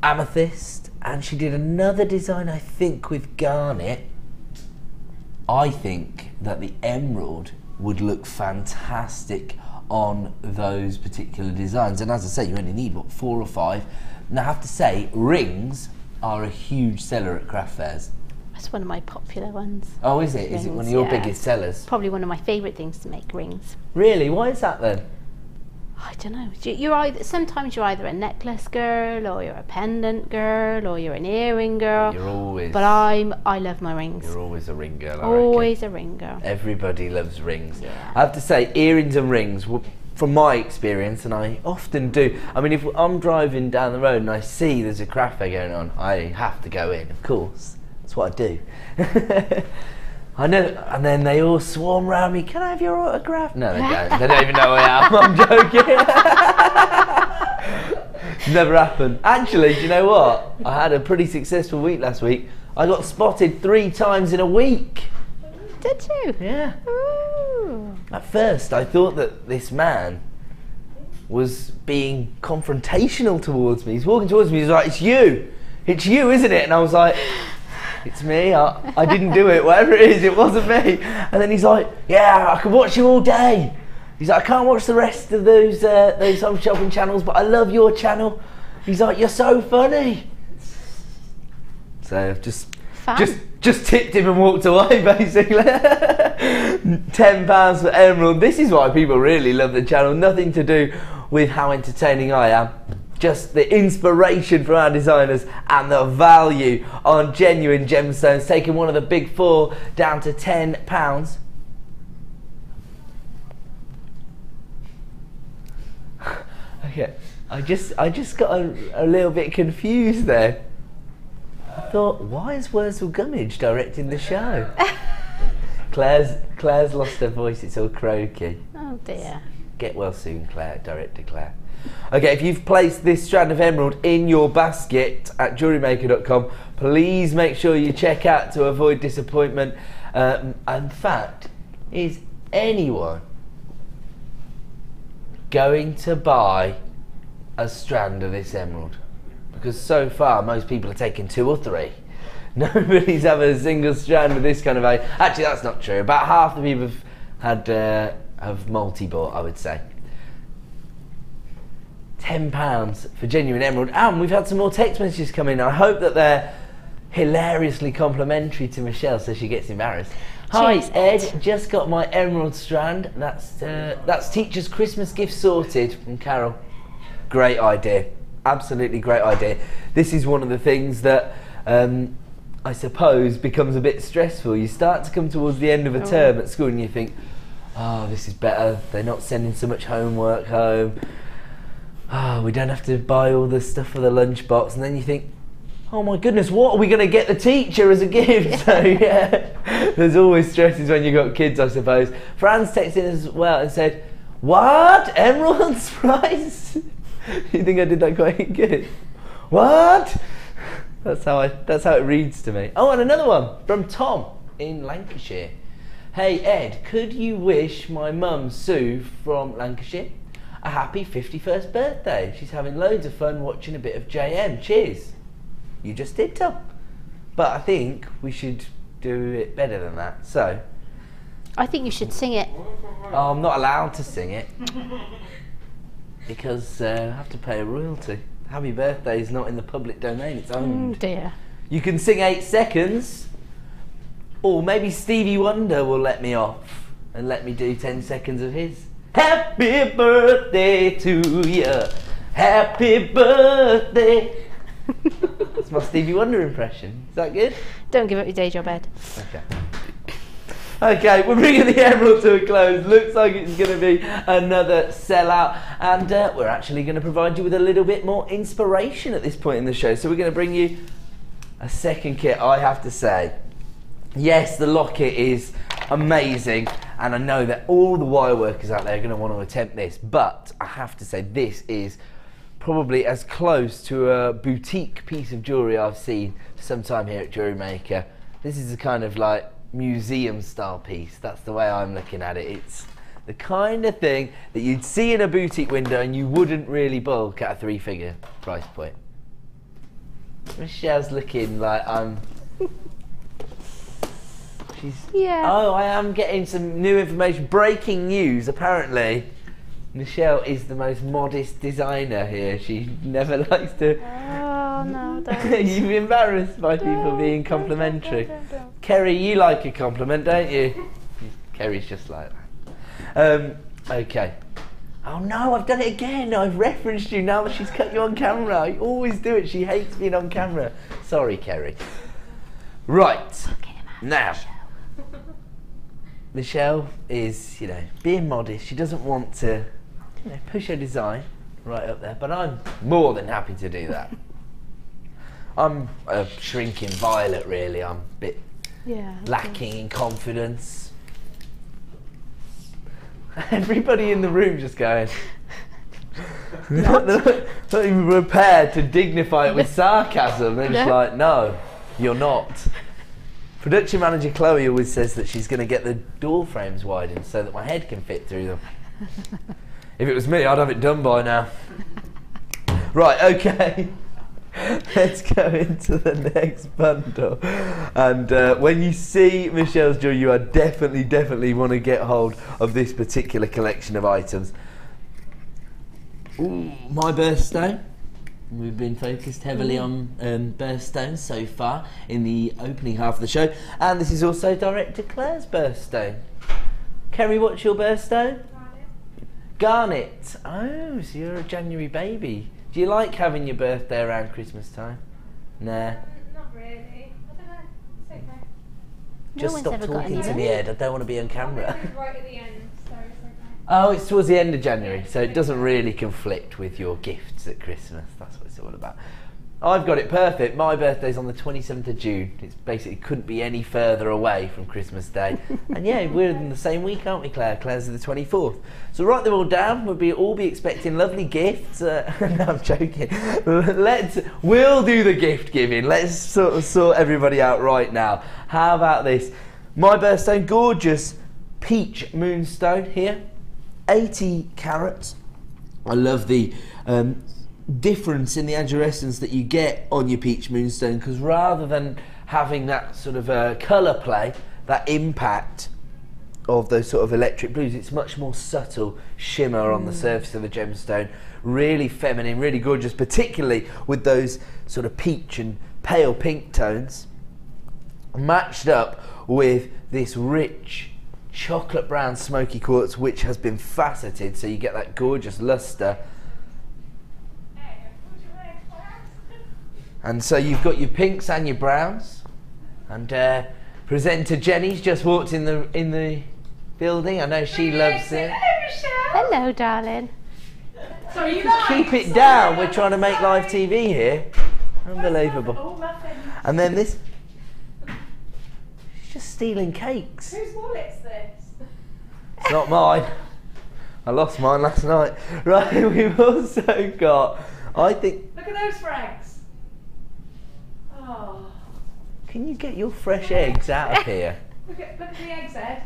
amethyst, and she did another design, I think, with garnet. I think that the emerald would look fantastic on those particular designs. And as I say, you only need, what, 4 or 5. And I have to say, rings are a huge seller at craft fairs. That's one of my popular ones. Oh, is it? Is it one of your biggest sellers? Probably one of my favourite things to make, rings. Really? Why is that then? I don't know. You're either, sometimes you're either a necklace girl, or you're a pendant girl, or you're an earring girl. You're always. But I love my rings. You're always a ring girl. Always a ring girl. Everybody loves rings. Yeah. I have to say, earrings and rings, from my experience, and I often do. I mean, if I'm driving down the road and I see there's a craft fair going on, I have to go in. Of course, that's what I do. I know, and then they all swarm around me. Can I have your autograph? No, they don't. They don't even know who I am. I'm joking. Never happened. Actually, do you know what? I had a pretty successful week last week. I got spotted 3 times in a week. Did you? Yeah. Ooh. At first, I thought that this man was being confrontational towards me. He's walking towards me. He's like, "It's you, isn't it?" And I was like, "It's me. I didn't do it. Whatever it is, it wasn't me." And then he's like, "Yeah, I could watch you all day." He's like, "I can't watch the rest of those home shopping channels, but I love your channel." He's like, "You're so funny." So I've just tipped him and walked away, basically. £10 for Emerald. This is why people really love the channel. Nothing to do with how entertaining I am. Just the inspiration from our designers and the value on genuine gemstones, taking one of the big 4 down to £10. Okay, I just got a little bit confused there. I thought, why is Wurzel Gummidge directing the show? Claire's lost her voice. It's all croaky. Oh dear. Get well soon, Claire. Director Claire. Okay, if you've placed this strand of emerald in your basket at JewelleryMaker.com, please make sure you check out to avoid disappointment. In fact, is anyone going to buy a strand of this emerald? Because so far, most people are taking 2 or 3. Nobody's having a single strand of this kind of value. Actually, that's not true. About half the people have multi-bought, I would say. £10 for genuine emerald. And we've had some more text messages come in. I hope that they're hilariously complimentary to Michelle so she gets embarrassed. Hi, Cheers, Ed. Just got my emerald strand. That's teacher's Christmas gift sorted from Carol. Great idea. Absolutely great idea. This is one of the things that I suppose becomes a bit stressful. You start to come towards the end of a term at school and you think, oh, this is better. They're not sending so much homework home. Oh, we don't have to buy all the stuff for the lunchbox. And then you think, oh my goodness, what are we going to get the teacher as a gift? So yeah, there's always stresses when you've got kids, I suppose. Fran's texted in as well and said, what? Emerald's price? You think I did that quite good? What? That's how it reads to me. Oh, and another one from Tom in Lancashire. Hey Ed, could you wish my mum Sue from Lancashire a happy 51st birthday? She's having loads of fun watching a bit of JM. Cheers. You just did, Tom. But I think we should do it better than that. So I think you should sing it. Oh, I'm not allowed to sing it because I have to pay a royalty. Happy birthday is not in the public domain, it's owned. Oh dear. You can sing 8 seconds, or maybe Stevie Wonder will let me off and let me do 10 seconds of his. Happy birthday to you, happy birthday. That's my Stevie Wonder impression. Is that good? Don't give up your day job, Ed. Okay. Okay, we're bringing the emerald to a close. Looks like it's going to be another sellout, and we're actually going to provide you with a little bit more inspiration at this point in the show. So we're going to bring you a second kit. I have to say, yes, the Locket is amazing, and I know that all the wire workers out there are going to want to attempt this, but I have to say this is probably as close to a boutique piece of jewellery I've seen for some time here at JewelleryMaker. This is a kind of like museum style piece. That's the way I'm looking at it. It's the kind of thing that you'd see in a boutique window and you wouldn't really bulk at a 3-figure price point. Michelle's looking like she's oh, I am getting some new information. Breaking news, apparently Michelle is the most modest designer here. She never likes to. Oh no, don't. You're embarrassed by people being complimentary. Don't. Kerry, you like a compliment, don't you? Kerry's just like that. Okay. Oh no, I've done it again. I've referenced you now that she's cut you on camera. I always do it. She hates being on camera. Sorry, Kerry. Right. Now, Michelle is, being modest. She doesn't want to, push her design right up there, but I'm more than happy to do that. I'm a shrinking violet, really. I'm a bit Yeah. lacking in confidence. Everybody in the room just going. Not even prepared to dignify it with sarcasm. They're just like, no, you're not. Production manager Chloe always says that she's going to get the door frames widened so that my head can fit through them. If it was me, I'd have it done by now. Right, okay. Let's go into the next bundle. And when you see Michelle's jewelry, you are definitely want to get hold of this particular collection of items. Ooh, my birthstone. We've been focused heavily on birthstones so far in the opening half of the show. And this is also Director Claire's birthstone. Kerry, what's your birthstone? Garnet. Oh, so you're a January baby. Do you like having your birthday around Christmas time? Nah. Not really. I don't know. It's okay. Just one's stop ever got talking any to me, Ed. I don't want to be on camera. It's right at the end, so it's okay. Oh, it's towards the end of January, so it doesn't really conflict with your gifts at Christmas. That's what it's all about. I've got it perfect. My birthday's on the 27th of June. It's basically couldn't be any further away from Christmas Day. And yeah, we're in the same week, aren't we, Claire? Claire's the 24th. So write them all down. We'll all be expecting lovely gifts. No, I'm joking. We'll do the gift giving. Let's sort everybody out right now. How about this? My birthstone, gorgeous peach moonstone here. 80 carats. I love the difference in the adjurescence that you get on your peach moonstone, because rather than having that sort of colour play, that impact of those sort of electric blues, it's much more subtle shimmer on the surface of the gemstone. Really feminine, really gorgeous, particularly with those sort of peach and pale pink tones, matched up with this rich chocolate brown smoky quartz, which has been faceted, so you get that gorgeous lustre. And so you've got your pinks and your browns. And presenter Jenny's just walked in the building. I know she loves it. Hello, darling. Sorry, you like? Keep it down. We're trying to make live TV here. Unbelievable. Oh, muffins. And then this. She's just stealing cakes. Whose wallet's this? It's not mine. I lost mine last night. Right, we've also got, I think. Look at those frags. Oh. Can you get your fresh eggs out of here? Look at the eggs, Ed.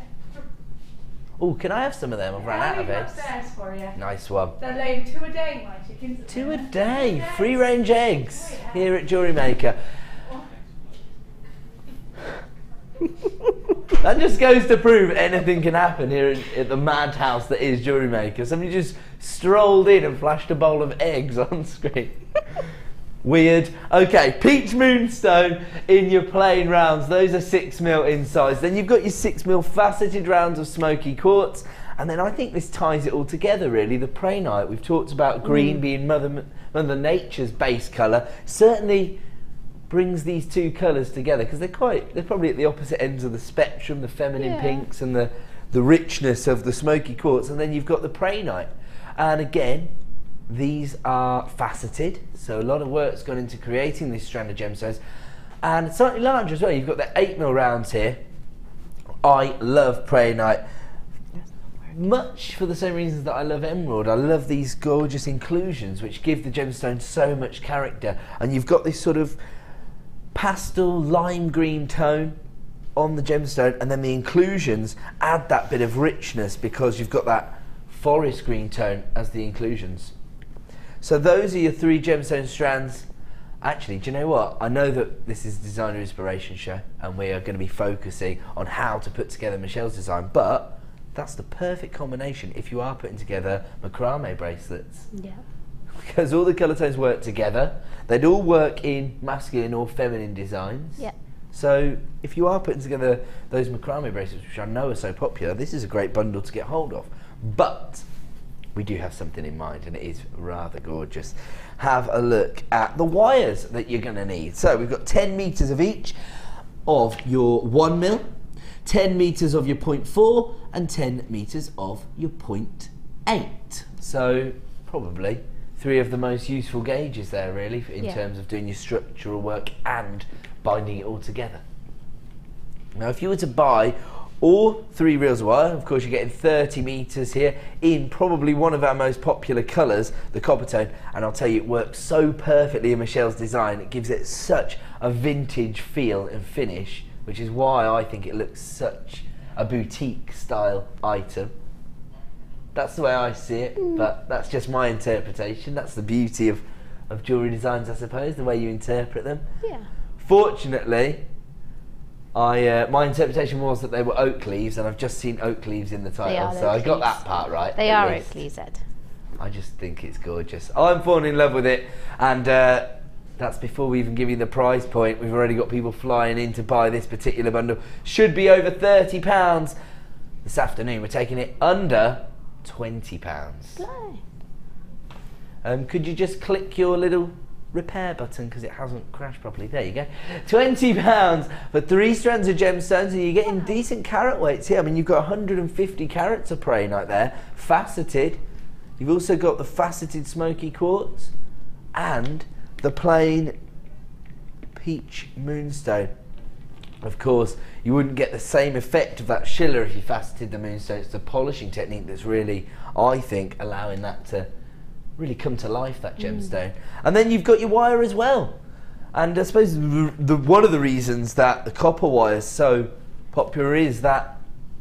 Oh, can I have some of them? I've run out of eggs. Upstairs for you. Nice one. They're laying 2 a day, my chickens. 2 a day, free range eggs here at JewelleryMaker. That just goes to prove anything can happen here at the madhouse that is JewelleryMaker. Somebody just strolled in and flashed a bowl of eggs on screen. Weird. Okay, peach moonstone in your plain rounds. Those are 6mm in size. Then you've got your 6mm faceted rounds of smoky quartz. And then I think this ties it all together, really. The Prainite. We've talked about green being Mother Nature's base colour. Certainly brings these two colours together, because they're probably at the opposite ends of the spectrum, the feminine pinks and the richness of the smoky quartz. And then you've got the Prainite. And again, these are faceted, so a lot of work's gone into creating this strand of gemstones, and slightly larger as well. You've got the 8mm rounds here. I love Prainite, much for the same reasons that I love emerald. I love these gorgeous inclusions which give the gemstone so much character, and you've got this sort of pastel lime green tone on the gemstone, and then the inclusions add that bit of richness because you've got that forest green tone as the inclusions. So those are your 3 gemstone strands. Actually, do you know what? I know that this is a designer inspiration show and we are going to be focusing on how to put together Michelle's design, but that's the perfect combination if you are putting together macrame bracelets. Yeah. Because all the colour tones work together. They'd all work in masculine or feminine designs. Yeah. So if you are putting together those macrame bracelets, which I know are so popular, this is a great bundle to get hold of. But we do have something in mind, and it is rather gorgeous. Have a look at the wires that you're going to need. So we've got 10 meters of each of your 1mm, 10 meters of your 0.4, and 10 meters of your 0.8. So probably 3 of the most useful gauges there, really, in terms of doing your structural work and binding it all together. Now if you were to buy all 3 reels of wire, of course you're getting 30 meters here in probably one of our most popular colours, the copper tone, and I'll tell you, it works so perfectly in Michelle's design. It gives it such a vintage feel and finish, which is why I think it looks such a boutique style item. That's the way I see it, but that's just my interpretation. That's the beauty of jewellery designs, I suppose, the way you interpret them. Yeah. Fortunately, my interpretation was that they were oak leaves, and I've just seen oak leaves in the title, so I got that part right. They are oak leaves, Ed. I just think it's gorgeous. I'm falling in love with it, and that's before we even give you the price point. We've already got people flying in to buy this particular bundle. Should be over £30 this afternoon. We're taking it under £20. Could you just click your little repair button because it hasn't crashed properly? There you go. £20 for 3 strands of gemstones, and you're getting decent carat weights here. I mean, you've got 150 carats of prehnite there, faceted. You've also got the faceted smoky quartz and the plain peach moonstone. Of course, you wouldn't get the same effect of that schiller if you faceted the moonstone. It's the polishing technique that's really, I think, allowing that to really come to life, that gemstone. And then you've got your wire as well. And I suppose one of the reasons that the copper wire is so popular is that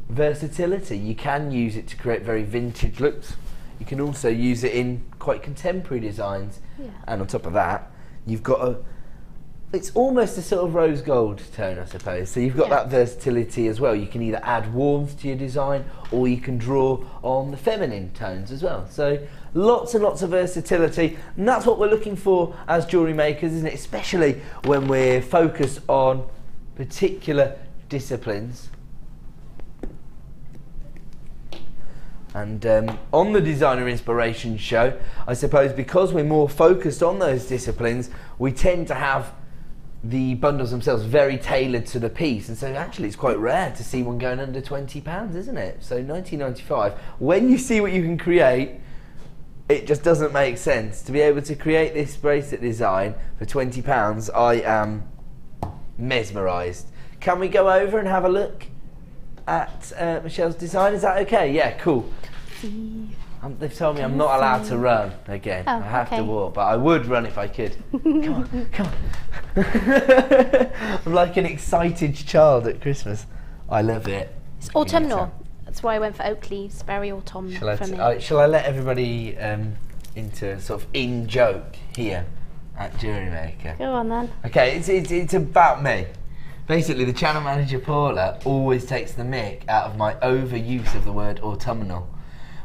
versatility. You can use it to create very vintage looks. You can also use it in quite contemporary designs. Yeah. And on top of that, you've got it's almost a sort of rose gold tone, I suppose. So you've got that versatility as well. You can either add warmth to your design, or you can draw on the feminine tones as well. So lots and lots of versatility, and that's what we're looking for as jewellery makers, isn't it? Especially when we're focused on particular disciplines. And on the Designer Inspiration Show, I suppose because we're more focused on those disciplines, we tend to have the bundles themselves very tailored to the piece, and so actually it's quite rare to see one going under £20, isn't it? So £19.95. When you see what you can create, it just doesn't make sense. To be able to create this bracelet design for £20, I am mesmerised. Can we go over and have a look at Michelle's design? Is that okay? Yeah, cool. They've told me I'm not allowed to run again. I have to walk, but I would run if I could. Come on, come on. I'm like an excited child at Christmas. I love it. It's autumnal. That's why I went for oak leaves. Very autumnal for me. Shall I let everybody into a sort of in-joke here at JewelleryMaker? Go on then. Okay, it's about me. Basically, the channel manager Paula always takes the mick out of my overuse of the word autumnal.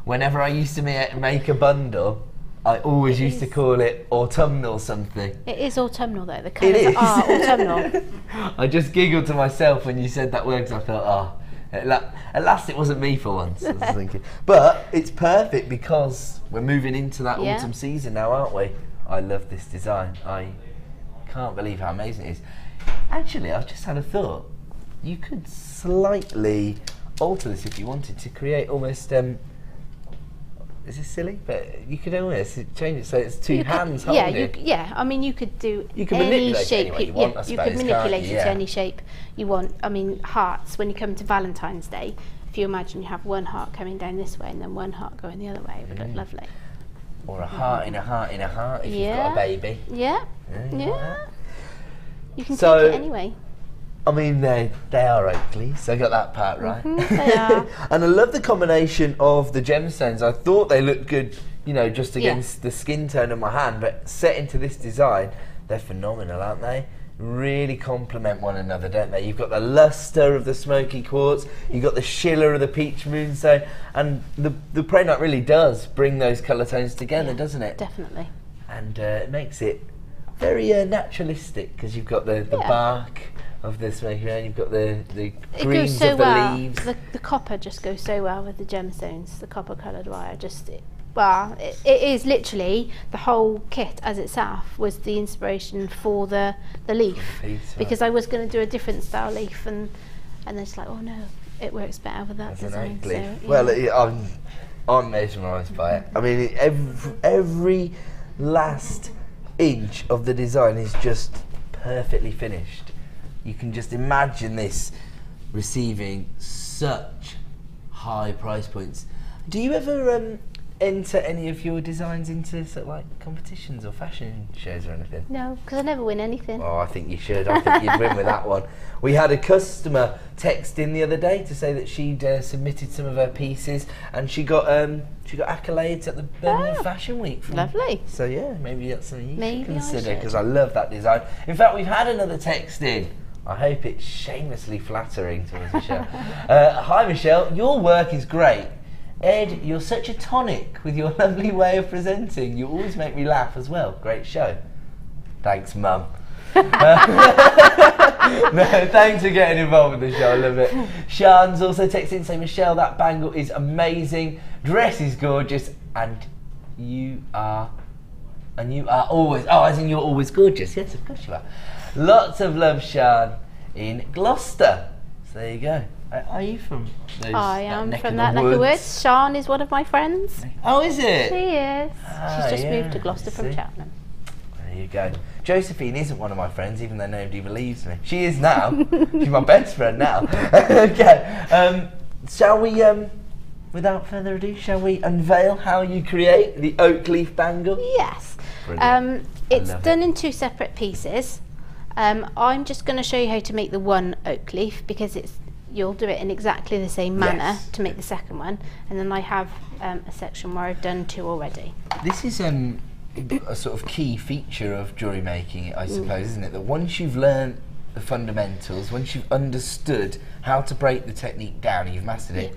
Whenever I used to make a bundle, I always used to call it autumnal something. It is autumnal though, the colours are autumnal. I just giggled to myself when you said that word because I thought, at last it wasn't me for once, I was thinking. But it's perfect because we're moving into that autumn season now, aren't we? I love this design. I can't believe how amazing it is. Actually, I've just had a thought. You could slightly alter this if you wanted to create almost is this silly? But you could almost change it so it's two hands holding. Yeah, I mean you could do any manipulate shape it you want, I suppose, you could manipulate it yeah. to any shape you want. I mean, hearts, when you come to Valentine's Day, if you imagine you have one heart coming down this way and then one heart going the other way, it would look lovely. Or a heart in a heart in a heart if you've got a baby. Yeah. You can take it anyway. I mean, they are oak leaves, so I got that part right. They are. And I love the combination of the gemstones. I thought they looked good, you know, just against the skin tone of my hand, but set into this design, they're phenomenal, aren't they? Really complement one another, don't they? You've got the luster of the smoky quartz, you've got the schiller of the peach moonstone, and the prehnite really does bring those colour tones together, doesn't it? Definitely. And it makes it very naturalistic because you've got the bark of the smoky and you've got the greens of the leaves. The copper just goes so well with the gemstones, the copper coloured wire. It is literally the whole kit as itself was the inspiration for the leaf, because I was going to do a different style leaf and it's like, oh no, it works better with that design. So, yeah. Well, I'm mesmerised by it. I mean, every last inch of the design is just perfectly finished. You can just imagine this receiving such high price points. Do you ever enter any of your designs into sort of like competitions or fashion shows or anything? No, because I never win anything. Oh, I think you should. I think you'd win with that one. We had a customer text in the other day to say that she'd submitted some of her pieces, and she got accolades at the Birmingham Fashion Week. Lovely. So yeah, maybe that's something you should consider, should. because I love that design. In fact, we've had another text in. I hope it's shamelessly flattering to us, Michelle. Hi Michelle, your work is great. Ed, you're such a tonic with your lovely way of presenting. You always make me laugh as well. Great show. Thanks, Mum. No, thanks for getting involved with the show. I love it. Sean's also texting saying, Michelle, that bangle is amazing. Dress is gorgeous, and you are always. Oh, as in you're always gorgeous. Yes, of course you are. Lots of love, Sean, in Gloucester. So there you go. Are you from those? I am from that neck of the woods. Sean is one of my friends. Oh, is it? She is. She's just moved to Gloucester from See? Cheltenham. There you go. Josephine isn't one of my friends, even though nobody believes me. She is now. She's my best friend now. Okay. Shall we, without further ado, shall we unveil how you create the oak leaf bangle? Yes. Brilliant. It's done in 2 separate pieces. I'm just going to show you how to make the one oak leaf, because you'll do it in exactly the same manner to make the second one, and then I have a section where I've done 2 already. This is a sort of key feature of jewellery making, I suppose, isn't it? That once you've learned the fundamentals, once you've understood how to break the technique down, you've mastered it,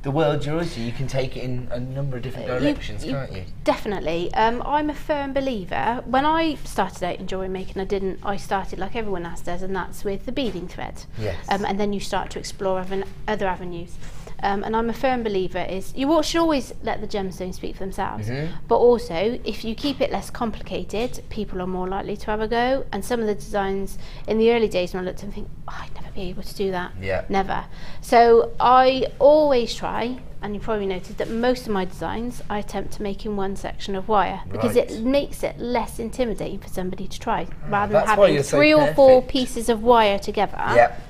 the world's yours. You can take it in a number of different directions, can't you? Definitely. I'm a firm believer. When I started out in jewellery making, I started like everyone else does, and that's with the beading thread. Yes. And then you start to explore other avenues. And I'm a firm believer you should always let the gemstones speak for themselves. But also, if you keep it less complicated, people are more likely to have a go. And some of the designs in the early days, when I looked at them, think, I'd never be able to do that. Yeah. Never. So I always try, and you probably noticed that most of my designs I attempt to make in one section of wire, because it makes it less intimidating for somebody to try, rather than having 3 or 4 pieces of wire together. Yep.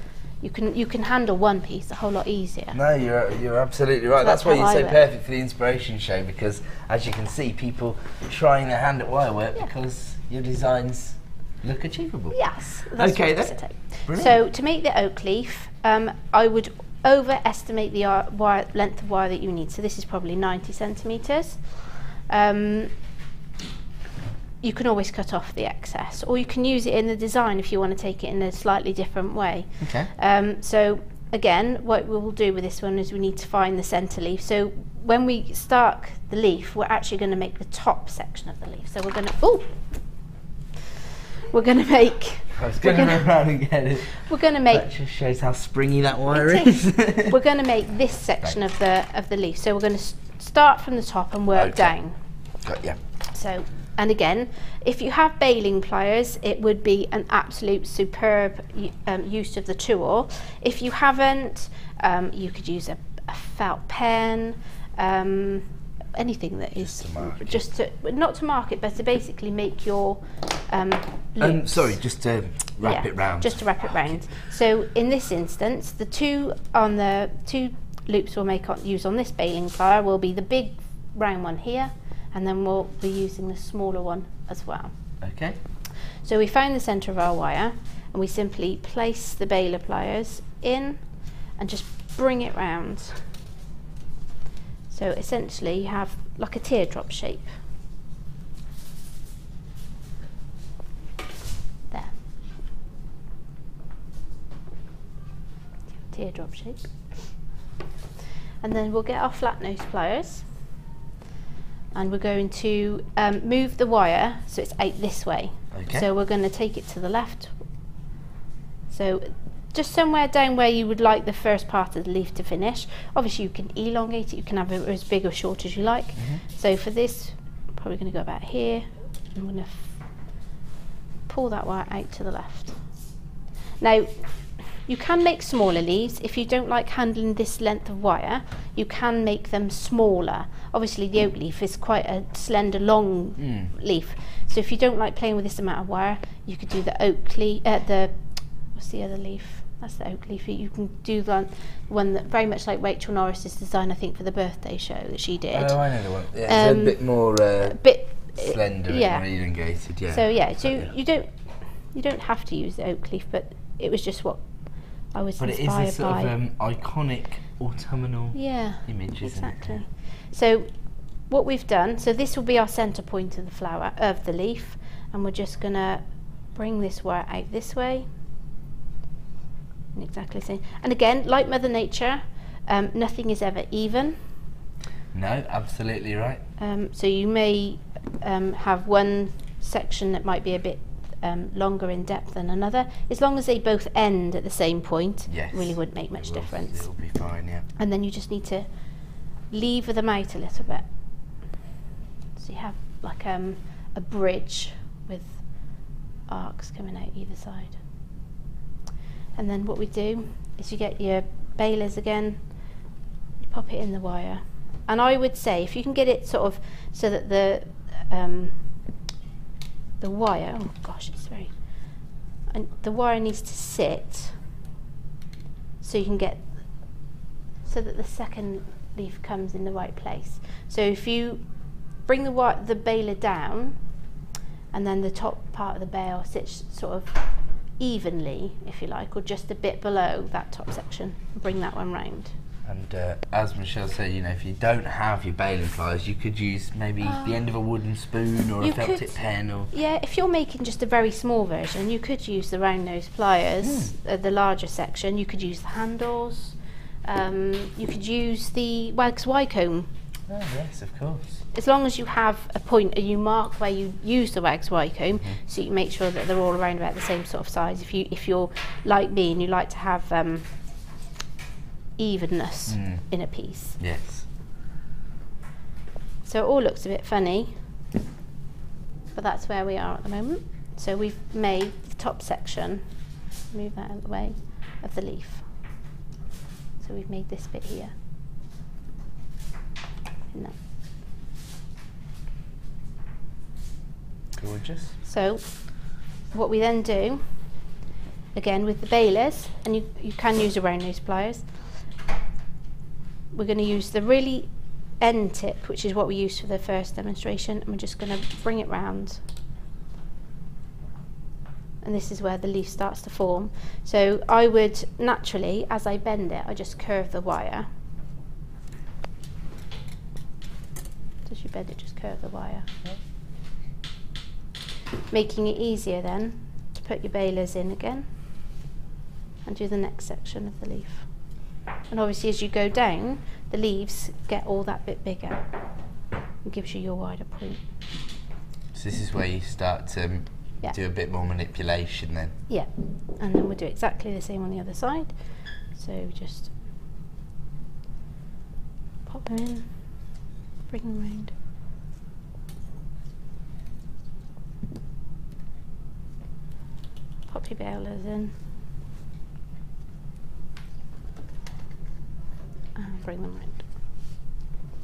You can handle one piece a whole lot easier. No, you're absolutely right. So that's why you're so work. perfect for the inspiration show, because as you can see, people trying their hand at wirework because your designs look achievable. Yes. That's okay then. Brilliant. So to make the oak leaf, I would overestimate the length of wire that you need. So this is probably 90 centimetres. You can always cut off the excess, or you can use it in the design if you want to take it in a slightly different way. Okay. So again, what we'll do with this one is we need to find the centre leaf. So when we start the leaf, we're actually going to make the top section of the leaf. So we're going to make. I was going to run around and get it. We're going to make. That just shows how springy that wire is. We're going to make this section of the leaf. So we're going to start from the top and work down. Got ya. So. And again, if you have baling pliers, it would be an absolute superb use of the tool. If you haven't, you could use a felt pen, anything that is not to mark it, but to basically make your loops. Sorry, just to wrap it round. Just to wrap it round. So in this instance, the two loops we'll use on this baling plier will be the big round one here, and then we'll be using the smaller one as well. Okay. So we found the centre of our wire, and we simply place the baler pliers in and just bring it round. So essentially you have like a teardrop shape. There. Teardrop shape. And then we'll get our flat nose pliers, and we're going to move the wire so it's out this way. Okay. So we're going to take it to the left. So just somewhere down where you would like the first part of the leaf to finish. Obviously you can elongate it, you can have it as big or short as you like. So for this, I'm probably going to go about here. I'm going to pull that wire out to the left. Now, you can make smaller leaves. If you don't like handling this length of wire, you can make them smaller. Obviously the oak leaf is quite a slender, long leaf. So if you don't like playing with this amount of wire, you could do the oak leaf, what's the other leaf? That's the oak leaf. You can do the one that very much like Rachel Norris's design, I think, for the birthday show that she did. Oh, I know the one. Yeah, it's a bit more slender and elongated. Yeah. So yeah, you don't have to use the oak leaf, but it was just what I was inspired by. But it is a sort of iconic autumnal image, isn't it? Exactly. So what we've done, so this will be our centre point of the flower, of the leaf, and we're just going to bring this wire out this way. Exactly the same. And again, like Mother Nature, nothing is ever even. No, absolutely right. So you may have one section that might be a bit longer in depth than another. As long as they both end at the same point, really wouldn't make much difference. It'll be fine, yeah. And then you just need to lever them out a little bit. So you have like a bridge with arcs coming out either side. And then what we do is you get your balers again, you pop it in the wire. And I would say if you can get it sort of so that the wire, oh gosh, it's very, and the wire needs to sit so you can get, so that the second leaf comes in the right place. So if you bring the baler down and then the top part of the bale sits sort of evenly, if you like, or just a bit below that top section, bring that one round. And as Michelle said, you know, if you don't have your baling pliers, you could use maybe the end of a wooden spoon or a felt tip pen. Or yeah, if you're making just a very small version, you could use the round nose pliers, the larger section. You could use the handles. You could use the wax Y-comb. Oh yes, of course. As long as you have a point, you mark where you use the wax Y-comb, so you make sure that they're all around about the same sort of size. If you're like me and you like to have evenness in a piece. Yes. So it all looks a bit funny, but that's where we are at the moment. So we've made the top section, move that out of the way, of the leaf. So we've made this bit here. No. Gorgeous. So what we then do, again with the balers, and you can use a round nose pliers, we're going to use the really end tip, which is what we used for the first demonstration, and we're just going to bring it round. And this is where the leaf starts to form. So I would naturally, as I bend it, I just curve the wire. As you bend it, just curve the wire. Making it easier then to put your balers in again and do the next section of the leaf. And obviously as you go down, the leaves get all that bit bigger and gives you your wider point. So this is where you start to do a bit more manipulation then? Yeah, and then we'll do exactly the same on the other side. So just pop them in, bring them round. Pop your balers in. And bring them round.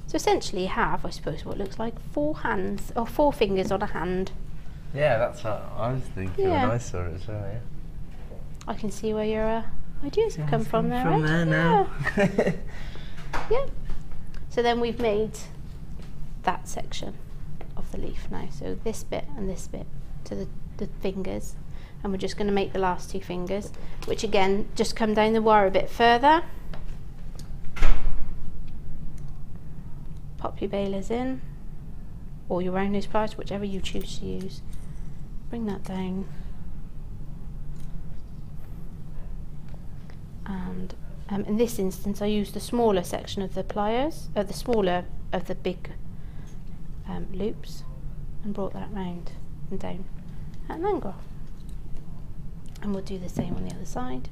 So essentially you have, I suppose, what looks like 4 hands, or 4 fingers on a hand. Yeah, that's what I was thinking when I saw it as well, yeah. I can see where your ideas have come from there, From there now. Yeah. So then we've made that section of the leaf now. So this bit and this bit to the fingers. And we're just going to make the last 2 fingers, which again, just come down the wire a bit further. Pop your balers in, or your round nose pliers, whichever you choose to use. Bring that down. And in this instance, I used the smaller section of the pliers, the smaller of the big loops, and brought that round and down at an angle. And we'll do the same on the other side.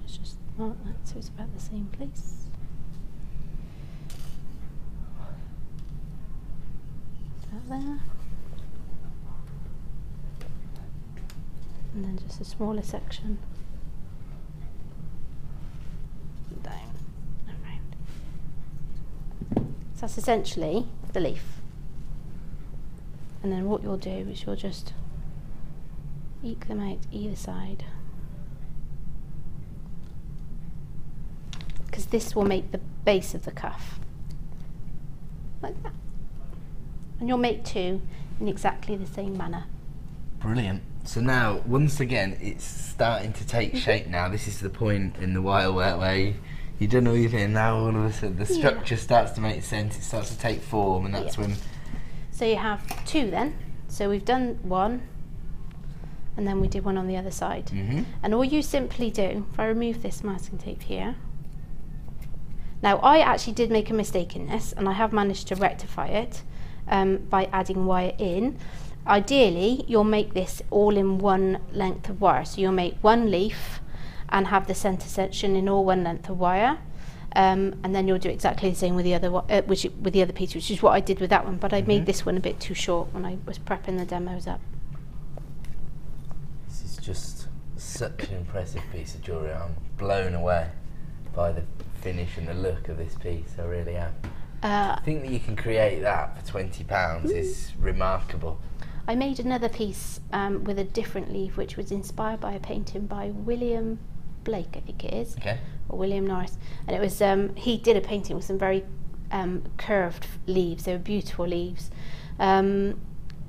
Let's just mark that so it's about the same place. About there. And then just a smaller section. Down and round. So that's essentially the leaf. And then what you'll do is you'll just eke them out either side. this will make the base of the cuff. Like that. And you'll make 2 in exactly the same manner. Brilliant. So now, once again, it's starting to take shape now. This is the point in the wirework where you've done all your thing, now all of a sudden the structure starts to make sense, it starts to take form, and that's when... So you have 2 then. So we've done 1, and then we did 1 on the other side. And all you simply do, if I remove this masking tape here, now I actually did make a mistake in this, and I have managed to rectify it by adding wire in. Ideally, you'll make this all in 1 length of wire. So you'll make 1 leaf and have the centre section in all 1 length of wire. And then you'll do exactly the same with the other with the other piece, which is what I did with that one. But I made this one a bit too short when I was prepping the demos up. This is just such an impressive piece of jewellery. I'm blown away by the finish and the look of this piece. I really am. I think that you can create that for £20 is remarkable. I made another piece with a different leaf, which was inspired by a painting by William Blake, I think it is, or William Norris. And it was he did a painting with some very curved leaves. They were beautiful leaves, and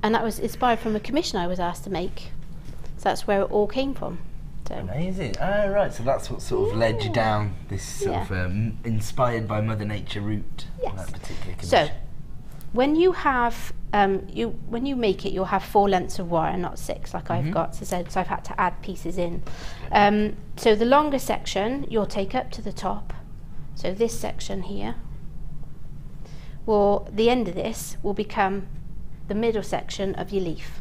that was inspired from a commission I was asked to make. So that's where it all came from. So. Amazing. Ah, right. So that's what sort of led you down this sort of inspired by Mother Nature route. Yes. That particular commission. So when you have when you make it, you'll have 4 lengths of wire, not 6 like I've got. So I've had to add pieces in. So the longer section you'll take up to the top. So this section here, the end of this will become the middle section of your leaf.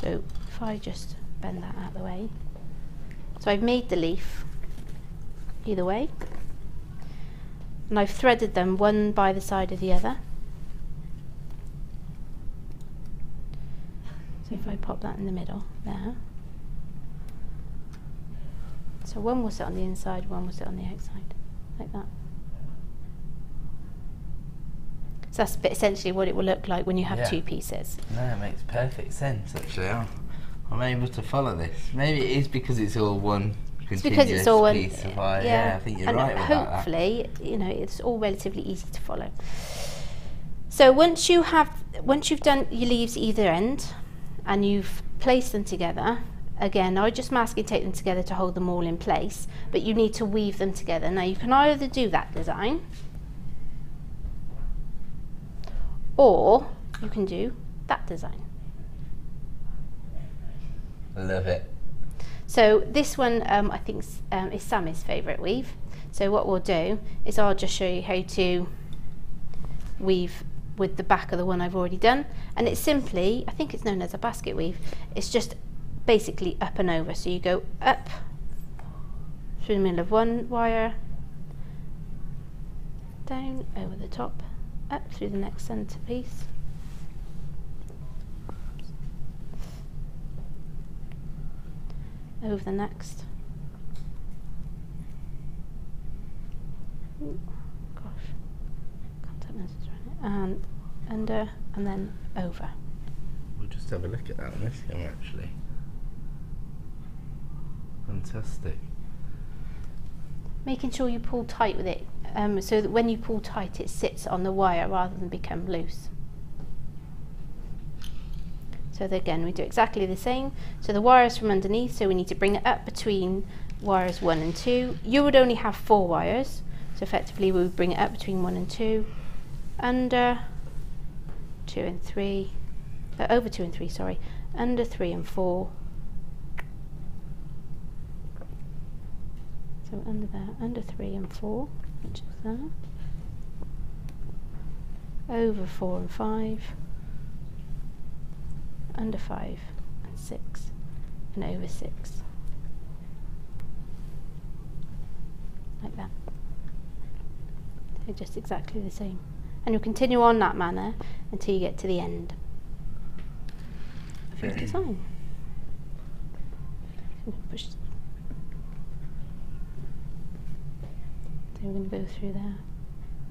So if I just bend that out of the way. So I've made the leaf either way, and I've threaded them one by the side of the other. So if I pop that in the middle there, so one will sit on the inside, one will sit on the outside, like that. So that's essentially what it will look like when you have 2 pieces. No, it makes perfect sense actually. I'm able to follow this. Maybe it is because it's all one continuous piece of wire. Yeah, I think you're right with that. Hopefully, you know, it's all relatively easy to follow. So once you've done your leaves either end, and you've placed them together, again, I just masking tape them together to hold them all in place, but you need to weave them together. Now you can either do that design, or you can do that design. Love it. So this one I think is Sammy's favourite weave. So what we'll do is I'll just show you how to weave with the back of the one I've already done, and it's simply, I think it's known as a basket weave. It's just basically up and over. So you go up through the middle of one wire, down over the top, up through the next centre piece, over the next. Ooh, gosh, contact lenses right, and under, and then over. We'll just have a look at that on this camera actually. Fantastic. Making sure you pull tight with it, so that when you pull tight it sits on the wire rather than become loose. So again, we do exactly the same. So the wire is from underneath, so we need to bring it up between wires 1 and 2. You would only have 4 wires, so effectively we would bring it up between 1 and 2, under 2 and 3, over 2 and 3, sorry, under 3 and 4. So under there, under 3 and 4, which is there, over 4 and 5, under 5 and 6, and over 6, like that. So just exactly the same, and you'll continue on that manner until you get to the end of your design. Push. So we're going to go through there.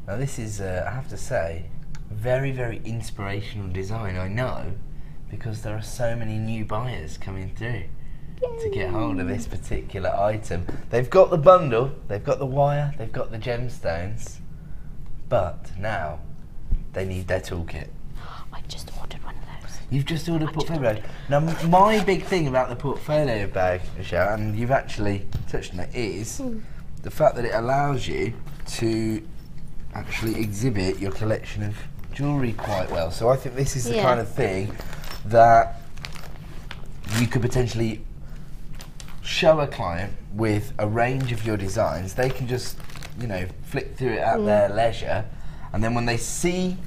Now this is, I have to say, very, very inspirational design. I know, because there are so many new buyers coming through. to get hold of this particular item. They've got the bundle, they've got the wire, they've got the gemstones, but now they need their toolkit. I just ordered one of those. You've just ordered a portfolio bag. Now, my big thing about the portfolio bag, Michelle, and you've actually touched on it, is the fact that it allows you to actually exhibit your collection of jewellery quite well. So I think this is the kind of thing that you could potentially show a client with a range of your designs. They can just, you know, flick through it at their leisure, and then when they see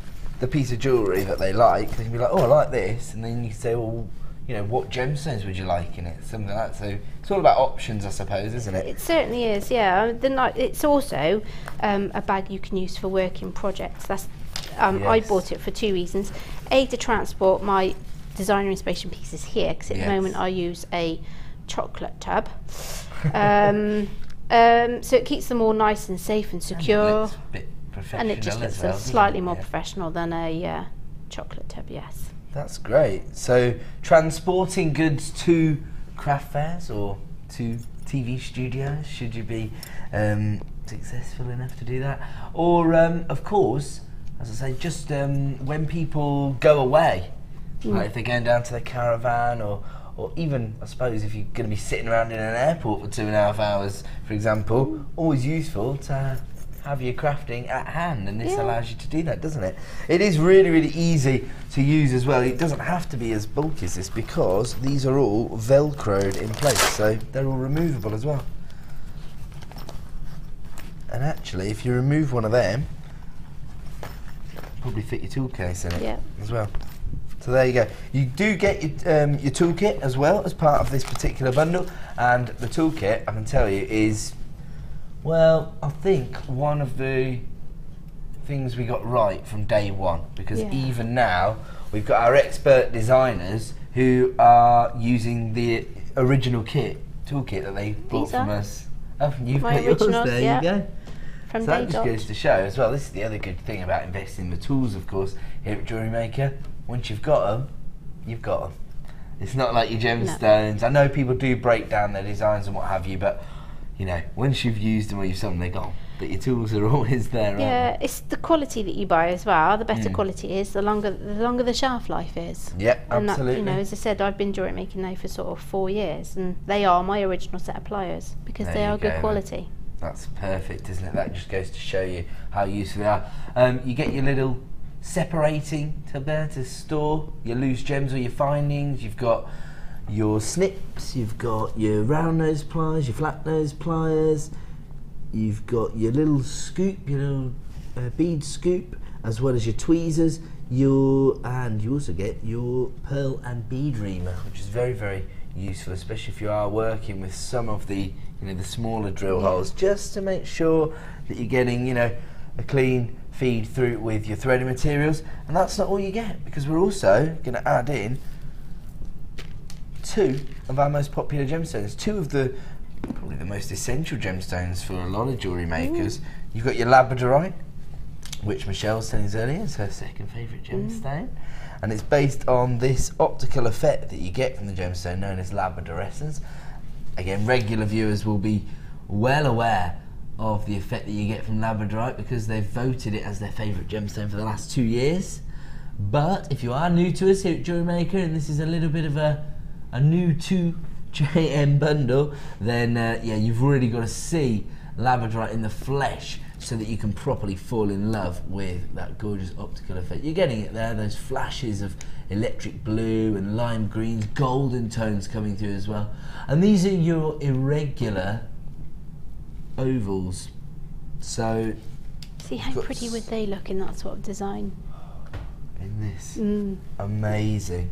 the piece of jewellery that they like, they can be like, oh, I like this, and then you can say, well, you know, what gemstones would you like in it? Something like that. So it's all about options, I suppose, isn't it? It certainly is, yeah. It's also a bag you can use for working projects. That's I bought it for 2 reasons. A, to transport my designer inspiration pieces here, because at the moment I use a chocolate tub. So it keeps them all nice and safe and secure. And it just looks slightly more professional than a chocolate tub, yes. That's great. So transporting goods to craft fairs or to TV studios, should you be successful enough to do that? Or, of course, as I say, just when people go away, like if they're going down to their caravan, or even, I suppose, if you're going to be sitting around in an airport for 2.5 hours, for example, always useful to have your crafting at hand, and this allows you to do that, doesn't it? It is really, really easy to use as well. It doesn't have to be as bulky as this, because these are all velcroed in place, so they're all removable as well. And actually, if you remove one of them, probably fit your tool case in it as well. So there you go. You do get your toolkit as well as part of this particular bundle, and the toolkit, I can tell you, is, well, I think one of the things we got right from day one, because even now we've got our expert designers who are using the original toolkit that they bought from us. Oh, you've got yours, there you go. So that just goes to show as well, this is the other good thing about investing in the tools, of course, here at JewelleryMaker. Once you've got them, you've got them. It's not like your gemstones. I know people do break down their designs and what have you, but you know, once you've used them or you've sold them, they're gone. But your tools are always there, aren't they? It's the quality that you buy as well. The better quality is, the longer the shelf life is. Yeah, and absolutely. That, you know, as I said, I've been jewellery making now for sort of 4 years, and they are my original set of pliers because they are good quality. That's perfect, isn't it? That just goes to show you how useful they are. You get your little separating tub there to store your loose gems or your findings. You've got your snips, you've got your round nose pliers, your flat nose pliers, you've got your little scoop, your little bead scoop, as well as your tweezers, and you also get your pearl and bead reamer, which is very, very useful, especially if you are working with some of the, you know, the smaller drill holes, just to make sure that you're getting, you know, a clean feed through with your threading materials. And that's not all you get, because we're also going to add in 2 of our most popular gemstones, 2 of the probably the most essential gemstones for a lot of jewellery makers. You've got your labradorite, which Michelle was telling us earlier is her second favourite gemstone, and it's based on this optical effect that you get from the gemstone known as labradorescence. Again, regular viewers will be well aware of the effect that you get from labradorite because they've voted it as their favourite gemstone for the last 2 years. But if you are new to us here at JewelleryMaker, and this is a little bit of a new 2JM bundle, then yeah, you've really got to see labradorite in the flesh so that you can properly fall in love with that gorgeous optical effect. You're getting it there, those flashes of electric blue and lime greens, golden tones coming through as well. And these are your irregular ovals. So see how pretty would they look in that sort of design? In this. Amazing.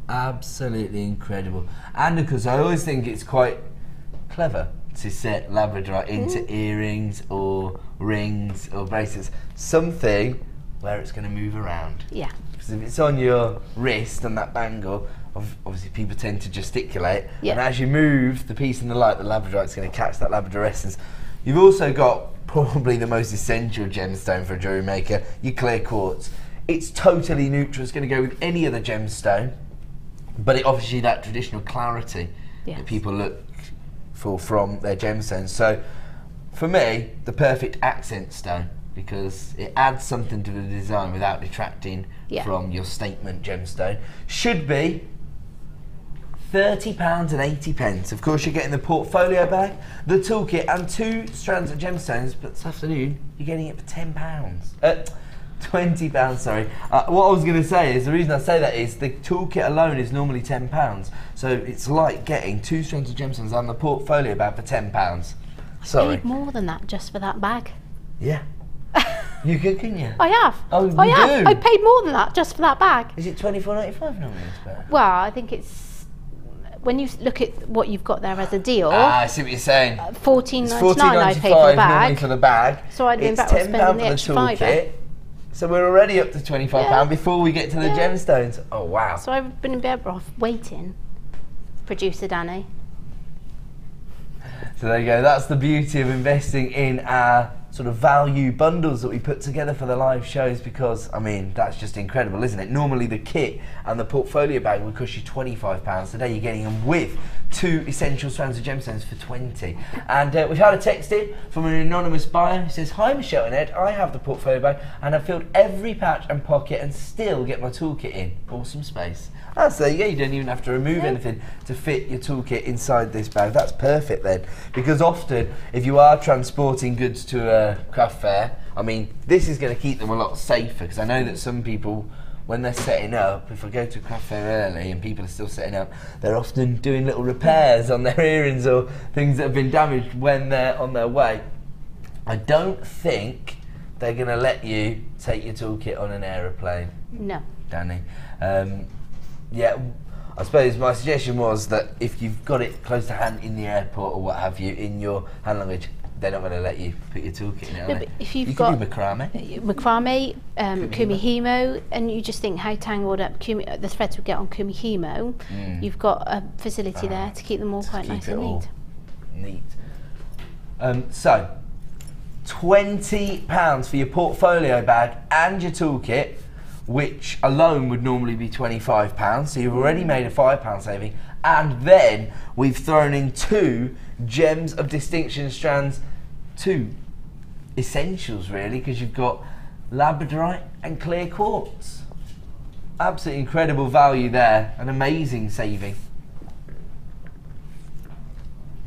Absolutely incredible. And because I always think it's quite clever to set labradorite into earrings or rings or bracelets, something where it's going to move around. Yeah. Because if it's on your wrist and that bangle, obviously people tend to gesticulate, and as you move the piece in the light, the labradorite's going to catch that labradorescence. You've also got probably the most essential gemstone for a jewellery maker, your clear quartz. It's totally neutral, it's going to go with any other gemstone, but it offers you that traditional clarity that people look for from their gemstones. So for me, the perfect accent stone, because it adds something to the design without detracting from your statement gemstone, should be £30.80. Of course, you're getting the portfolio bag, the toolkit, and 2 strands of gemstones. But this afternoon, you're getting it for £10. £20, sorry. What I was going to say is, the reason I say that is the toolkit alone is normally £10. So it's like getting 2 strands of gemstones and the portfolio bag for £10. Sorry. I paid more than that just for that bag. Yeah. You could, couldn't you? I have. Oh, I you have. do? I paid more than that just for that bag. Is it £24.95 normally? Well, I think it's, when you look at what you've got there as a deal. I see what you're saying. £14.99 I paid for the bag. For the bag. So I'd been better off spending the extra £5. So we're already up to £25 before we get to the gemstones. Oh wow. So I've been better off waiting, producer Danny. So there you go, that's the beauty of investing in our sort of value bundles that we put together for the live shows, because, I mean, that's just incredible, isn't it? Normally the kit and the portfolio bag would cost you £25. Today you're getting them with 2 essential strands of gemstones for £20. And we've had a text in from an anonymous buyer who says, "Hi Michelle and Ed, I have the portfolio bag and I've filled every pouch and pocket and still get my toolkit in. Awesome space." So there you go, you don't even have to remove anything to fit your toolkit inside this bag. That's perfect then, because often if you are transporting goods to a craft fair, I mean, this is going to keep them a lot safer, because I know that some people, when they're setting up, if I go to a craft fair early and people are still setting up, they're often doing little repairs on their earrings or things that have been damaged when they're on their way. I don't think they're going to let you take your toolkit on an aeroplane. No. Danny. Yeah, I suppose my suggestion was that if you've got it close to hand in the airport or what have you, in your hand luggage, they're not going to let you put your toolkit in it, are they? But if you've got got macrame, kumihimo, and you just think how tangled up the threads would get on kumihimo, you've got a facility there to keep them all quite nice and neat. So, £20 for your portfolio bag and your toolkit, which alone would normally be £25, so you've already made a £5 saving, and then we've thrown in 2 gems of distinction strands, 2 essentials really, because you've got labradorite and clear quartz. Absolutely incredible value there, an amazing saving.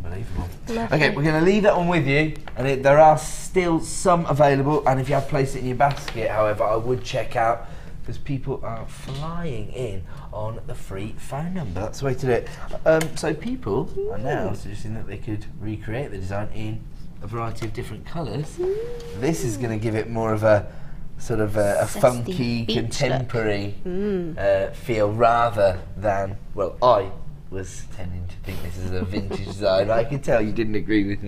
Unbelievable. Lovely. Okay, we're going to leave that one with you, and there are still some available, and if you have placed it in your basket, however, I would check out, because people are flying in on the free phone number. That's the way to do it. So people are now suggesting that they could recreate the design in a variety of different colours. This is going to give it more of a sort of a funky, contemporary feel, rather than, well, I was tending to think this is a vintage design. I can tell you didn't agree with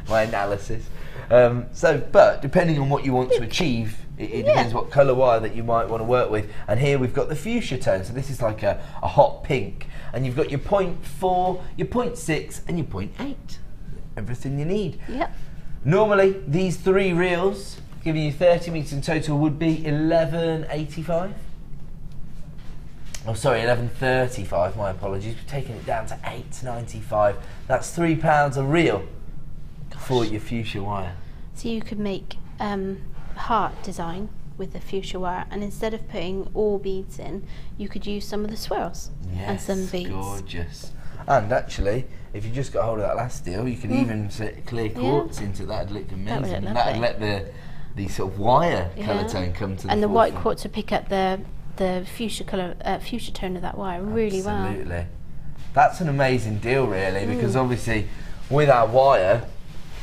my analysis. But depending on what you want to achieve, it depends what colour wire that you might want to work with. And here we've got the fuchsia tone, so this is like a hot pink. And you've got your 0.4, your 0.6 and your 0.8. Everything you need. Yep. Normally, these 3 reels, giving you 30 metres in total, would be £11.85. Oh, sorry, £11.35, my apologies. We're taking it down to £8.95. That's £3 a reel for your fuchsia wire. So you could make heart design with the fuchsia wire, and instead of putting all beads in, you could use some of the swirls and some beads. Gorgeous. And actually, if you just got hold of that last deal, you could even set clear quartz into that. It'd look amazing. That would let the sort of wire colour tone come to the and the forefront. white quartz would pick up the fuchsia colour, fuchsia tone of that wire really well. Absolutely. That's an amazing deal, really, because obviously with our wire,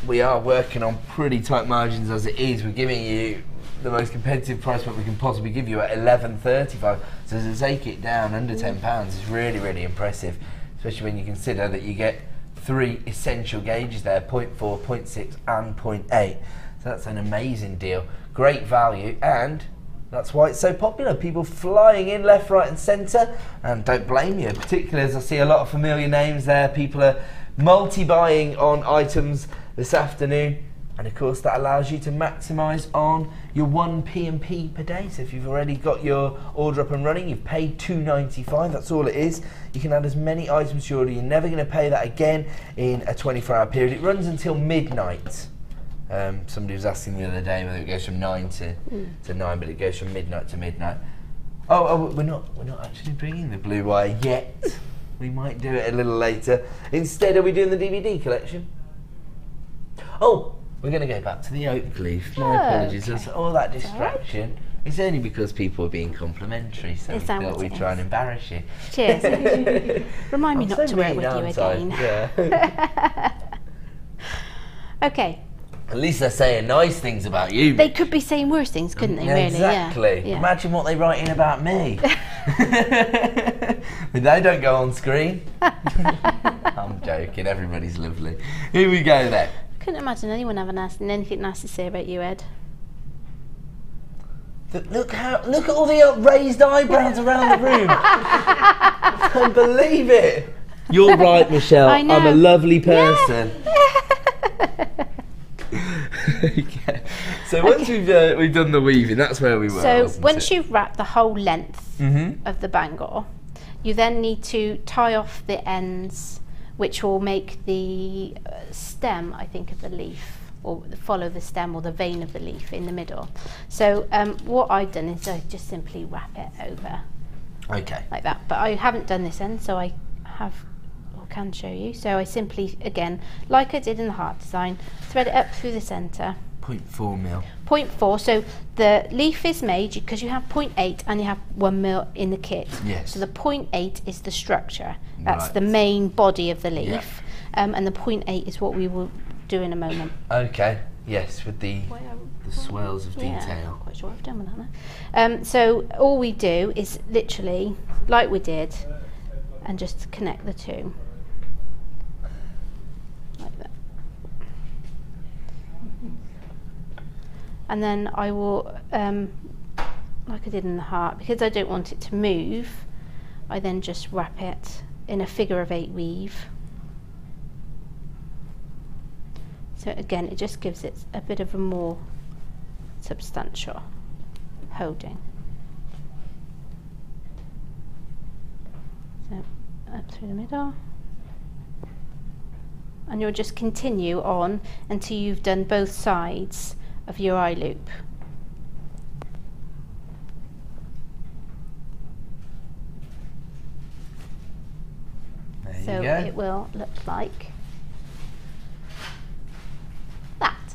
we are working on pretty tight margins as it is. We're giving you the most competitive price point we can possibly give you at £11.35. So to take it down under £10 is really, really impressive, especially when you consider that you get 3 essential gauges there, 0.4, 0.6 and 0.8. So that's an amazing deal. Great value, and that's why it's so popular. People flying in left, right and centre, and don't blame you, particularly as I see a lot of familiar names there. People are multi-buying on items this afternoon. And of course that allows you to maximise on your 1 P&P per day. So if you've already got your order up and running, you've paid $2.95, that's all it is. You can add as many items to your order. You're never going to pay that again in a 24-hour period. It runs until midnight. Somebody was asking the other day whether it goes from 9 to 9, but it goes from midnight to midnight. Oh, we're not actually bringing the blue wire yet. We might do it a little later. Instead, are we doing the DVD collection? Oh, we're going to go back to the oak leaf. My apologies. There's all that distraction. Right. It's only because people are being complimentary, so we thought we'd try and embarrass you. Cheers. Remind me not to work with you again. Yeah. Okay. At least they're saying nice things about you. They could be saying worse things, couldn't they, really? Exactly. Yeah. Imagine what they write in about me. They don't go on screen. I'm joking, everybody's lovely. Here we go then. Couldn't imagine anyone having anything nasty to say about you, Ed. Look at all the raised eyebrows around the room. I can't believe it. You're right, Michelle. I know. I'm a lovely person. Okay. So once we've done the weaving, that's where we were. So once you've wrapped the whole length of the bangle, you then need to tie off the ends, which will make the stem, I think, of the leaf, or follow the stem or the vein of the leaf in the middle. So what I've done is I just simply wrap it over. Okay. Like that. But I haven't done this end, so I can show you. So I simply, again, like I did in the heart design, thread it up through the centre. 0.4 mil. 0.4, so the leaf is made because you have 0.8 and you have 1 mil in the kit. Yes. So the 0.8 is the structure. That's the main body of the leaf. Yeah. And the 0.8 is what we will do in a moment. Okay. Yes, with the swirls of detail. I'm not quite sure what I've done with that now. So all we do is literally, like we did, and just connect the two. Like that. And then I will, like I did in the heart, because I don't want it to move, I then just wrap it in a figure of 8 weave. So again, it just gives it a bit of a more substantial holding. So up through the middle. And you'll just continue on until you've done both sides of your eye loop. So it will look like that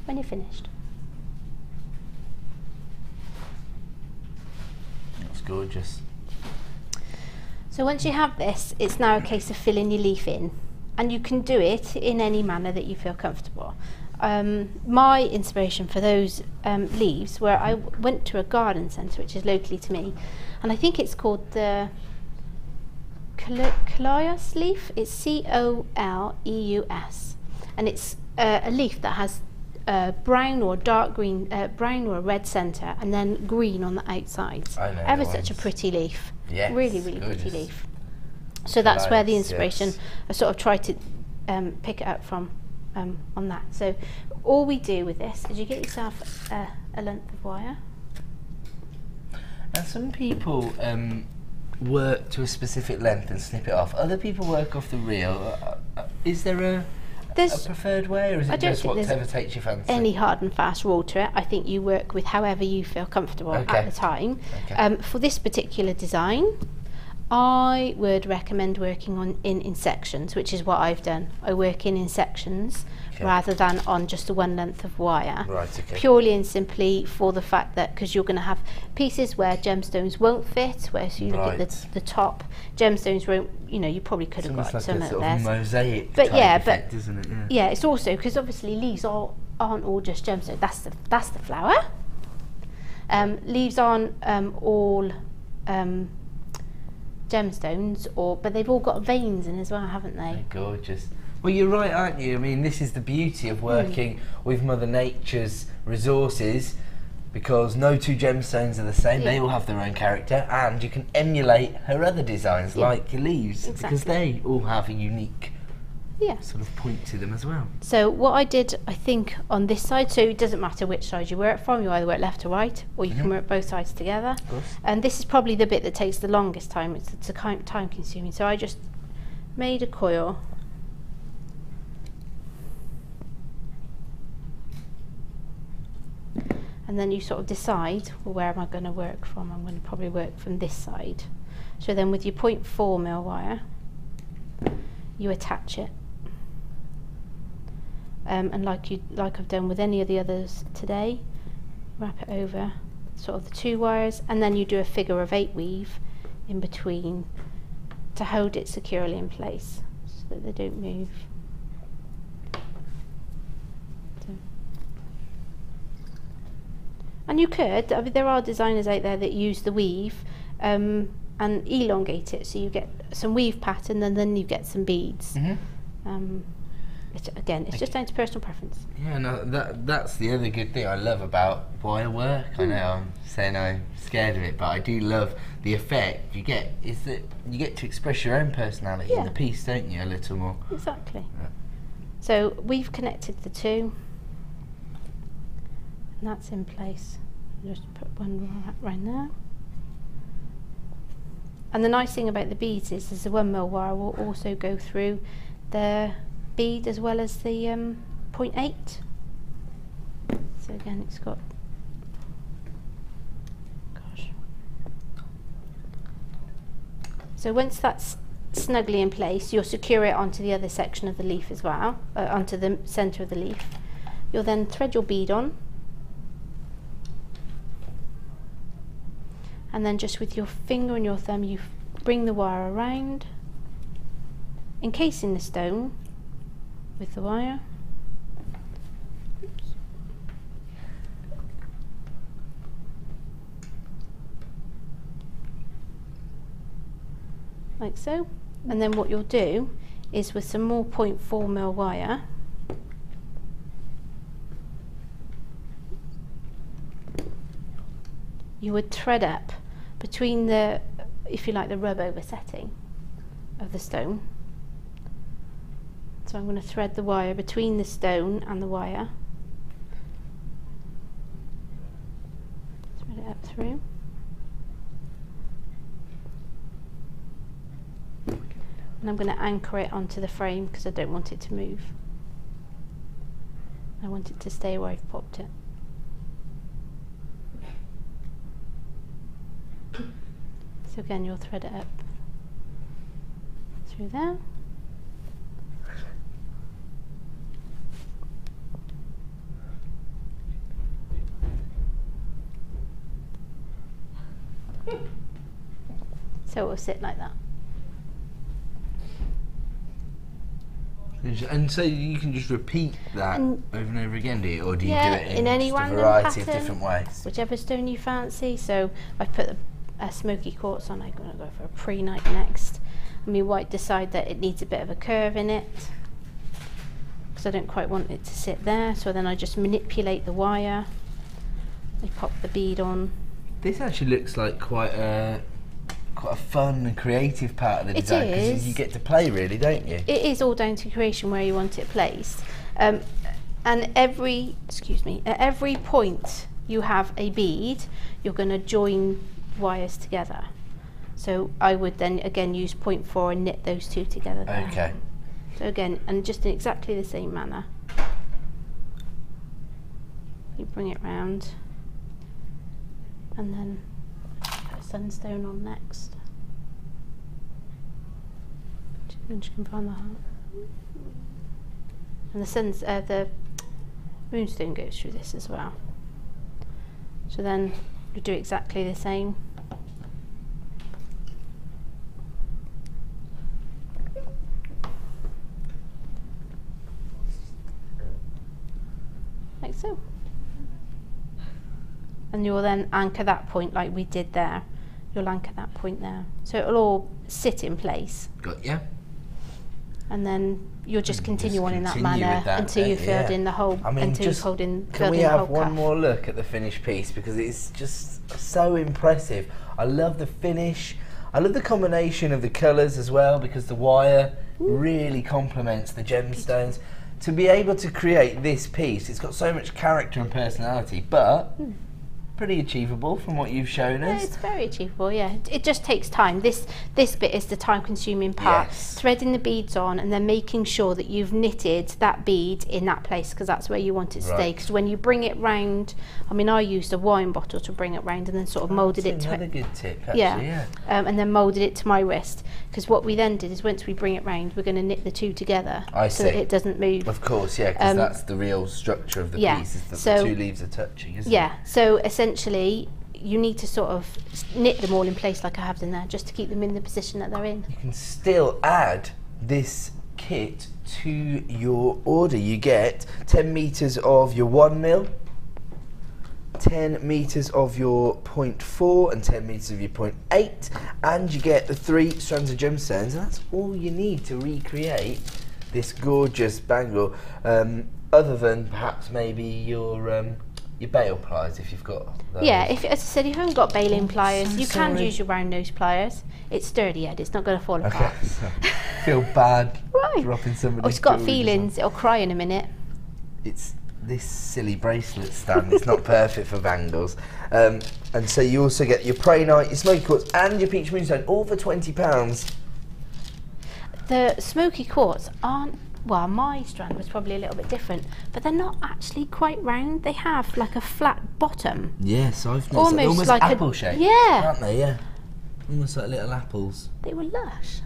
when you're finished. That's gorgeous. So once you have this, it's now a case of filling your leaf in, and you can do it in any manner that you feel comfortable. My inspiration for those leaves, where I went to a garden centre which is locally to me, and I think it's called the Coleus leaf. It's C-O-L-E-U-S, and it's a leaf that has brown or dark green, brown or red centre, and then green on the outsides. I know. Ever such a pretty leaf. Yes, really pretty leaf. So that's where the inspiration, I sort of tried to pick it up from on that. So all we do with this is you get yourself a length of wire. And some people work to a specific length and snip it off. Other people work off the reel. Is there a preferred way, or is it just whatever takes your fancy? Any hard and fast rule to it. I think you work with however you feel comfortable at the time. Okay. For this particular design, I would recommend working in sections, which is what I've done. I work in sections rather than on just the one length of wire. Right, okay. Purely and simply for the fact that because you're going to have pieces where gemstones won't fit, where so you look at the top, gemstones won't, you probably could have got some of theirs. Mosaic but type effect, isn't it? Yeah, it's also because obviously leaves aren't all just gemstones. That's the flower. Leaves aren't all gemstones, but they've all got veins in as well, haven't they? They're gorgeous. Well, you're right, aren't you? I mean, this is the beauty of working with Mother Nature's resources, because no two gemstones are the same. They all have their own character, and you can emulate her other designs, like your leaves, because they all have a unique Yeah. sort of point to them as well. So what I did, I think, on this side, so it doesn't matter which side you wear it from, you either wear it left or right, or you can wear it both sides together. Of course. And this is probably the bit that takes the longest time, it's a kind of time consuming. So I just made a coil. And then you sort of decide, well, where am I going to work from? I'm going to probably work from this side. So then with your 0.4mm wire, you attach it. And like I've done with any of the others today, wrap it over sort of the 2 wires, and then you do a figure of 8 weave in between to hold it securely in place so that they don't move. And you could, I mean, there are designers out there that use the weave and elongate it so you get some weave pattern and then you get some beads. It's just down to personal preference. Yeah, no, that's the other good thing I love about wire work. I know I'm saying I'm scared of it, but I do love the effect you get, is that you get to express your own personality in the piece, don't you, a little more. Exactly. Yeah. So we've connected the 2, and that's in place. Just put one right there. And the nice thing about the beads is the 1mm wire will also go through the bead as well as the 0.8. So again, it's got, gosh. So once that's snugly in place, you'll secure it onto the other section of the leaf as well, onto the centre of the leaf. You'll then thread your bead on, and then just with your finger and your thumb you bring the wire around, encasing the stone with the wire. Oops. Like so. And then what you'll do is with some more 0.4mm wire, you would thread up between the, if you like, the rub over setting of the stone. So I'm going to thread the wire between the stone and the wire. Thread it up through. And I'm going to anchor it onto the frame because I don't want it to move. I want it to stay where I've popped it. So again, you'll thread it up through there. So it will sit like that. And so you can just repeat that over and over again, do you? Or do you do it in any just a random variety pattern, of different ways? Whichever stone you fancy. So I put a smoky quartz on. I'm going to go for a pre-night next. And we might decide that it needs a bit of a curve in it because I don't quite want it to sit there. So then I just manipulate the wire. I pop the bead on. This actually looks like quite a fun and creative part of the design because you get to play, really, don't you? It is all down to creation where you want it placed. And at every point you have a bead, you're going to join wires together. So I would then again use 0.4 and knit those 2 together there. Okay. So again, and just in exactly the same manner. You bring it round and then put a sunstone on next. And you can find the heart. And the moonstone goes through this as well. So then you do exactly the same. Like so. And you'll then anchor that point like we did there. You'll anchor that point there. So it'll all sit in place. Got ya. And then you'll just continue on in that continue manner with that until you've filled in the whole, can we have one more look at the finished piece because it's just so impressive. I love the finish. I love the combination of the colours as well because the wire really complements the gemstones. To be able to create this piece, it's got so much character and personality, but pretty achievable from what you've shown us. It's very achievable, yeah. It just takes time. This bit is the time-consuming part. Yes. Threading the beads on and then making sure that you've knitted that bead in that place, because that's where you want it to stay. Because when you bring it round, I mean, I used a wine bottle to bring it round and then sort of moulded it to another good tip, actually, yeah. And then moulded it to my wrist. Because what we then did is once we bring it round, we're going to knit the two together so that it doesn't move. Of course, yeah, because that's the real structure of the piece, is that the two leaves are touching, isn't it? Yeah, so essentially you need to sort of knit them all in place like I have done there, just to keep them in the position that they're in. You can still add this kit to your order. You get 10 metres of your 1mm, 10 metres of your 0.4 and 10 metres of your 0.8, and you get the 3 strands of gemstones, and that's all you need to recreate this gorgeous bangle, other than perhaps maybe your bail pliers, if you've got those. Yeah, as I said, if you haven't got baling pliers, you can use your round nose pliers. It's sturdy, Ed, it's not going to fall apart. Okay, so feel bad dropping somebody's it's got jewellery feelings, it'll cry in a minute. It's this silly bracelet stand. It's not perfect for bangles. And so you also get your Prainite, your Smoky Quartz and your Peach Moonstone, all for £20. The Smoky Quartz aren't, well, my strand was probably a little bit different, but they're not actually quite round. They have like a flat bottom. Yes, I've noticed almost like apple shaped, yeah, aren't they? Yeah, almost like little apples. They were lush.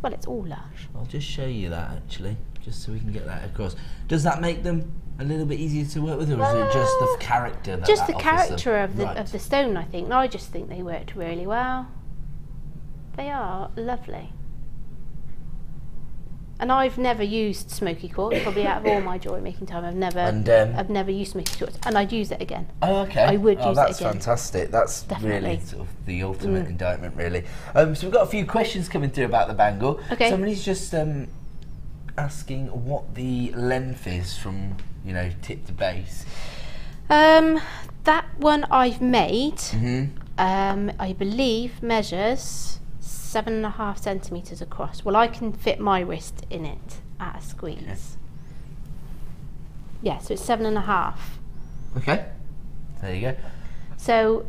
Well, it's all lush. I'll just show you that actually, just so we can get that across. Does that make them a little bit easier to work with, or is it just the character that just that the offers character them? of the stone, I think. I just think they worked really well. They are lovely. And I've never used Smoky Quartz. Probably out of all my jewellery making time, I've never used Smoky Quartz, and I'd use it again. Oh, okay. I would use it again. That's fantastic. That's Definitely. really sort of the ultimate indictment, really. So we've got a few questions coming through about the bangle. Okay. Somebody's just asking what the length is from, you know, tip to base. That one I've made, I believe measures 7.5 centimetres across. Well, I can fit my wrist in it at a squeeze. Okay. Yeah, so it's 7.5. Okay, there you go. So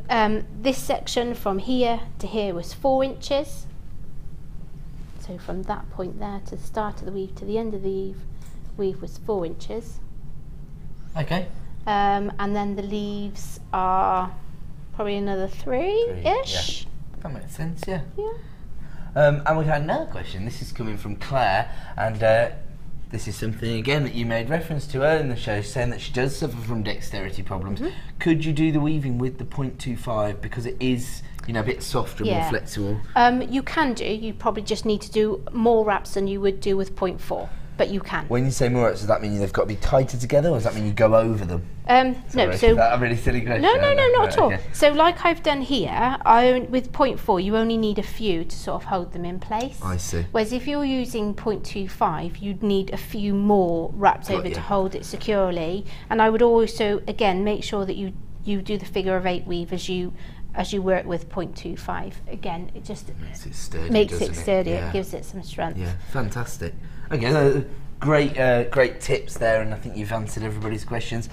this section from here to here was 4 inches. So from that point there to the start of the weave to the end of the weave was 4 inches. Okay. And then the leaves are probably another 3-ish. Yeah. That makes sense, yeah. Yeah. And we've had another question. This is coming from Claire, and this is something again that you made reference to earlier in the show, saying that she does suffer from dexterity problems. Could you do the weaving with the 0.25 because it is, you know, a bit softer, more flexible? You can do. You probably just need to do more wraps than you would do with 0.4, but you can. When you say more wraps, does that mean they've got to be tighter together, or does that mean you go over them? No, so that's a really silly question. No, not at all. Okay. So like I've done here, with 0.4 you only need a few to sort of hold them in place. I see. Whereas if you're using 0.25, you'd need a few more wraps over to hold it securely. And I would also, again, make sure that you do the figure of 8 weave as you work with 0.25. Again, it just makes it sturdy. It gives it some strength. Yeah, fantastic. Okay, great tips there, and I think you've answered everybody's questions.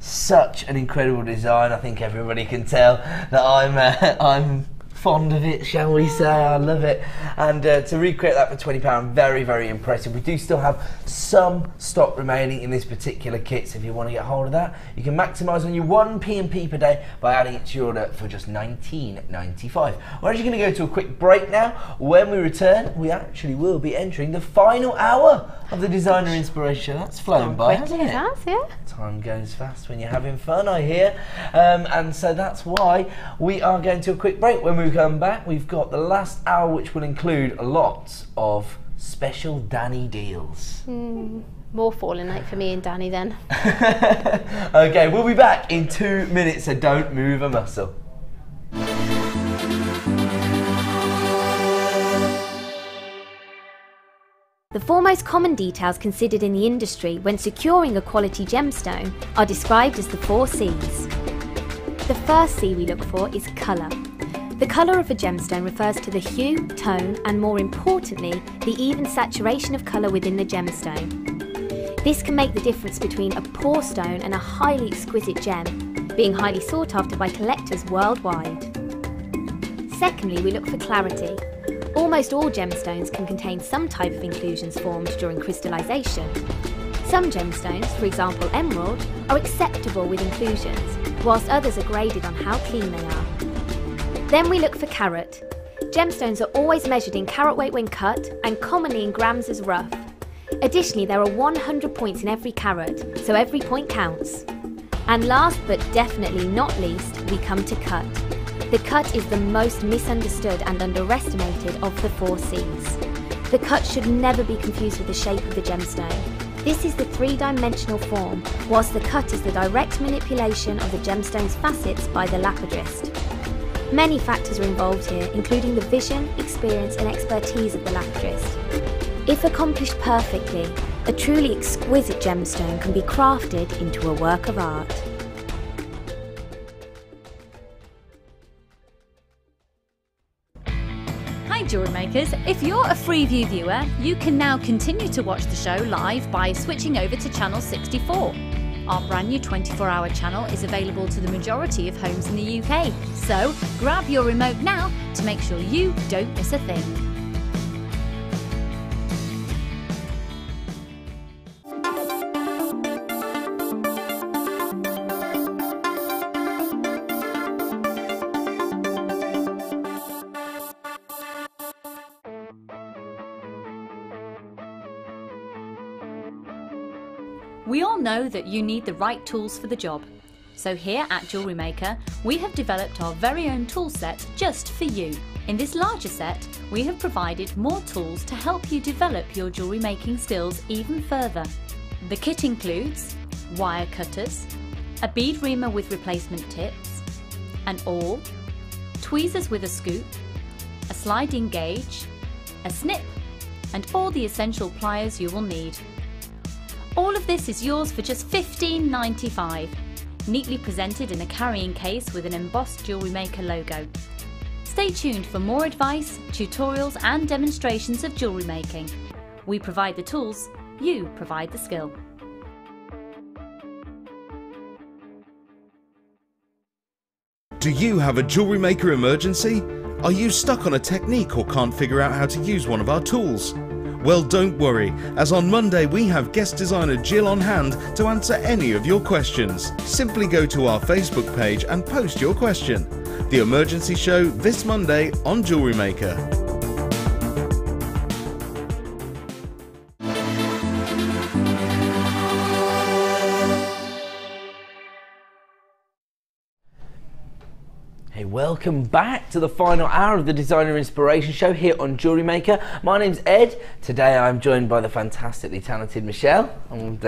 Such an incredible design. I think everybody can tell that I'm fond of it, shall we say. I love it. And to recreate that for £20, very, very impressive. We do still have some stock remaining in this particular kit, so if you want to get hold of that, you can maximise on your 1 P&P per day by adding it to your order for just £19.95. We're actually going to go to a quick break now. When we return, we actually will be entering the final hour of the Designer Inspiration. That's flown by, hasn't it? It has, yeah. Time goes fast when you're having fun, I hear. And so that's why we are going to a quick break. When we come back, we've got the last hour, which will include lots of special Danny deals. More falling out for me and Danny then. Okay, we'll be back in 2 minutes, so don't move a muscle. The 4 most common details considered in the industry when securing a quality gemstone are described as the 4 C's. The first C we look for is colour. The The colour of a gemstone refers to the hue, tone, and more importantly, the even saturation of colour within the gemstone. This can make the difference between a poor stone and a highly exquisite gem, being highly sought after by collectors worldwide. Secondly, we look for clarity. Almost all gemstones can contain some type of inclusions formed during crystallization. Some gemstones, for example emerald, are acceptable with inclusions, whilst others are graded on how clean they are. Then we look for carat. Gemstones are always measured in carat weight when cut and commonly in grams as rough. Additionally, there are 100 points in every carat, so every point counts. And last but definitely not least, we come to cut. The cut is the most misunderstood and underestimated of the 4 C's. The cut should never be confused with the shape of the gemstone. This is the 3-dimensional form, whilst the cut is the direct manipulation of the gemstone's facets by the lapidrist. Many factors are involved here, including the vision, experience and expertise of the lapidrist. If accomplished perfectly, a truly exquisite gemstone can be crafted into a work of art. Hi Jewellery Makers, if you're a Freeview viewer, you can now continue to watch the show live by switching over to channel 64. Our brand new 24-hour channel is available to the majority of homes in the UK, so grab your remote now to make sure you don't miss a thing. We all know that you need the right tools for the job. So here at Jewellery Maker, we have developed our very own tool set just for you. In this larger set, we have provided more tools to help you develop your jewellery making skills even further. The kit includes wire cutters, a bead reamer with replacement tips, an awl, tweezers with a scoop, a sliding gauge, a snip, and all the essential pliers you will need. All of this is yours for just $15.95, neatly presented in a carrying case with an embossed Jewellery Maker logo. Stay tuned for more advice, tutorials and demonstrations of jewellery making. We provide the tools, you provide the skill. Do you have a Jewellery Maker emergency? Are you stuck on a technique or can't figure out how to use one of our tools? Well, don't worry, as on Monday we have guest designer Jill on hand to answer any of your questions. Simply go to our Facebook page and post your question. The emergency show this Monday on Jewellery Maker. Hey, welcome back to the final hour of the Designer Inspiration Show here on Jewellery Maker. My name's Ed. Today I'm joined by the fantastically talented Michelle, and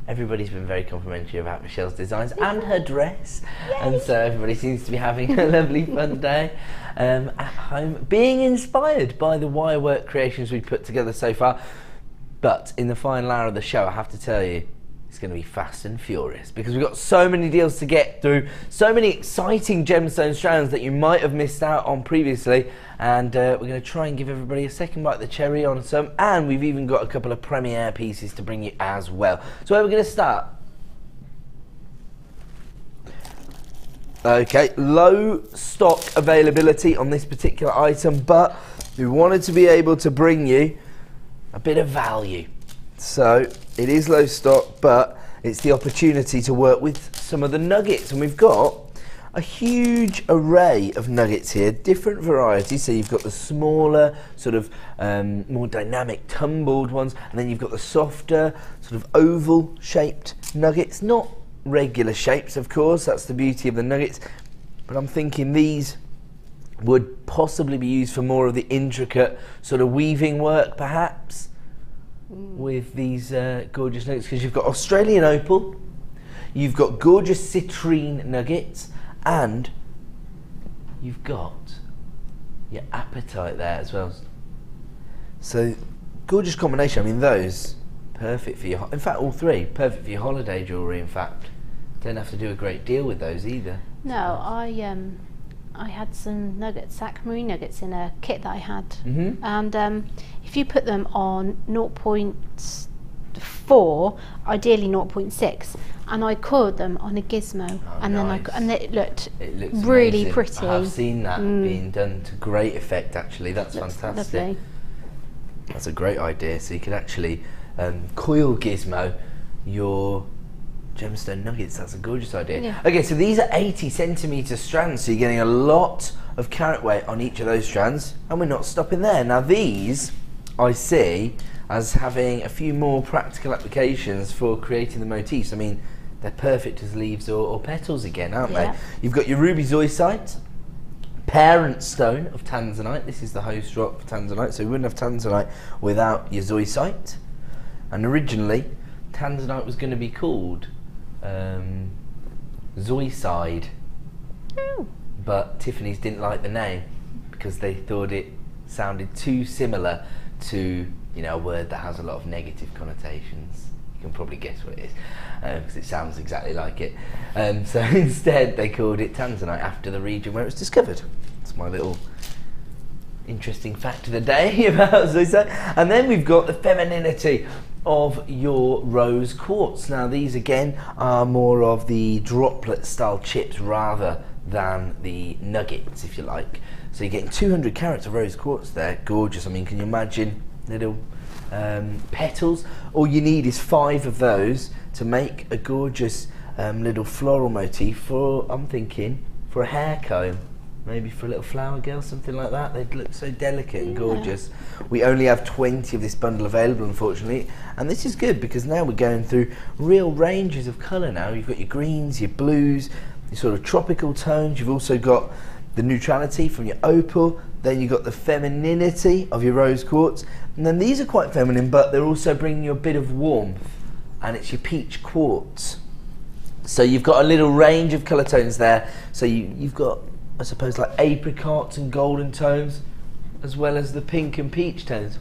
everybody's been very complimentary about Michelle's designs and her dress. Yay. And so everybody seems to be having a lovely fun day at home, being inspired by the wirework creations we've put together so far. But in the final hour of the show, I have to tell you, it's going to be fast and furious because we've got so many deals to get through, so many exciting gemstone strands that you might have missed out on previously, and we're going to try and give everybody a second bite of the cherry on some, and we've even got a couple of premiere pieces to bring you as well. So where are we going to start? Okay, low stock availability on this particular item, but we wanted to be able to bring you a bit of value. So it is low stock, but it's the opportunity to work with some of the nuggets, and we've got a huge array of nuggets here, different varieties. So you've got the smaller, sort of more dynamic tumbled ones, and then you've got the softer, sort of oval shaped nuggets, not regular shapes, of course, that's the beauty of the nuggets, but I'm thinking these would possibly be used for more of the intricate sort of weaving work, perhaps. With these gorgeous nuggets, because you've got Australian opal, you've got gorgeous citrine nuggets, and you've got your apatite there as well. So gorgeous combination. I mean, those perfect for your, in fact all three perfect for your holiday jewellery. In fact, don't have to do a great deal with those either. No, I I had some nuggets, aquamarine nuggets in a kit that I had, Mm-hmm. and if you put them on 0.4, ideally 0.6, and I coiled them on a gizmo, and nice. then it looks amazing. really pretty. I have seen that being done to great effect. Actually, that's fantastic. Lovely. That's a great idea. So you could actually coil gizmo your gemstone nuggets. That's a gorgeous idea. Yeah. Okay, so these are 80 centimetre strands, so you're getting a lot of carat weight on each of those strands, and we're not stopping there. Now these I see as having a few more practical applications for creating the motifs. I mean, they're perfect as leaves or petals again, aren't Yeah. they? You've got your ruby zoisite, parent stone of Tanzanite. This is the host rock for Tanzanite, so we wouldn't have Tanzanite without your zoisite. And originally, Tanzanite was going to be called Zoiside, but Tiffany's didn't like the name because they thought it sounded too similar to, you know, a word that has a lot of negative connotations. You can probably guess what it is, because it sounds exactly like it. So instead they called it Tanzanite after the region where it was discovered. That's my little interesting fact of the day about zoisite. And then we've got the femininity of your rose quartz. Now these again are more of the droplet style chips rather than the nuggets, if you like. So you're getting 200 carats of rose quartz there. Gorgeous. I mean, can you imagine little petals? All you need is 5 of those to make a gorgeous little floral motif for, I'm thinking, for a hair comb. Maybe for a little flower girl, something like that. They'd look so delicate and gorgeous. We only have 20 of this bundle available, unfortunately. And this is good because now we're going through real ranges of colour now. You've got your greens, your blues, your sort of tropical tones. You've also got the neutrality from your opal. Then you've got the femininity of your rose quartz. And then these are quite feminine, but they're also bringing you a bit of warmth. And it's your peach quartz. So you've got a little range of colour tones there. So you've got, I suppose, like apricots and golden tones, as well as the pink and peach tones.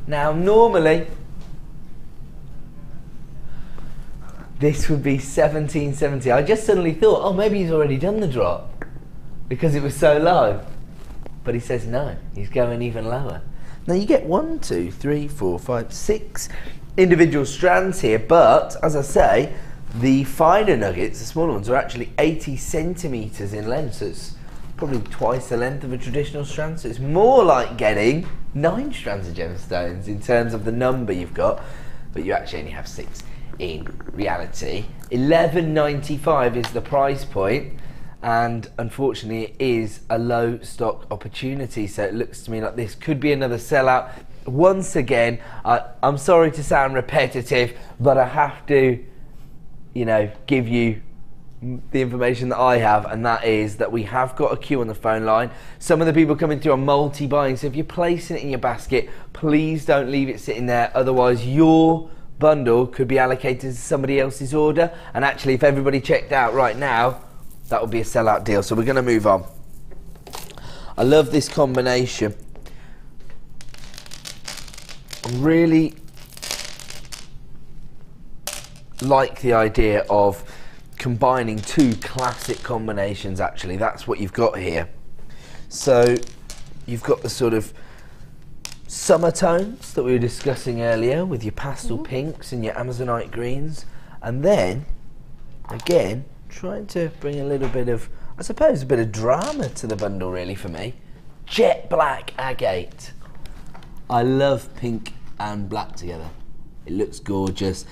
Now normally this would be $17.70. I just suddenly thought, oh, maybe he's already done the drop because it was so low. But he says no, he's going even lower. Now you get 1, 2, 3, 4, 5, 6 individual strands here, but as I say, the finer nuggets, the smaller ones, are actually 80 centimetres in length, so it's probably twice the length of a traditional strand, so it's more like getting 9 strands of gemstones in terms of the number you've got, but you actually only have 6 in reality. $11.95 is the price point, and unfortunately it is a low stock opportunity, so it looks to me like this could be another sellout. Once again, I'm sorry to sound repetitive, but I have to, you know, give you the information that I have, and that is that we have got a queue on the phone line. Some of the people coming through are multi-buying, so if you're placing it in your basket, please don't leave it sitting there, otherwise your bundle could be allocated to somebody else's order, and actually if everybody checked out right now, that would be a sellout deal. So we're going to move on. I love this combination. I really like the idea of combining 2 classic combinations. Actually, that's what you've got here. So you've got the sort of summer tones that we were discussing earlier with your pastel pinks and your Amazonite greens, and then again trying to bring a little bit of, I suppose, a bit of drama to the bundle really for me. Jet black agate. I love pink and black together. It looks gorgeous,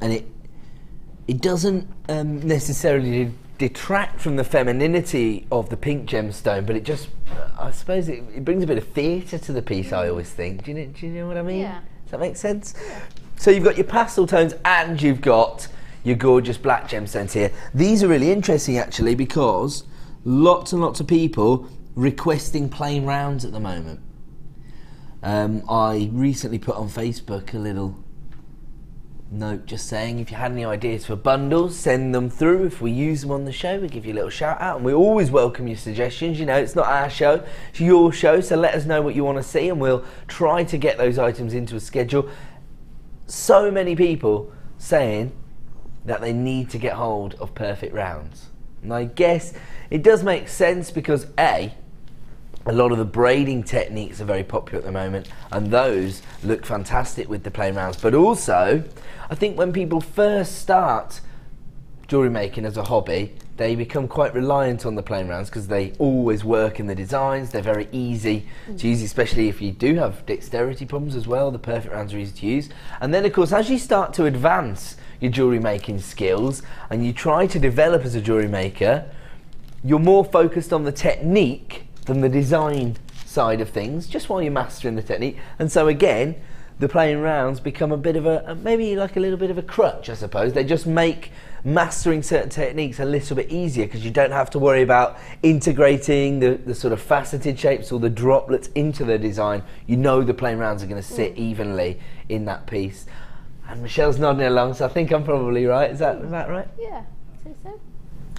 and it doesn't necessarily detract from the femininity of the pink gemstone, but it just, I suppose it brings a bit of theatre to the piece, I always think. Do you know what I mean? Yeah. Does that make sense? Yeah. So you've got your pastel tones and you've got your gorgeous black gemstones here. These are really interesting actually because lots and lots of people requesting plain rounds at the moment. I recently put on Facebook a little note just saying if you had any ideas for bundles, send them through. If we use them on the show, we give you a little shout out, and we always welcome your suggestions. You know, it's not our show, it's your show, so let us know what you want to see and we'll try to get those items into a schedule. So many people saying that they need to get hold of perfect rounds. And I guess it does make sense because A, a lot of the braiding techniques are very popular at the moment, and those look fantastic with the plain rounds. But also, I think when people first start jewellery making as a hobby, they become quite reliant on the plain rounds because they always work in the designs. They're very easy to use, especially if you do have dexterity problems as well. The perfect rounds are easy to use. And then, of course, as you start to advance your jewellery making skills and you try to develop as a jewellery maker, you're more focused on the technique than the design side of things, just while you're mastering the technique. And so again, the plain rounds become a bit of a, maybe like a little bit of a crutch, I suppose. They just make mastering certain techniques a little bit easier because you don't have to worry about integrating the sort of faceted shapes or the droplets into the design. You know the plain rounds are going to sit evenly in that piece. And Michelle's nodding along, so I think I'm probably right. Is that right? Yeah, I'd say so.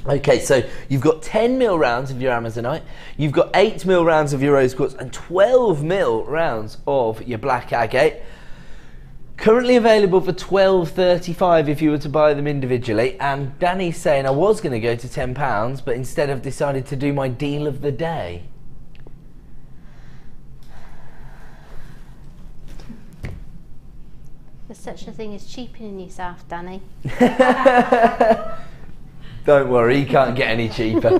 Okay, so you've got 10mm rounds of your Amazonite, you've got 8mm rounds of your rose quartz, and 12mm rounds of your black agate. Currently available for $12.35 if you were to buy them individually. And Danny's saying I was going to go to £10, but instead I've decided to do my deal of the day. There's such a thing as cheapening yourself, Danny. Don't worry, you can't get any cheaper.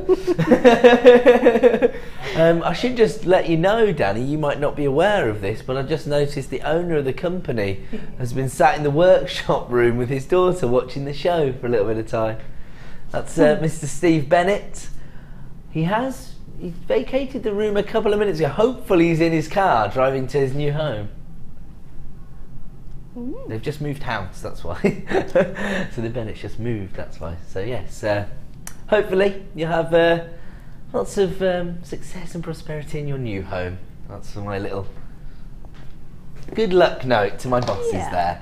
I should just let you know, Danny, you might not be aware of this, but I just noticed the owner of the company has been sat in the workshop room with his daughter watching the show for a little bit of time. That's Mr. Steve Bennett. He vacated the room a couple of minutes ago. Hopefully he's in his car driving to his new home. Ooh. They've just moved house, that's why. So the Bennett's just moved, that's why. So yes, hopefully you have lots of success and prosperity in your new home. That's my little good luck note to my bosses there.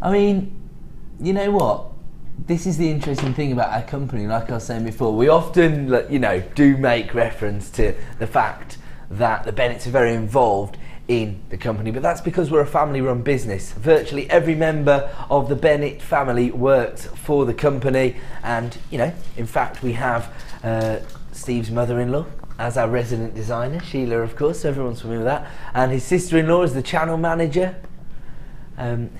I mean, you know what? This is the interesting thing about our company, like I was saying before. We often, do make reference to the fact that the Bennetts are very involved in the company, but that's because we're a family-run business. Virtually every member of the Bennett family works for the company, and in fact we have Steve's mother-in-law as our resident designer, Sheila, of course, so everyone's familiar with that, and his sister-in-law is the channel manager.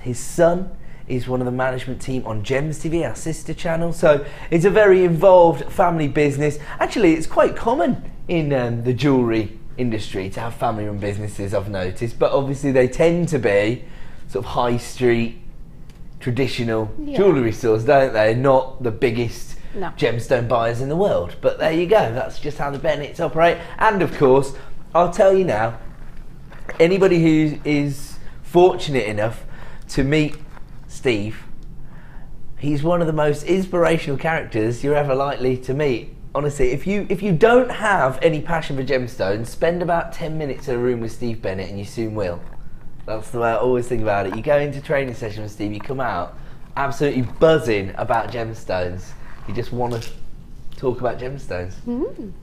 His son is one of the management team on Gems TV, our sister channel, so it's a very involved family business. Actually, it's quite common in the jewellery industry to have family-run businesses, I've noticed, but obviously they tend to be sort of high street, traditional jewellery stores, don't they? Not the biggest gemstone buyers in the world, but there you go, that's just how the Bennetts operate. And of course, I'll tell you now, anybody who is fortunate enough to meet Steve, he's one of the most inspirational characters you're ever likely to meet. Honestly, if you don't have any passion for gemstones, spend about 10 minutes in a room with Steve Bennett and you soon will. That's the way I always think about it. You go into training session with Steve, you come out absolutely buzzing about gemstones. You just want to talk about gemstones.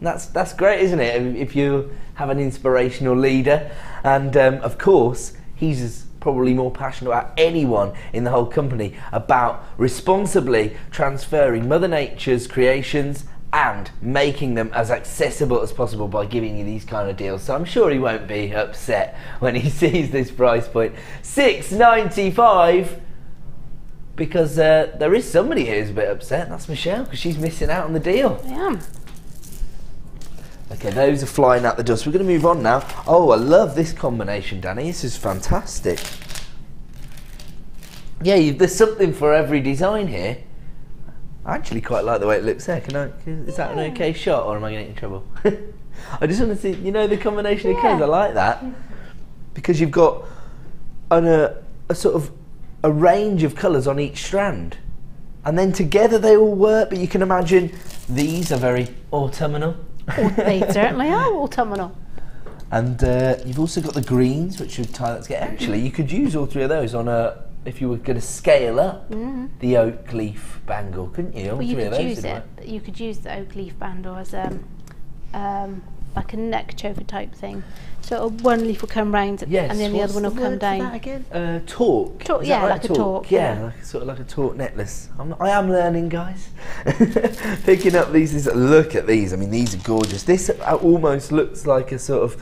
That's great, isn't it? If you have an inspirational leader, and of course he's probably more passionate about anyone in the whole company about responsibly transferring Mother Nature's creations and making them as accessible as possible by giving you these kind of deals. So I'm sure he won't be upset when he sees this price point, $6.95, because there is somebody who's a bit upset, and that's Michelle, because she's missing out on the deal. I am. Okay, those are flying out the dust. We're going to move on now. Oh, I love this combination, Danny. This is fantastic. Yeah, there's something for every design here. I actually quite like the way it looks there. Is that an okay shot, or am I going to get in trouble? I just want to see, the combination of colours. I like that, because you've got a sort of a range of colours on each strand, and then together they all work. But you can imagine these are very autumnal. They certainly are autumnal. And you've also got the greens, which would tie that together. Actually, you could use all three of those on if you were going to scale up the oak leaf bangle, couldn't you? Well, you could use it. You could use the oak leaf bangle as like a neck choker type thing. So one leaf will come round Yes. and then the other one will come word down. for that again? Torque. Torque, Is that yeah, right? like a torque, Yeah, yeah. like, sort of like a torque necklace. I am learning, guys. Picking up these. Look at these. I mean, these are gorgeous. This almost looks like a sort of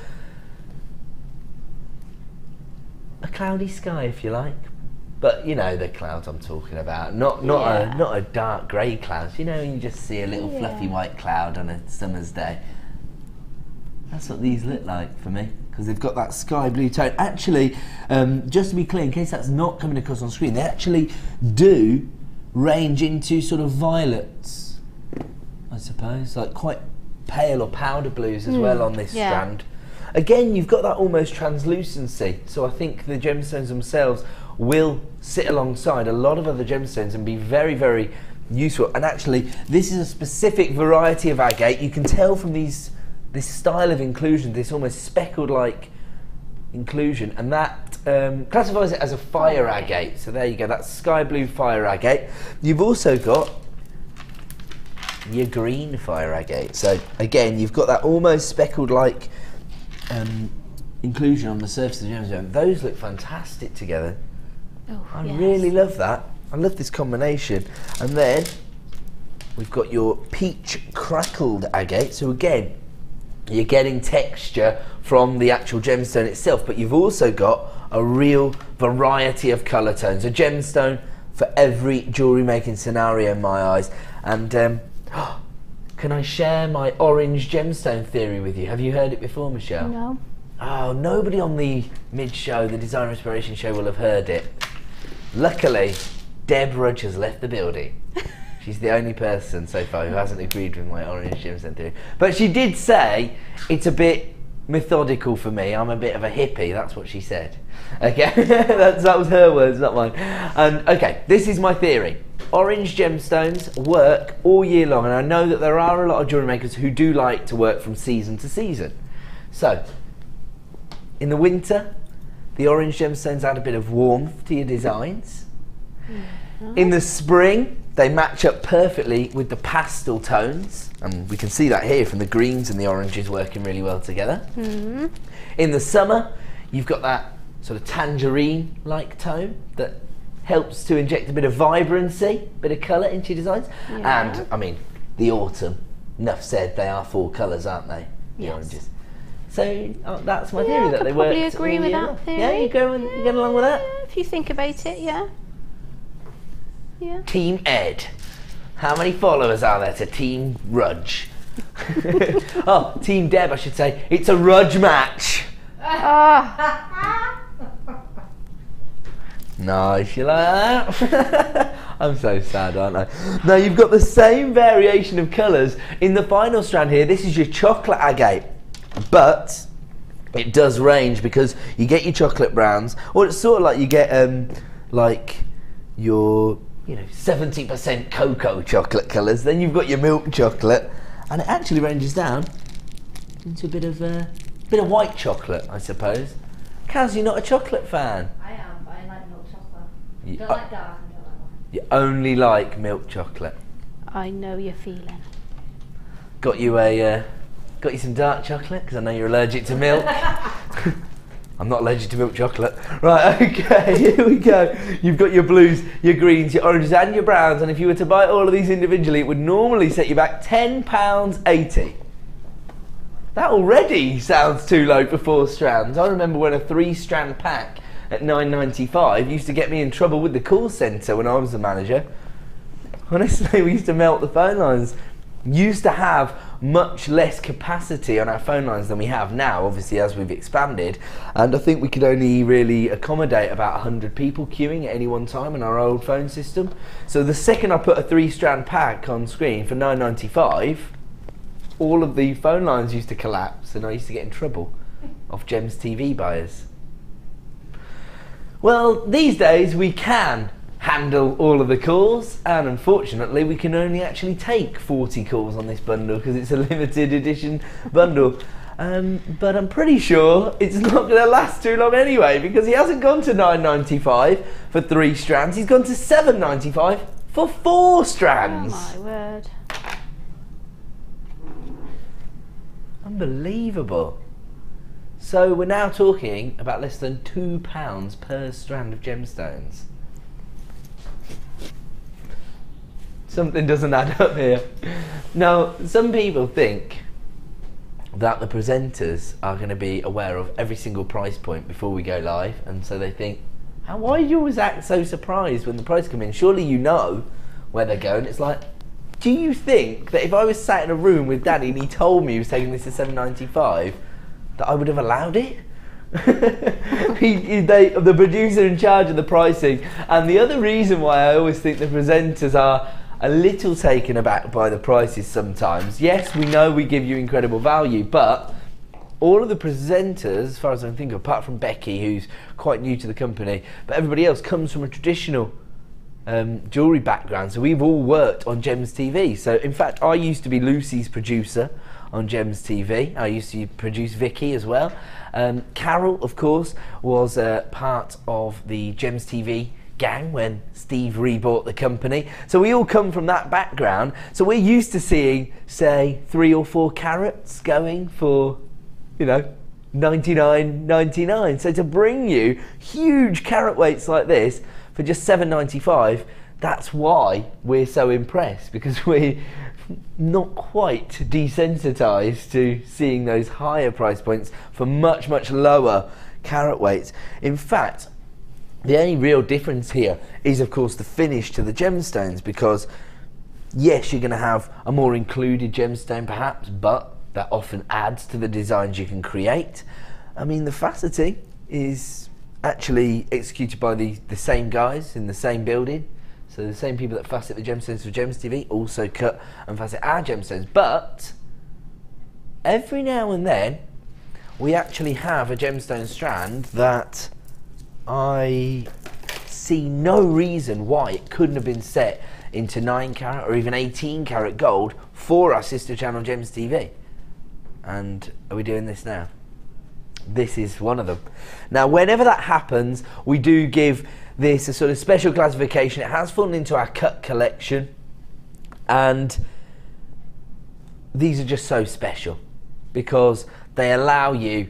a cloudy sky, if you like. But you know the clouds I'm talking about, not a dark grey cloud. You know, you just see a little fluffy white cloud on a summer's day. That's what these look like for me, because they've got that sky blue tone. Actually, just to be clear, in case that's not coming across on screen, they actually do range into sort of violets, I suppose, like quite pale or powder blues as well on this strand. Again, you've got that almost translucency, so I think the gemstones themselves will sit alongside a lot of other gemstones and be very, very useful. And actually, this is a specific variety of agate. You can tell from this style of inclusion, this almost speckled-like inclusion, and that classifies it as a fire agate. So there you go, that's sky blue fire agate. You've also got your green fire agate. So again, you've got that almost speckled-like inclusion on the surface of the gemstone. Those look fantastic together. Oh, I really love that. I love this combination. And then we've got your peach crackled agate. So again, you're getting texture from the actual gemstone itself, but you've also got a real variety of colour tones. A gemstone for every jewellery making scenario in my eyes. And can I share my orange gemstone theory with you? Have you heard it before, Michelle? No. Oh, nobody on the mid-show, the Design Inspiration show, will have heard it. Luckily, Deb Rudge has left the building. She's the only person so far who hasn't agreed with my orange gemstone theory. But she did say it's a bit methodical for me. I'm a bit of a hippie. That's what she said. Okay, that was her words, not mine. And okay, this is my theory. Orange gemstones work all year long, and I know that there are a lot of jewellery makers who do like to work from season to season. So, in the winter, the orange gemstones add a bit of warmth to your designs. In the spring, they match up perfectly with the pastel tones, and we can see that here from the greens and the oranges working really well together. In the summer, you've got that sort of tangerine-like tone that helps to inject a bit of vibrancy, bit of colour into your designs. And, I mean, the autumn, enough said, they are 4 colours, aren't they? The oranges. So that's my theory, that they work. I probably agree with that theory. Yeah, you get along with that? Yeah, if you think about it, yeah. Yeah. Team Ed. How many followers are there to Team Rudge? Oh, Team Deb, I should say. It's a Rudge match. Nice, you like that? I'm so sad, aren't I? Now you've got the same variation of colours in the final strand here. This is your chocolate agate, but it does range because you get your chocolate browns, or it's sort of like you get like your 70% cocoa chocolate colours. Then you've got your milk chocolate, and it actually ranges down into a bit of white chocolate, I suppose. Kaz, you're not a chocolate fan. I am, but I like milk chocolate. You, Don't like dark and don't like white. you only like milk chocolate. I know your feeling. Got you some dark chocolate because I know you're allergic to milk. I'm not allergic to milk chocolate. Right, okay, here we go. You've got your blues, your greens, your oranges and your browns, and if you were to buy all of these individually, it would normally set you back £10.80. That already sounds too low for 4 strands. I remember when a 3-strand pack at £9.95 used to get me in trouble with the call centre when I was the manager. Honestly, we used to melt the phone lines. Used to have much less capacity on our phone lines than we have now, obviously, as we've expanded, and I think we could only really accommodate about 100 people queuing at any one time in our old phone system. So the second I put a 3-strand pack on screen for £9.95, all of the phone lines used to collapse and I used to get in trouble off Gems TV buyers. Well, these days we can handle all of the calls, and unfortunately we can only actually take 40 calls on this bundle because it's a limited edition bundle. But I'm pretty sure it's not going to last too long anyway, because he hasn't gone to £9.95 for 3 strands, he's gone to £7.95 for 4 strands. Oh my word. Unbelievable. So we're now talking about less than £2 per strand of gemstones. Something doesn't add up here. Now, some people think that the presenters are going to be aware of every single price point before we go live, and so they think, why do you always act so surprised when the price come in? Surely you know where they're going. It's like, do you think that if I was sat in a room with Daddy and he told me he was taking this to $7.95, that I would have allowed it? The producer in charge of the pricing. And the other reason why I always think the presenters are a little taken aback by the prices sometimes. Yes, we know we give you incredible value, but all of the presenters, as far as I can think of, apart from Becky, who's quite new to the company, but everybody else comes from a traditional jewellery background. So we've all worked on Gems TV. So in fact, I used to be Lucy's producer on Gems TV. I used to produce Vicky as well. Carol, of course, was part of the Gems TV gang when Steve rebought the company. So we all come from that background. So we're used to seeing, say, 3 or 4 carats going for, you know, $99.99. So to bring you huge carat weights like this for just $7.95, that's why we're so impressed, because we're not quite desensitized to seeing those higher price points for much, much lower carat weights. In fact, the only real difference here is, of course, the finish to the gemstones, because yes, you're going to have a more included gemstone perhaps, but that often adds to the designs you can create. I mean, the faceting is actually executed by the same guys in the same building. So the same people that facet the gemstones for Gems TV also cut and facet our gemstones. But every now and then, we actually have a gemstone strand that I see no reason why it couldn't have been set into 9 carat or even 18 carat gold for our sister channel Gems TV. And are we doing this now? This is one of them. Now, whenever that happens, we do give this a sort of special classification. It has fallen into our cut collection, and these are just so special because they allow you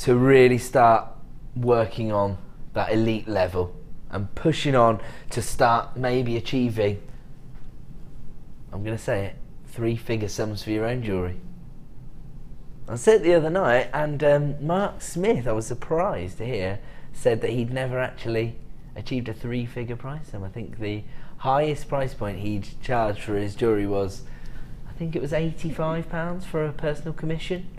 to really start working on that elite level and pushing on to start maybe achieving, I'm going to say it, 3-figure sums for your own jewellery. I said it the other night, and Mark Smith, I was surprised to hear, said that he'd never actually achieved a 3-figure price sum. I think the highest price point he'd charged for his jewellery was, I think it was £85 for a personal commission.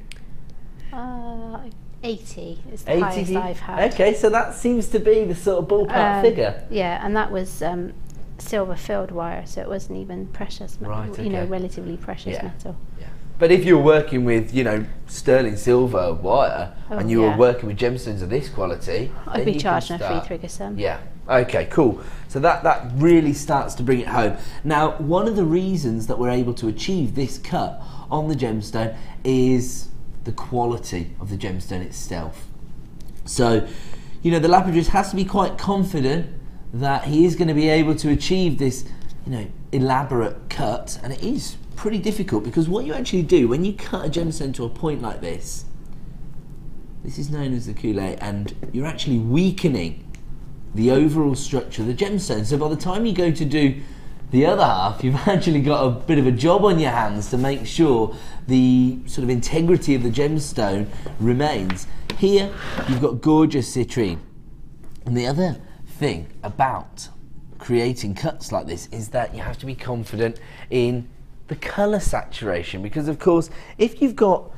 80 is the highest I've had. Okay, so that seems to be the sort of ballpark figure. Yeah, and that was silver filled wire, so it wasn't even precious metal, right, okay. You know, relatively precious metal. Yeah. But if you're working with, you know, sterling silver wire, and you were working with gemstones of this quality, I'd be charging a 3-figure sum. Yeah. Okay, cool. So that really starts to bring it home. Now, one of the reasons that we're able to achieve this cut on the gemstone is the quality of the gemstone itself. So, you know, the lapidary has to be quite confident that he is going to be able to achieve this, you know, elaborate cut, and it is pretty difficult because what you actually do when you cut a gemstone to a point like this is known as the coulee, and you're actually weakening the overall structure of the gemstone. So by the time you go to do the other half, you've actually got a bit of a job on your hands to make sure the sort of integrity of the gemstone remains. Here, you've got gorgeous citrine. And the other thing about creating cuts like this is that you have to be confident in the colour saturation, because of course, if you've got,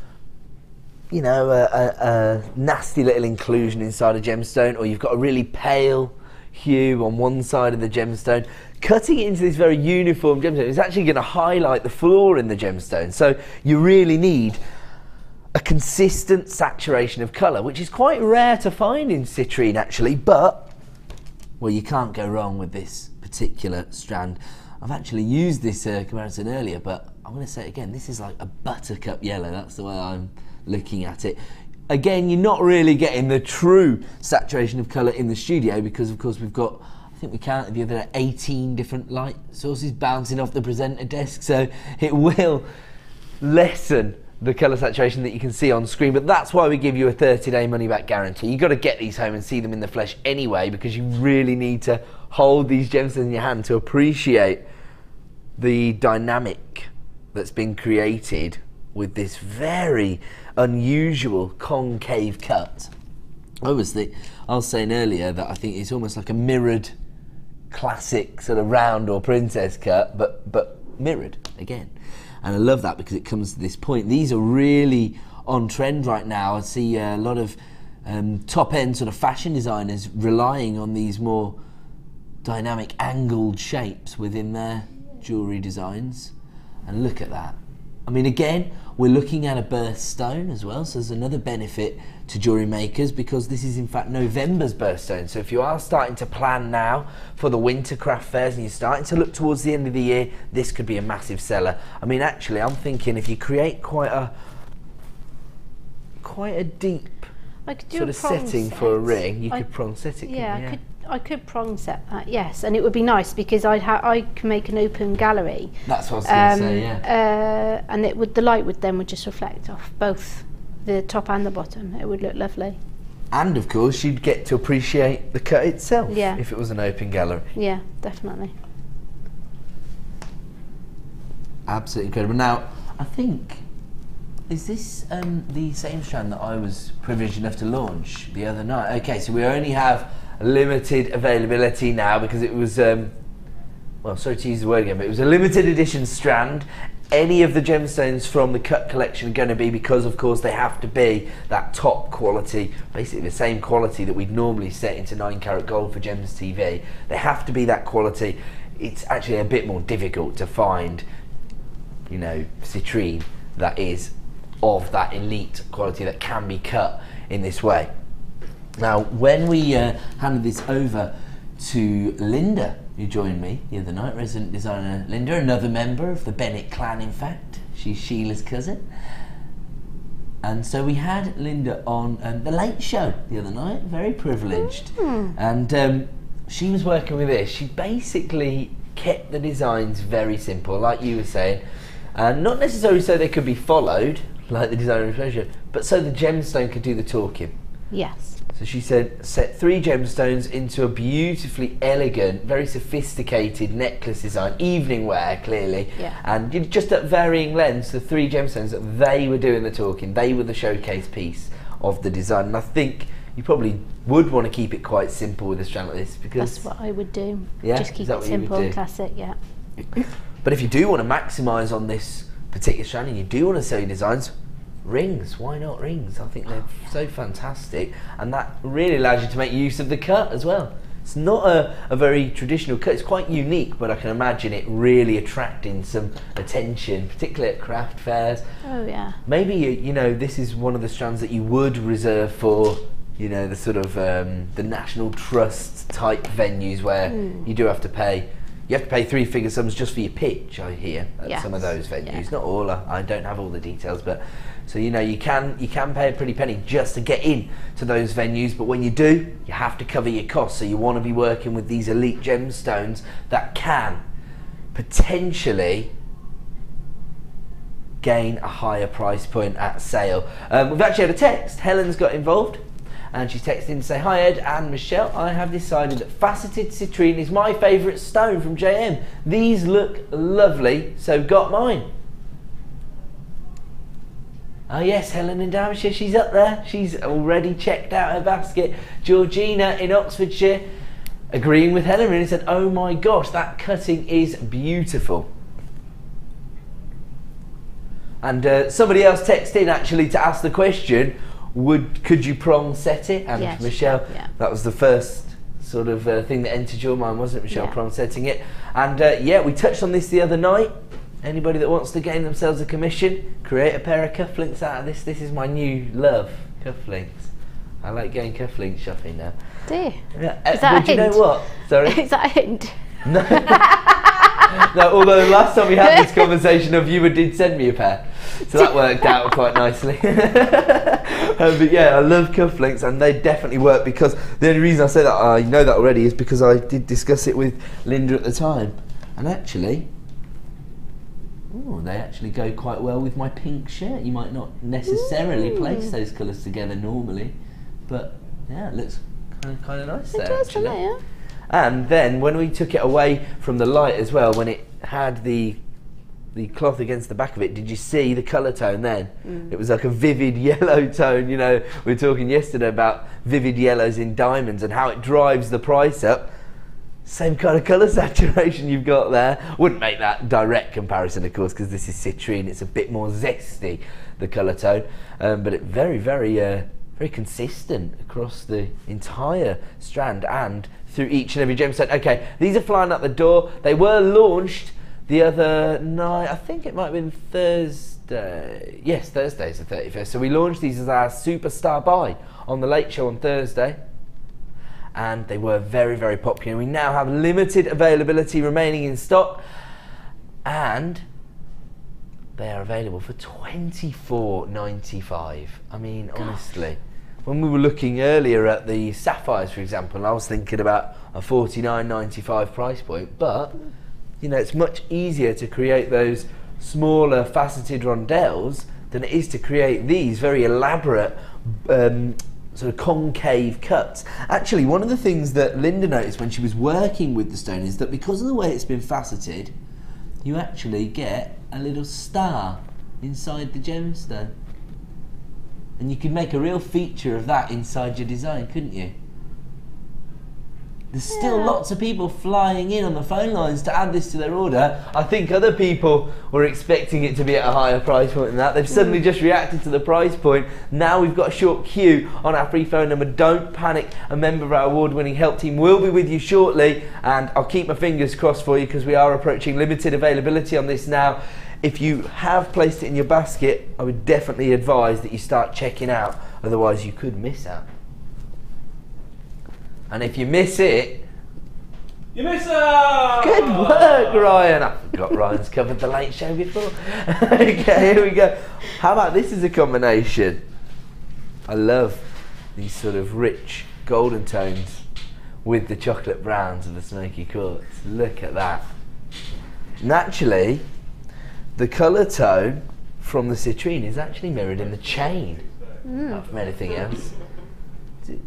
you know, a nasty little inclusion inside a gemstone, or you've got a really pale hue on one side of the gemstone, cutting it into this very uniform gemstone is actually going to highlight the flaw in the gemstone. So you really need a consistent saturation of colour, which is quite rare to find in citrine actually, but, well, you can't go wrong with this particular strand. I've actually used this comparison earlier, but I'm going to say it again, this is like a buttercup yellow, that's the way I'm looking at it. Again, you're not really getting the true saturation of colour in the studio because, of course, we've got, I think we counted the other day, 18 different light sources bouncing off the presenter desk, so it will lessen the colour saturation that you can see on screen, but that's why we give you a 30-day money-back guarantee. You've got to get these home and see them in the flesh anyway, because you really need to hold these gemstones in your hand to appreciate the dynamic that's been created with this very unusual concave cut. Obviously, I was saying earlier that I think it's almost like a mirrored classic sort of round or princess cut, but mirrored again. And I love that because it comes to this point. These are really on trend right now. I see a lot of top-end sort of fashion designers relying on these more dynamic angled shapes within their jewellery designs. And look at that. I mean, again, we're looking at a birthstone as well, so there's another benefit to jewellery makers because this is in fact November's birthstone. So if you are starting to plan now for the winter craft fairs and you're starting to look towards the end of the year, this could be a massive seller. I mean, actually, I'm thinking if you create quite a deep sort of setting for a ring, you could prong set it. Yeah, I could prong set that, yes, and it would be nice because I can make an open gallery. That's what I was going to say, yeah. And the light would just reflect off both the top and the bottom. It would look lovely. And of course, you'd get to appreciate the cut itself. Yeah. If it was an open gallery. Yeah, definitely. Absolutely incredible. Now, I think, is this the same strand that I was privileged enough to launch the other night? Okay, so we only have limited availability now because it was, well, sorry to use the word again, but it was a limited edition strand. Any of the gemstones from the cut collection are going to be, because of course they have to be that top quality, basically the same quality that we'd normally set into 9-carat gold for Gems TV. They have to be that quality. It's actually a bit more difficult to find, you know, citrine that is of that elite quality that can be cut in this way. Now, when we handed this over to Linda, who joined me the other night, resident designer Linda, another member of the Bennett clan, in fact. She's Sheila's cousin. And so we had Linda on the Late Show the other night, very privileged. And she was working with this. She basically kept the designs very simple, like you were saying, and not necessarily so they could be followed, like the designer of pleasure, but so the gemstone could do the talking. Yes. So she said, set 3 gemstones into a beautifully elegant, very sophisticated necklace design, evening wear clearly, and just at varying lengths, the 3 gemstones that they were doing the talking, they were the showcase piece of the design. And I think you probably would want to keep it quite simple with a strand like this, because that's what I would do. Yeah? Just keep it simple and classic, yeah. But if you do want to maximise on this particular strand and you do want to sell your designs, rings, why not rings? I think they're so fantastic, and that really allows you to make use of the cut as well. It's not a very traditional cut, it's quite unique, but I can imagine it really attracting some attention, particularly at craft fairs. Oh yeah. Maybe you know, this is one of the strands that you would reserve for, you know, the sort of the National Trust type venues where you do have to pay. You have to pay 3-figure sums just for your pitch, I hear, at some of those venues. Not all, I don't have all the details, but so you know, you can pay a pretty penny just to get in to those venues, but when you do, you have to cover your costs. So you want to be working with these elite gemstones that can potentially gain a higher price point at sale. We've actually had a text. Helen's got involved, and she's texted in to say, hi Ed and Michelle, I have decided that faceted citrine is my favourite stone from JM. These look lovely, so got mine. Oh yes, Helen in Derbyshire, she's up there. She's already checked out her basket. Georgina in Oxfordshire, agreeing with Helen, and said, oh my gosh, that cutting is beautiful. And somebody else texted in actually to ask the question, could you prong set it? And yes, Michelle, that was the first sort of thing that entered your mind, wasn't it, Michelle? Prong setting it. And yeah, we touched on this the other night. Anybody that wants to gain themselves a commission, create a pair of cufflinks out of this. This is my new love, cufflinks. I like going cufflink shopping now. Do you? Yeah. Is that a hint? You know what? Sorry? Is that a hint? No. No, although the last time we had this conversation of you did send me a pair. So that worked out quite nicely. But yeah, I love cufflinks, and they definitely work, because the only reason I say that, I know that already, is because I did discuss it with Linda at the time. And actually, Ooh, they actually go quite well with my pink shirt. You might not necessarily place those colours together normally, but yeah, it looks kind of nice there. It does, actually. yeah. And then when we took it away from the light as well, when it had the cloth against the back of it, did you see the colour tone then? It was like a vivid yellow tone. You know, we were talking yesterday about vivid yellows in diamonds and how it drives the price up. Same kind of colour saturation you've got there. Wouldn't make that direct comparison, of course, because this is citrine. It's a bit more zesty, the colour tone, but it's very, very consistent across the entire strand and through each and every gemstone. Okay, these are flying out the door. They were launched the other night. I think it might have been Thursday. Yes, Thursday's the 31st. So we launched these as our superstar buy on the Late Show on Thursday. And they were very, very popular. We now have limited availability remaining in stock, and they are available for $24.95. I mean, honestly, when we were looking earlier at the sapphires, for example, I was thinking about a $49.95 price point, but you know, it's much easier to create those smaller faceted rondelles than it is to create these very elaborate sort of concave cuts. Actually, one of the things that Linda noticed when she was working with the stone is that because of the way it's been faceted, you actually get a little star inside the gemstone. And you could make a real feature of that inside your design, couldn't you? There's still lots of people flying in on the phone lines to add this to their order. I think other people were expecting it to be at a higher price point than that. They've suddenly just reacted to the price point. Now we've got a short queue on our free phone number. Don't panic. A member of our award-winning help team will be with you shortly, and I'll keep my fingers crossed for you because we are approaching limited availability on this now. If you have placed it in your basket, I would definitely advise that you start checking out. Otherwise, you could miss out. And if you miss it, you miss out! Good work, Ryan. I forgot Ryan's covered the Late Show before. Okay, here we go. How about this as a combination? I love these sort of rich golden tones with the chocolate browns of the smoky quartz. Look at that. Naturally, the colour tone from the citrine is actually mirrored in the chain, not from anything else.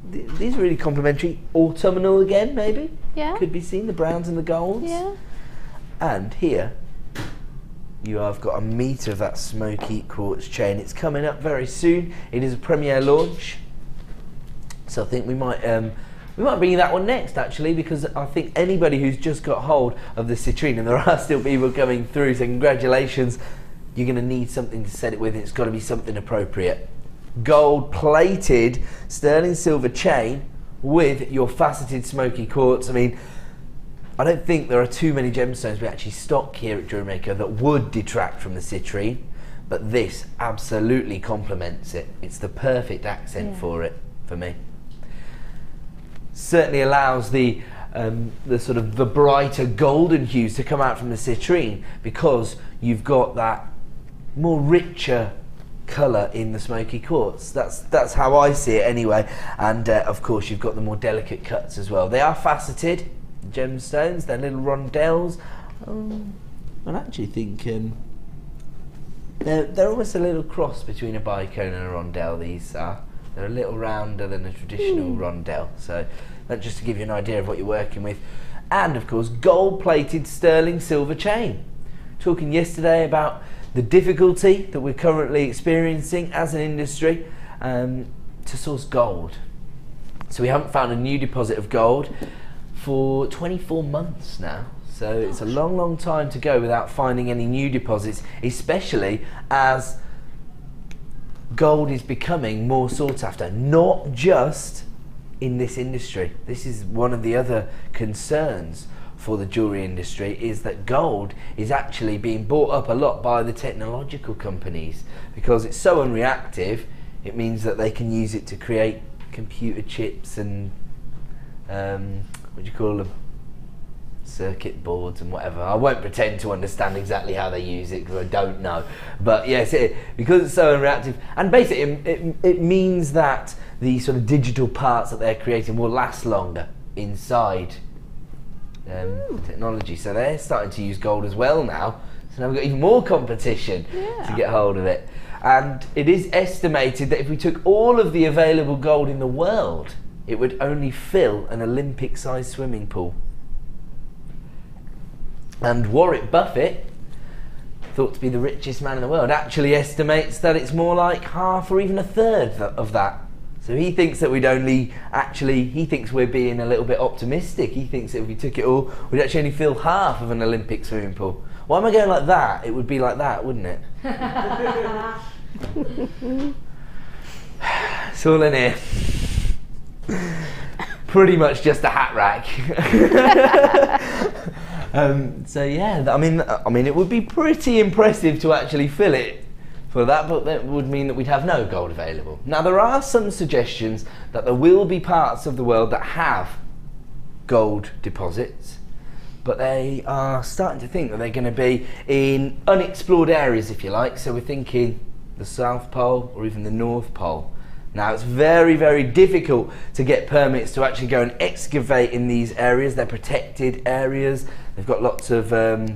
These are really complementary. Autumnal again, maybe? Yeah. Could be seen, the browns and the golds. Yeah. And here, you have got a metre of that smoky quartz chain. It's coming up very soon. It is a premiere launch. So I think we might bring you that one next, actually, because I think anybody who's just got hold of the citrine, and there are still people coming through, so congratulations, you're going to need something to set it with, and it's got to be something appropriate. Gold plated sterling silver chain with your faceted smoky quartz. I mean, I don't think there are too many gemstones we actually stock here at JewelleryMaker that would detract from the citrine, but this absolutely complements it. It's the perfect accent for it, for me. Certainly allows the sort of the brighter golden hues to come out from the citrine because you've got that more richer colour in the smoky quartz. That's how I see it anyway. And of course you've got the more delicate cuts as well. They are faceted gemstones, they're little rondelles. I actually think they're almost a little cross between a bicone and a rondelle. These are. They're a little rounder than a traditional rondelle. So that's just to give you an idea of what you're working with. And of course gold plated sterling silver chain. Talking yesterday about the difficulty that we're currently experiencing as an industry to source gold. So we haven't found a new deposit of gold for 24 months now. So it's a long, long time to go without finding any new deposits, especially as gold is becoming more sought after, not just in this industry. This is one of the other concerns for the jewellery industry, is that gold is actually being bought up a lot by the technological companies because it's so unreactive. It means that they can use it to create computer chips and what do you call them, circuit boards and whatever. I won't pretend to understand exactly how they use it because I don't know, but yes, because it's so unreactive, and basically it means that the sort of digital parts that they're creating will last longer inside technology. So they're starting to use gold as well now. So now we've got even more competition to get hold of it. And it is estimated that if we took all of the available gold in the world, it would only fill an Olympic-sized swimming pool. And Warren Buffett, thought to be the richest man in the world, actually estimates that it's more like half or even a third of that. So he thinks that he thinks we're being a little bit optimistic. He thinks that if we took it all, we'd actually only fill half of an Olympic swimming pool. Why am I going like that? It would be like that, wouldn't it? It's all in here. Pretty much just a hat rack. So yeah, I mean, it would be pretty impressive to actually fill it for that, but that would mean that we'd have no gold available. Now, there are some suggestions that there will be parts of the world that have gold deposits, but they are starting to think that they're going to be in unexplored areas, if you like. So we're thinking the South Pole or even the North Pole. Now, it's very, very difficult to get permits to actually go and excavate in these areas. They're protected areas. They've got lots of, I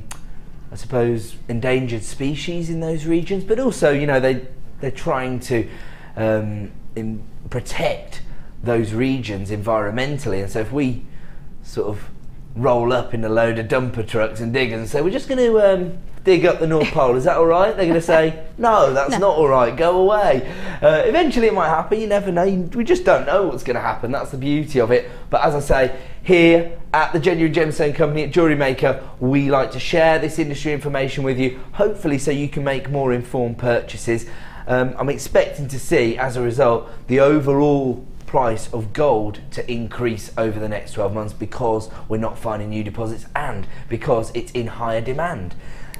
suppose, endangered species in those regions, but also, you know, they're trying to protect those regions environmentally. And so if we sort of roll up in a load of dumper trucks and diggers and say, we're just going to dig up the North Pole, is that all right? They're going to say, no, that's not all right, go away. Eventually it might happen, you never know, we just don't know what's going to happen. That's the beauty of it. But as I say, here at the Genuine Gemstone Company at JewelleryMaker, we like to share this industry information with you, hopefully so you can make more informed purchases. I'm expecting to see, as a result, the overall price of gold to increase over the next 12 months because we're not finding new deposits and because it's in higher demand.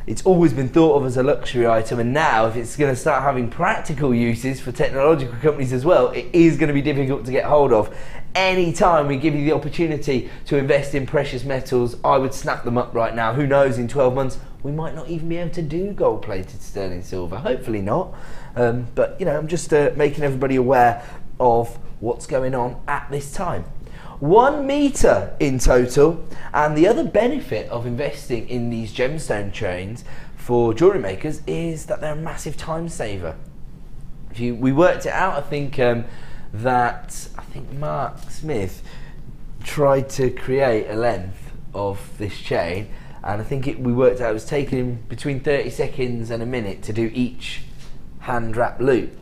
It's always been thought of as a luxury item, and now if it's going to start having practical uses for technological companies as well, it is going to be difficult to get hold of. Any time we give you the opportunity to invest in precious metals, I would snap them up right now. Who knows, in 12 months we might not even be able to do gold-plated sterling silver. Hopefully not. But you know, I'm just making everybody aware of what's going on at this time. 1 metre in total, and the other benefit of investing in these gemstone chains for jewellery makers is that they're a massive time saver. We worked it out, I think Mark Smith tried to create a length of this chain, and I think we worked out it was taking him between 30 seconds and a minute to do each hand wrap loop.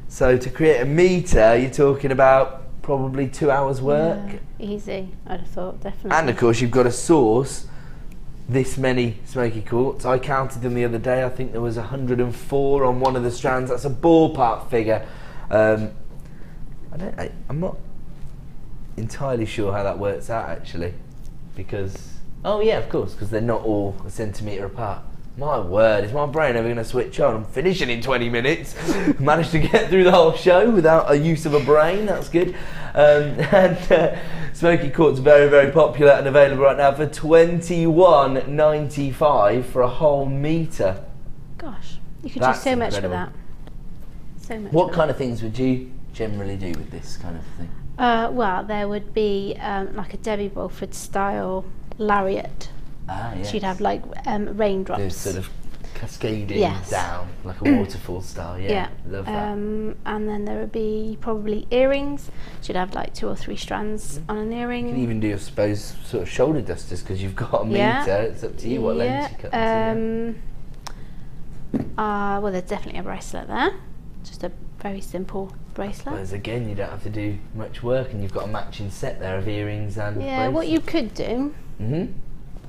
So to create a metre, you're talking about probably 2 hours work. Yeah, easy, I'd have thought, definitely. And of course you've got to source this many smoky quartz. I counted them the other day, I think there was 104 on one of the strands. That's a ballpark figure. I'm not entirely sure how that works out actually, because, oh yeah, of course, because they're not all a centimetre apart. My word, is my brain ever going to switch on? I'm finishing in 20 minutes. Managed to get through the whole show without a use of a brain, that's good. Smoky quartz, very, very popular and available right now for $21.95 for a whole metre. Gosh, you could do so much for that. So much. What kind of things would you generally do with this kind of thing? Well, there would be like a Debbie Bulford style lariat. Ah, yes. She'd have like raindrops. They're sort of cascading down like a waterfall style. Yeah, love that. And then there would be probably earrings. She'd have like 2 or 3 strands on an earring. You can even do, I suppose, sort of shoulder dusters because you've got a metre. It's up to you what length you cut into. Well, there's definitely a bracelet there. Just a very simple bracelet. Whereas again, you don't have to do much work, and you've got a matching set there of earrings and bracelet. What you could do.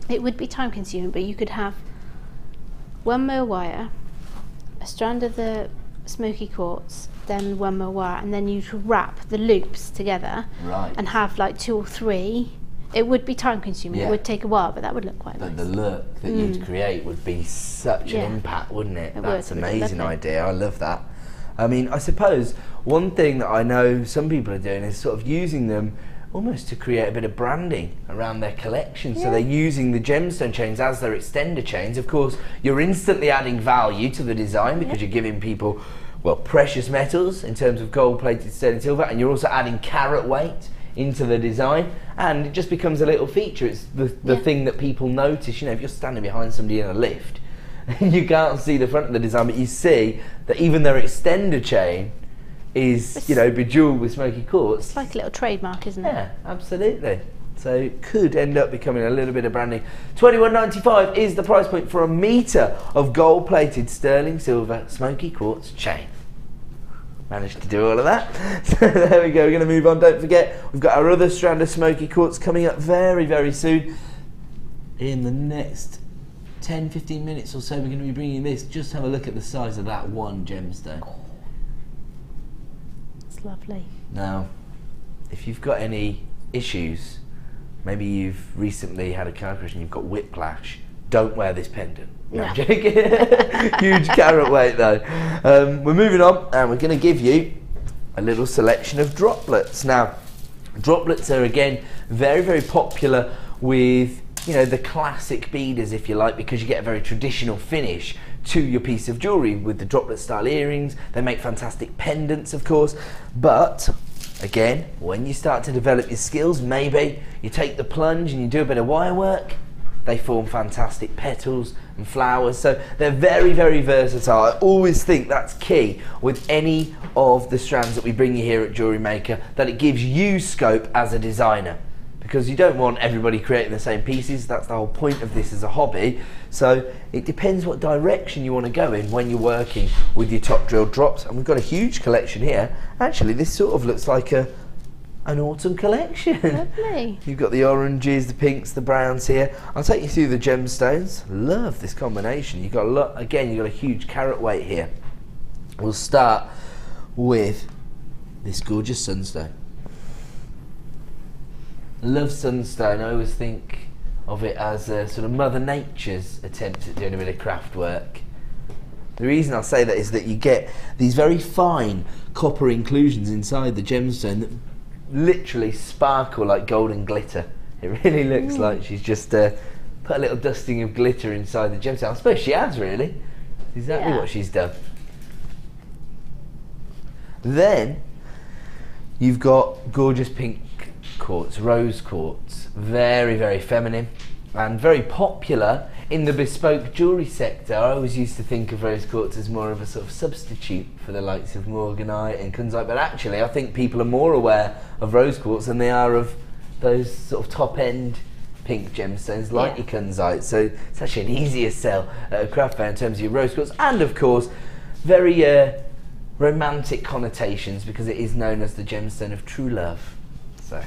It would be time consuming, but you could have 1 more wire, a strand of the smoky quartz, then 1 more wire, and then you could wrap the loops together and have like 2 or 3. It would be time consuming, it would take a while, but that would look quite nice. But the look that you'd create would be such an impact, wouldn't it? That's an amazing idea, I love that. I mean, I suppose one thing that I know some people are doing is sort of using them almost to create a bit of branding around their collection. So they're using the gemstone chains as their extender chains. Of course, you're instantly adding value to the design because you're giving people, well, precious metals in terms of gold-plated sterling silver, and you're also adding carat weight into the design, and it just becomes a little feature. It's the thing that people notice. You know, if you're standing behind somebody in a lift you can't see the front of the design, but you see that even their extender chain is, you know, bejewelled with smoky quartz. It's like a little trademark, isn't it? Yeah, absolutely. So could end up becoming a little bit of branding. $21.95 is the price point for a metre of gold-plated sterling silver smoky quartz chain. Managed to do all of that. So there we go, we're going to move on. Don't forget, we've got our other strand of smoky quartz coming up very, very soon. In the next 10-15 minutes or so, we're going to be bringing this. Just have a look at the size of that one gemstone. It's lovely. Now, if you've got any issues, maybe you've recently had a car crash and you've got whiplash, don't wear this pendant. No, I'm joking. Huge carat weight though. We're moving on and we're going to give you a little selection of droplets. Now, droplets are again very, very popular with, you know, the classic beaders, if you like, because you get a very traditional finish to your piece of jewellery with the droplet style earrings. They make fantastic pendants, of course, but again, when you start to develop your skills, maybe you take the plunge and you do a bit of wire work, they form fantastic petals and flowers. So they're very, very versatile. I always think that's key with any of the strands that we bring you here at Jewellery Maker, that it gives you scope as a designer, because you don't want everybody creating the same pieces. That's the whole point of this as a hobby. So it depends what direction you want to go in when you're working with your top drill drops. And we've got a huge collection here. Actually, this sort of looks like an autumn collection. Lovely. You've got the oranges, the pinks, the browns here. I'll take you through the gemstones. Love this combination. You've got a lot, again, you've got a huge carat weight here. We'll start with this gorgeous sunstone. Love sunstone. I always think of it as a sort of Mother Nature's attempt at doing a bit of craft work. The reason I say that is that you get these very fine copper inclusions inside the gemstone that literally sparkle like golden glitter. It really looks like she's just put a little dusting of glitter inside the gemstone. I suppose she has, really. Exactly what she's done. Then you've got gorgeous pink quartz, rose quartz. Very, very feminine and very popular in the bespoke jewellery sector. I always used to think of rose quartz as more of a sort of substitute for the likes of morganite and kunzite, but actually I think people are more aware of rose quartz than they are of those sort of top end pink gemstones like your kunzite. So it's actually an easier sell at a craft fair in terms of your rose quartz, and of course very romantic connotations because it is known as the gemstone of true love. So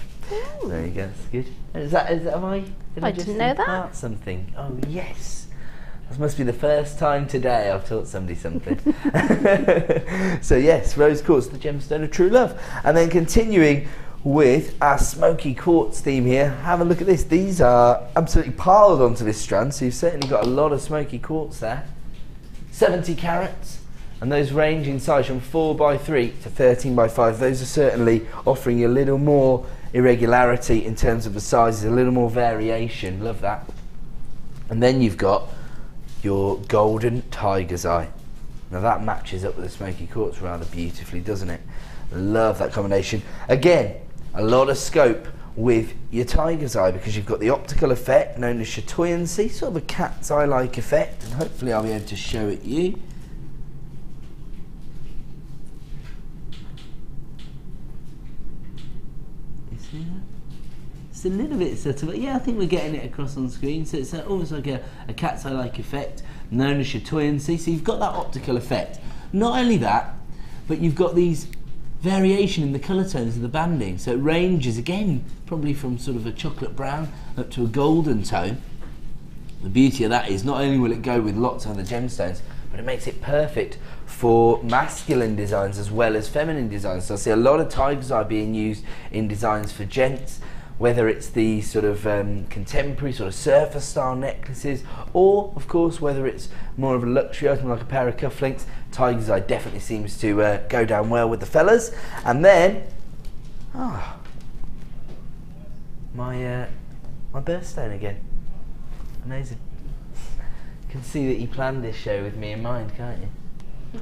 there you go, that's good. Is that I didn't know that. Something. Oh yes. This must be the first time today I've taught somebody something. So yes, rose quartz, the gemstone of true love. And then continuing with our smoky quartz theme here, have a look at this. These are absolutely piled onto this strand, so you've certainly got a lot of smoky quartz there. 70 carats, and those range in size from 4x3 to 13x5. Those are certainly offering you a little more irregularity in terms of the sizes, a little more variation. Love that. And then you've got your golden tiger's eye. Now that matches up with the smoky quartz rather beautifully, doesn't it? Love that combination. Again, a lot of scope with your tiger's eye because you've got the optical effect known as chatoyancy, sort of a cat's eye like effect, and hopefully I'll be able to show it you. It's a little bit subtle, but yeah, I think we're getting it across on screen. So it's almost like a cat's eye like effect known as chatoyancy. So you've got that optical effect. Not only that, but you've got these variation in the colour tones of the banding. So it ranges again probably from sort of a chocolate brown up to a golden tone. The beauty of that is not only will it go with lots of other gemstones, but it makes it perfect for masculine designs as well as feminine designs. So I see a lot of tiger's eye being used in designs for gents, whether it's the sort of contemporary sort of surfer style necklaces, or of course whether it's more of a luxury item like a pair of cufflinks. Tiger's eye definitely seems to go down well with the fellas. And then my birthstone again. Amazing. You can see that you planned this show with me in mind, can't you?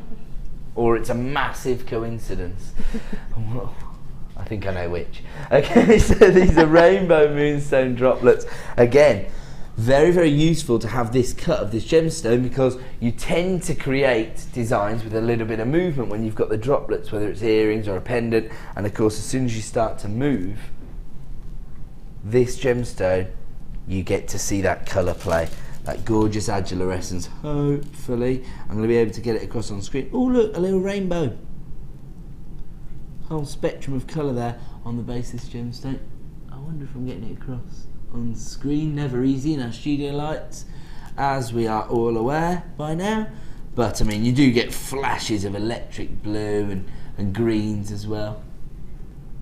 Or it's a massive coincidence. I think I know which. Okay, so these are rainbow moonstone droplets. Again, Very, very useful to have this cut of this gemstone, because you tend to create designs with a little bit of movement when you've got the droplets, whether it's earrings or a pendant. And of course, as soon as you start to move this gemstone, you get to see that colour play, that gorgeous adulorescence. Hopefully I'm going to be able to get it across on screen. Oh look, a little rainbow. Whole spectrum of colour there on the base of this gemstone. I wonder if I'm getting it across on screen. Never easy in our studio lights, as we are all aware by now. But I mean, you do get flashes of electric blue and greens as well.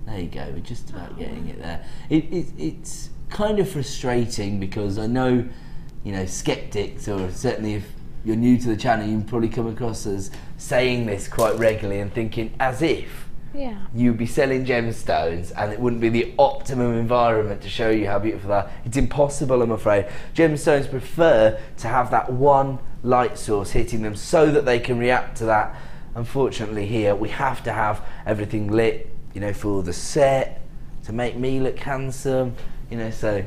There you go, we're just about getting it there. It's kind of frustrating, because I know, you know, skeptics, or certainly if you're new to the channel, you can probably come across as saying this quite regularly and thinking as if you'd be selling gemstones and it wouldn't be the optimum environment to show you how beautiful they are. It's impossible, I'm afraid. Gemstones prefer to have that one light source hitting them so that they can react to that. Unfortunately here, we have to have everything lit, you know, for the set, to make me look handsome, you know, so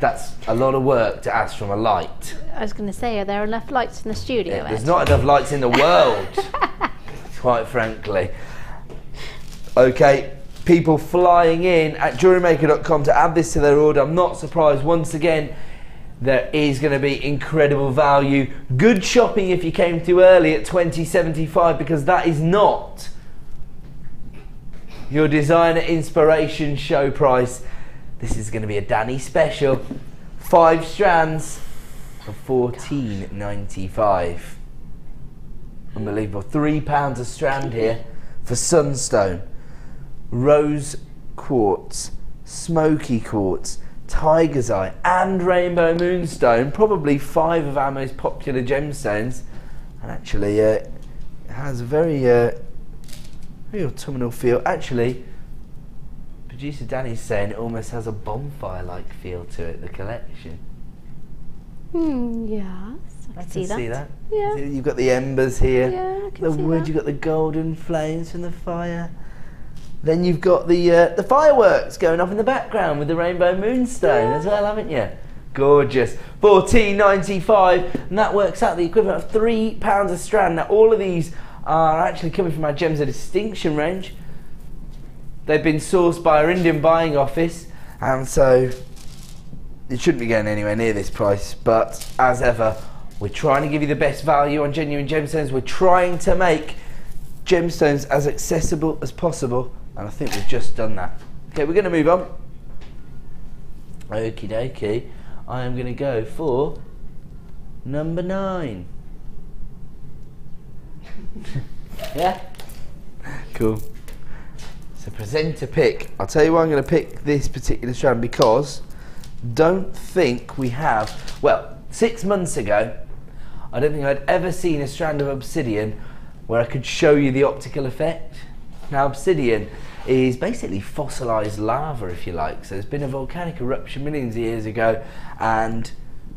that's a lot of work to ask from a light. I was going to say, are there enough lights in the studio? Yeah, there's not enough lights in the world, quite frankly. Okay, people flying in at jewellerymaker.com to add this to their order. I'm not surprised. Once again, there is going to be incredible value. Good shopping if you came too early at $20.75, because that is not your designer inspiration show price. This is going to be a Danny special. 5 strands for $14.95. Unbelievable. £3 a strand here for sunstone, rose quartz, smoky quartz, tiger's eye and rainbow moonstone. Probably 5 of our most popular gemstones, and actually it has a very very autumnal feel. Actually, producer Danny's saying it almost has a bonfire-like feel to it, the collection. Yes, I can see that. Yeah. You've got the embers here, yeah, I can the see wood, that. you've got the golden flames from the fire. Then you've got the fireworks going off in the background with the rainbow moonstone as well, haven't you? Gorgeous. $14.95, and that works out the equivalent of £3 a strand. Now all of these are actually coming from our Gems of Distinction range. They've been sourced by our Indian buying office, and so it shouldn't be going anywhere near this price. But as ever, we're trying to give you the best value on genuine gemstones. We're trying to make gemstones as accessible as possible, and I think we've just done that. Okay, we're going to move on. Okie dokie. I am going to go for number 9. Yeah? Cool. So presenter pick. I'll tell you why I'm going to pick this particular strand, because don't think we have, well, 6 months ago, I don't think I'd ever seen a strand of obsidian where I could show you the optical effect. Now obsidian is basically fossilized lava, if you like. So there's been a volcanic eruption millions of years ago, and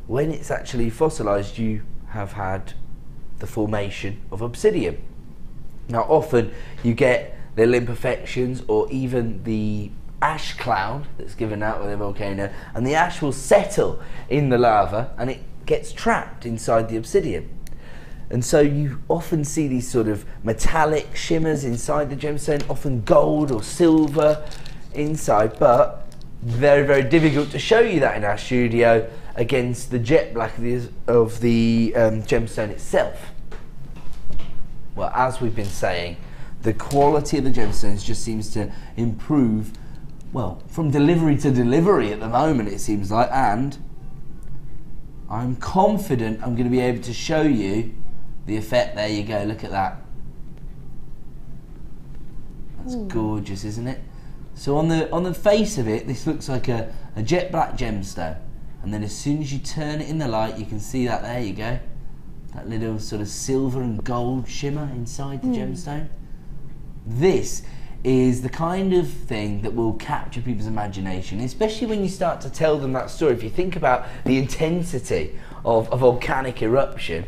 when it's actually fossilized, you have had the formation of obsidian. Now often you get little imperfections or even the ash cloud that's given out by the volcano, and the ash will settle in the lava and it gets trapped inside the obsidian. And so you often see these sort of metallic shimmers inside the gemstone, often gold or silver inside, but very, very difficult to show you that in our studio against the jet black of the gemstone itself. Well, as we've been saying, the quality of the gemstones just seems to improve, well, from delivery to delivery at the moment, it seems like, and I'm confident I'm going to be able to show you the effect. There you go, look at that. That's gorgeous, isn't it? So on the face of it, this looks like a jet black gemstone, and then as soon as you turn it in the light, you can see that, there you go, that little sort of silver and gold shimmer inside the gemstone. This is the kind of thing that will capture people's imagination, especially when you start to tell them that story. If you think about the intensity of a volcanic eruption,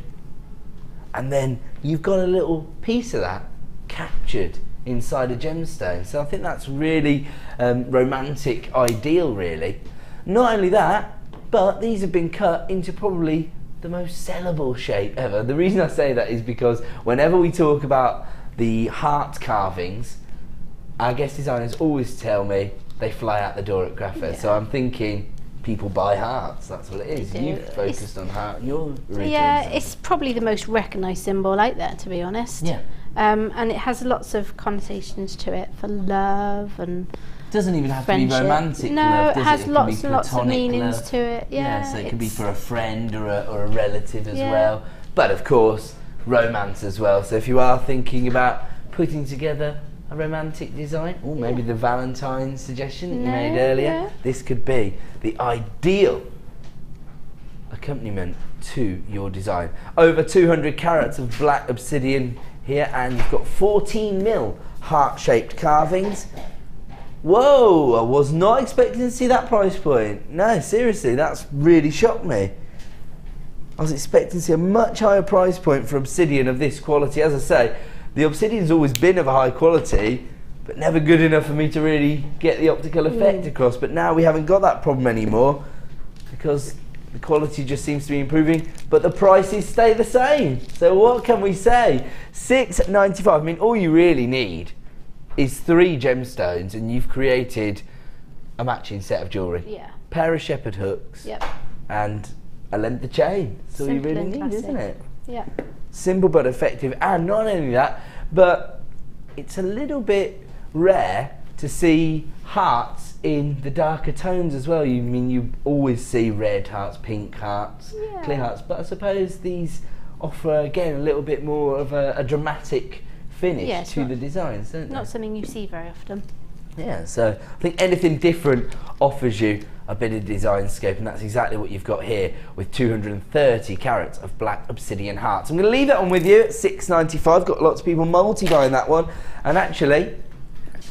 and then you've got a little piece of that captured inside a gemstone. So I think that's really romantic ideal, really. Not only that, but these have been cut into probably the most sellable shape ever. The reason I say that is because whenever we talk about the heart carvings, our guest designers always tell me they fly out the door at Graphic. So I'm thinking people buy hearts, that's what it is. You've focused on heart, your original Yeah, it's probably the most recognised symbol out there, to be honest. Yeah. And it has lots of connotations to it for love and doesn't even have friendship. to be romantic No, love, it does has it? It lots can be and lots of platonic meanings love. to it. Yeah, So it can be it's- for a friend or a relative as Yeah. well. But of course, romance as well. So if you are thinking about putting together a romantic design, or maybe the Valentine's suggestion that you made earlier, this could be the ideal accompaniment to your design. Over 200 carats of black obsidian here, and you've got 14mm heart-shaped carvings. Whoa, I was not expecting to see that price point. No, seriously, that's really shocked me. I was expecting to see a much higher price point for obsidian of this quality. As I say, the obsidian's always been of a high quality, but never good enough for me to really get the optical effect across. But now we haven't got that problem anymore, because the quality just seems to be improving, but the prices stay the same. So what can we say? $6.95. I mean, all you really need is 3 gemstones, and you've created a matching set of jewellery. Yeah. Pair of shepherd hooks. Yep. And a length of chain. That's all you Simple really and need, classic. isn't it? Yeah. Simple but effective, and not only that, but it's a little bit rare to see hearts in the darker tones as well. You always see red hearts, pink hearts, clear hearts, but I suppose these offer again a little bit more of a dramatic finish to the designs, don't they? Not something you see very often. Yeah, so I think anything different offers you a bit of design scope, and that's exactly what you've got here with 230 carats of black obsidian hearts. I'm going to leave that one with you at $6.95. Got lots of people multi-buying that one, and actually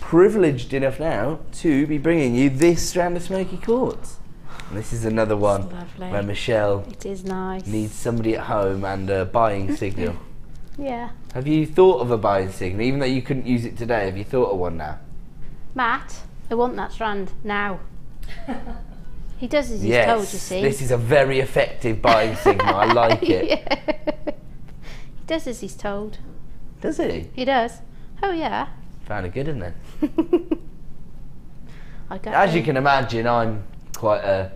privileged enough now to be bringing you this strand of smoky quartz. And this is another one where Michelle needs somebody at home and a buying signal. Yeah. Have you thought of a buying signal, even though you couldn't use it today? Have you thought of one now? Matt, I want that strand now. He does as he's Yes, told, you see. this is a very effective buying signal. I like it. Yeah. He does as he's told. Does he? He does. Oh yeah. Found a good one then. I got As you can imagine, I'm quite a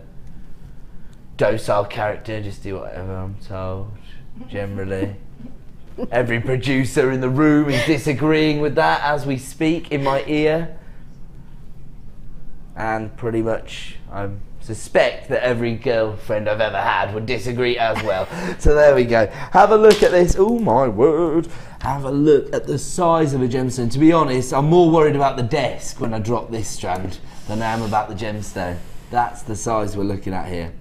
docile character, just do whatever I'm told, generally. Every producer in the room is disagreeing with that as we speak in my ear. And pretty much I suspect that every girlfriend I've ever had would disagree as well. So there we go. Have a look at this. Oh my word. Have a look at the size of a gemstone. To be honest, I'm more worried about the desk when I drop this strand than I am about the gemstone. That's the size we're looking at here.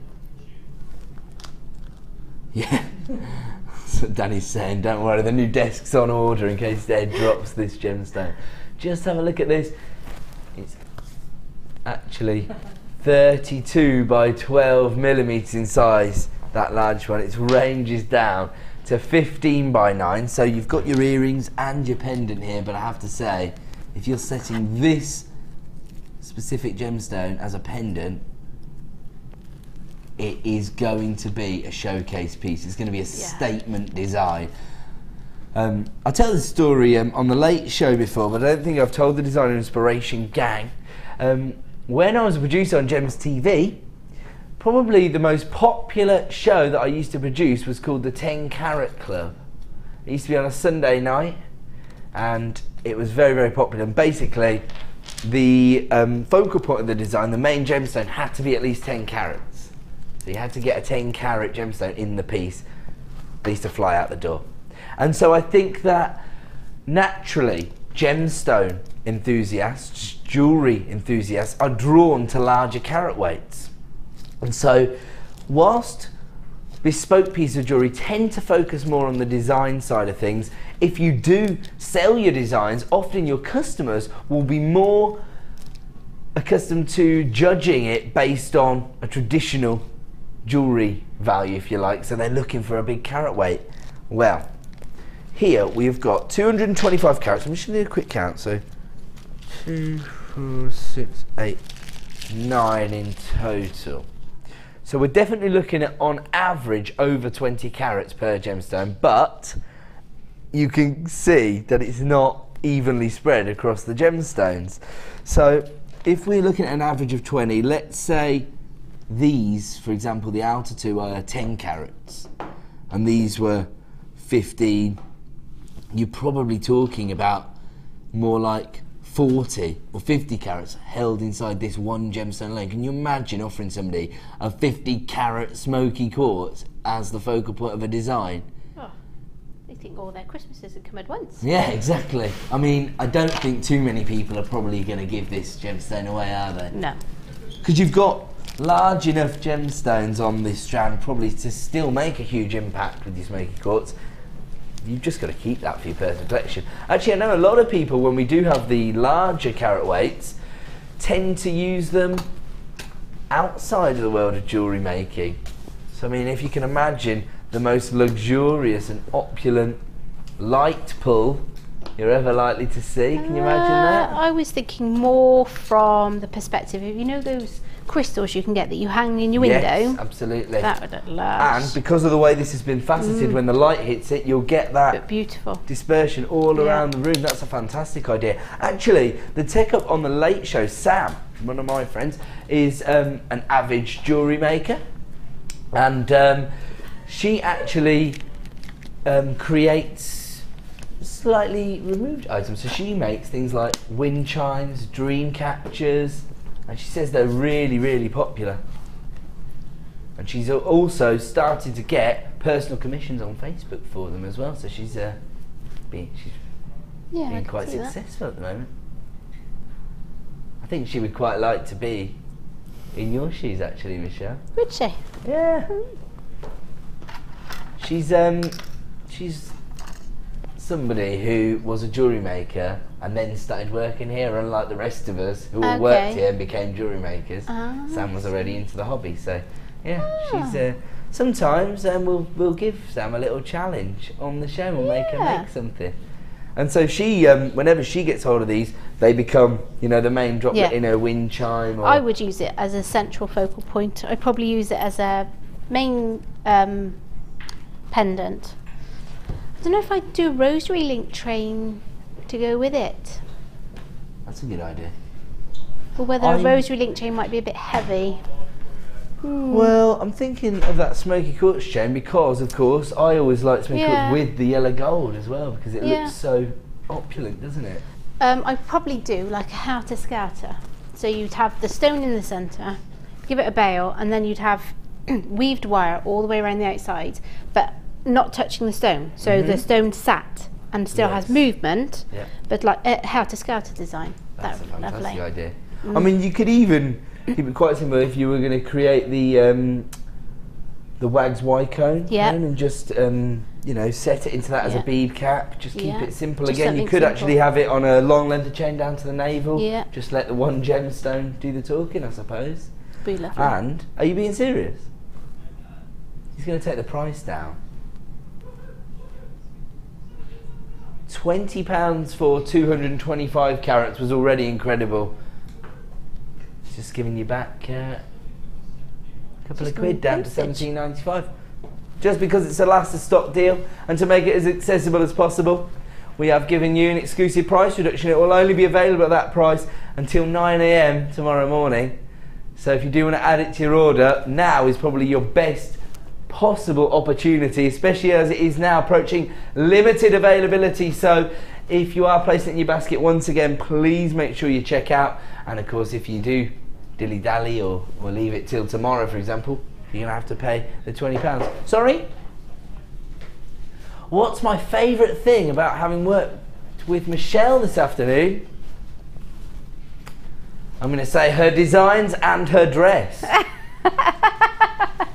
Yeah. That's what Danny's saying. Don't worry, the new desk's on order in case Ed drops this gemstone. Just have a look at this. It's actually 32 by 12 millimeters in size, that large one. Its range is down to 15 by 9, so you've got your earrings and your pendant here, but I have to say, if you're setting this specific gemstone as a pendant, it is going to be a showcase piece. It's going to be a statement design. I tell this story on the Late Show before, but I don't think I've told the Designer Inspiration gang. When I was a producer on Gems TV, probably the most popular show that I used to produce was called the 10 Carat Club. It used to be on a Sunday night, and it was very, very popular. And basically, the focal point of the design, the main gemstone, had to be at least 10 carats. So you had to get a 10 carat gemstone in the piece, at least to fly out the door. And so I think that naturally, gemstone enthusiasts, jewellery enthusiasts, are drawn to larger carat weights. And so, whilst bespoke pieces of jewellery tend to focus more on the design side of things, if you do sell your designs, often your customers will be more accustomed to judging it based on a traditional jewellery value, if you like, so they're looking for a big carat weight. Well, here we've got 225 carats. I'm just going to do a quick count. So 2, 4, 6, 8, 9 in total. So we're definitely looking at, on average, over 20 carats per gemstone, but you can see that it's not evenly spread across the gemstones. So if we're looking at an average of 20, let's say these, for example, the outer two are 10 carats, and these were 15, you're probably talking about more like 40 or 50 carats held inside this one gemstone lane. Can you imagine offering somebody a 50 carat smoky quartz as the focal point of a design? Oh, they think all their Christmases have come at once. Yeah, exactly. I mean, I don't think too many people are probably going to give this gemstone away, are they? No. Because you've got large enough gemstones on this strand probably to still make a huge impact with your smoky quartz. You've just got to keep that for your personal collection. Actually, I know a lot of people, when we do have the larger carat weights, tend to use them outside of the world of jewellery making. So I mean, if you can imagine the most luxurious and opulent light pull you're ever likely to see, can you imagine that? I was thinking more from the perspective of, you know, those crystals you can get that you hang in your window? Yes, absolutely. That would look lush. And because of the way this has been faceted, when the light hits it, you'll get that But beautiful. dispersion all around the room. That's a fantastic idea. Actually, the tech up on the late show, Sam, one of my friends, is an avid jewellery maker, and she actually creates slightly removed items. So she makes things like wind chimes, dream catchers, and she says they're really, really popular. And she's also started to get personal commissions on Facebook for them as well. So she's being quite successful at the moment. I think she would quite like to be in your shoes, actually, Michelle. Would she? Yeah. She's somebody who was a jewellery maker and then started working here, unlike the rest of us who all worked here and became jewellery makers. Sam was already into the hobby, so yeah, she's sometimes we'll give Sam a little challenge on the show. We'll make her make something. And so she, whenever she gets hold of these, they become, you know, the main droplet in her wind chime. Or I would use it as a central focal point. I'd probably use it as a main pendant. I don't know if I'd do a rosary link train to go with it. That's a good idea. Or whether a rosary link chain might be a bit heavy. Well, I'm thinking of that smoky quartz chain because, of course, I always like smoky quartz with the yellow gold as well, because it looks so opulent, doesn't it? I'd probably do like a helter skelter. So you'd have the stone in the centre, give it a bail, and then you'd have weaved wire all the way around the outside, but not touching the stone. So the stone sat and still has movement, but like a helter skelter design. That's that would a be fantastic lovely. idea. I mean, you could even keep it quite simple if you were going to create the Wags Y cone and just you know, set it into that as a bead cap. Just keep it simple. Just Again, you could actually have it on a long length of chain down to the navel. Just let the one gemstone do the talking, I suppose. Be lovely. And are you being serious? He's going to take the price down. £20 for 225 carats was already incredible. It's just giving you back a couple of quid down to £17.95. Just because it's a last of stock deal, and to make it as accessible as possible, we have given you an exclusive price reduction. It will only be available at that price until 9 AM tomorrow morning. So if you do want to add it to your order, now is probably your best possible opportunity, especially as it is now approaching limited availability. So if you are placing it in your basket, once again, please make sure you check out. And of course, if you do dilly-dally or leave it till tomorrow, for example, you're going to have to pay the £20. Sorry? What's my favourite thing about having worked with Michelle this afternoon? I'm going to say her designs and her dress.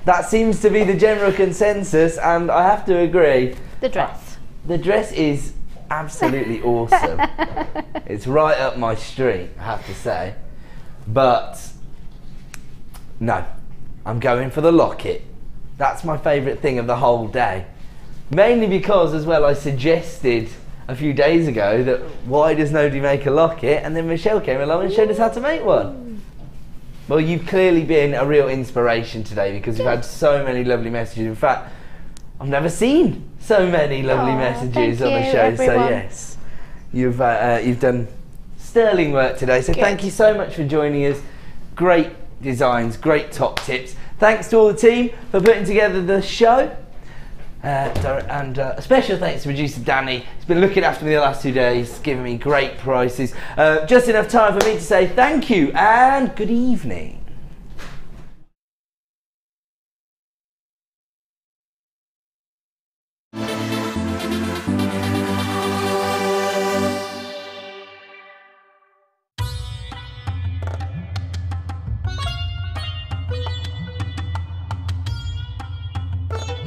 That seems to be the general consensus, and I have to agree. The dress. The dress is absolutely awesome. It's right up my street, I have to say. But no, I'm going for the locket. That's my favourite thing of the whole day. Mainly because, as well, I suggested a few days ago that why does nobody make a locket, and then Michelle came along and showed us how to make one. Well, you've clearly been a real inspiration today because we've had so many lovely messages. In fact, I've never seen so many lovely messages on the show. Everyone. So yes, you've done sterling work today. So thank you so much for joining us. Great designs, great top tips. Thanks to all the team for putting together the show. And a special thanks to producer Danny. He's been looking after me the last 2 days, giving me great prices. Just enough time for me to say thank you and good evening.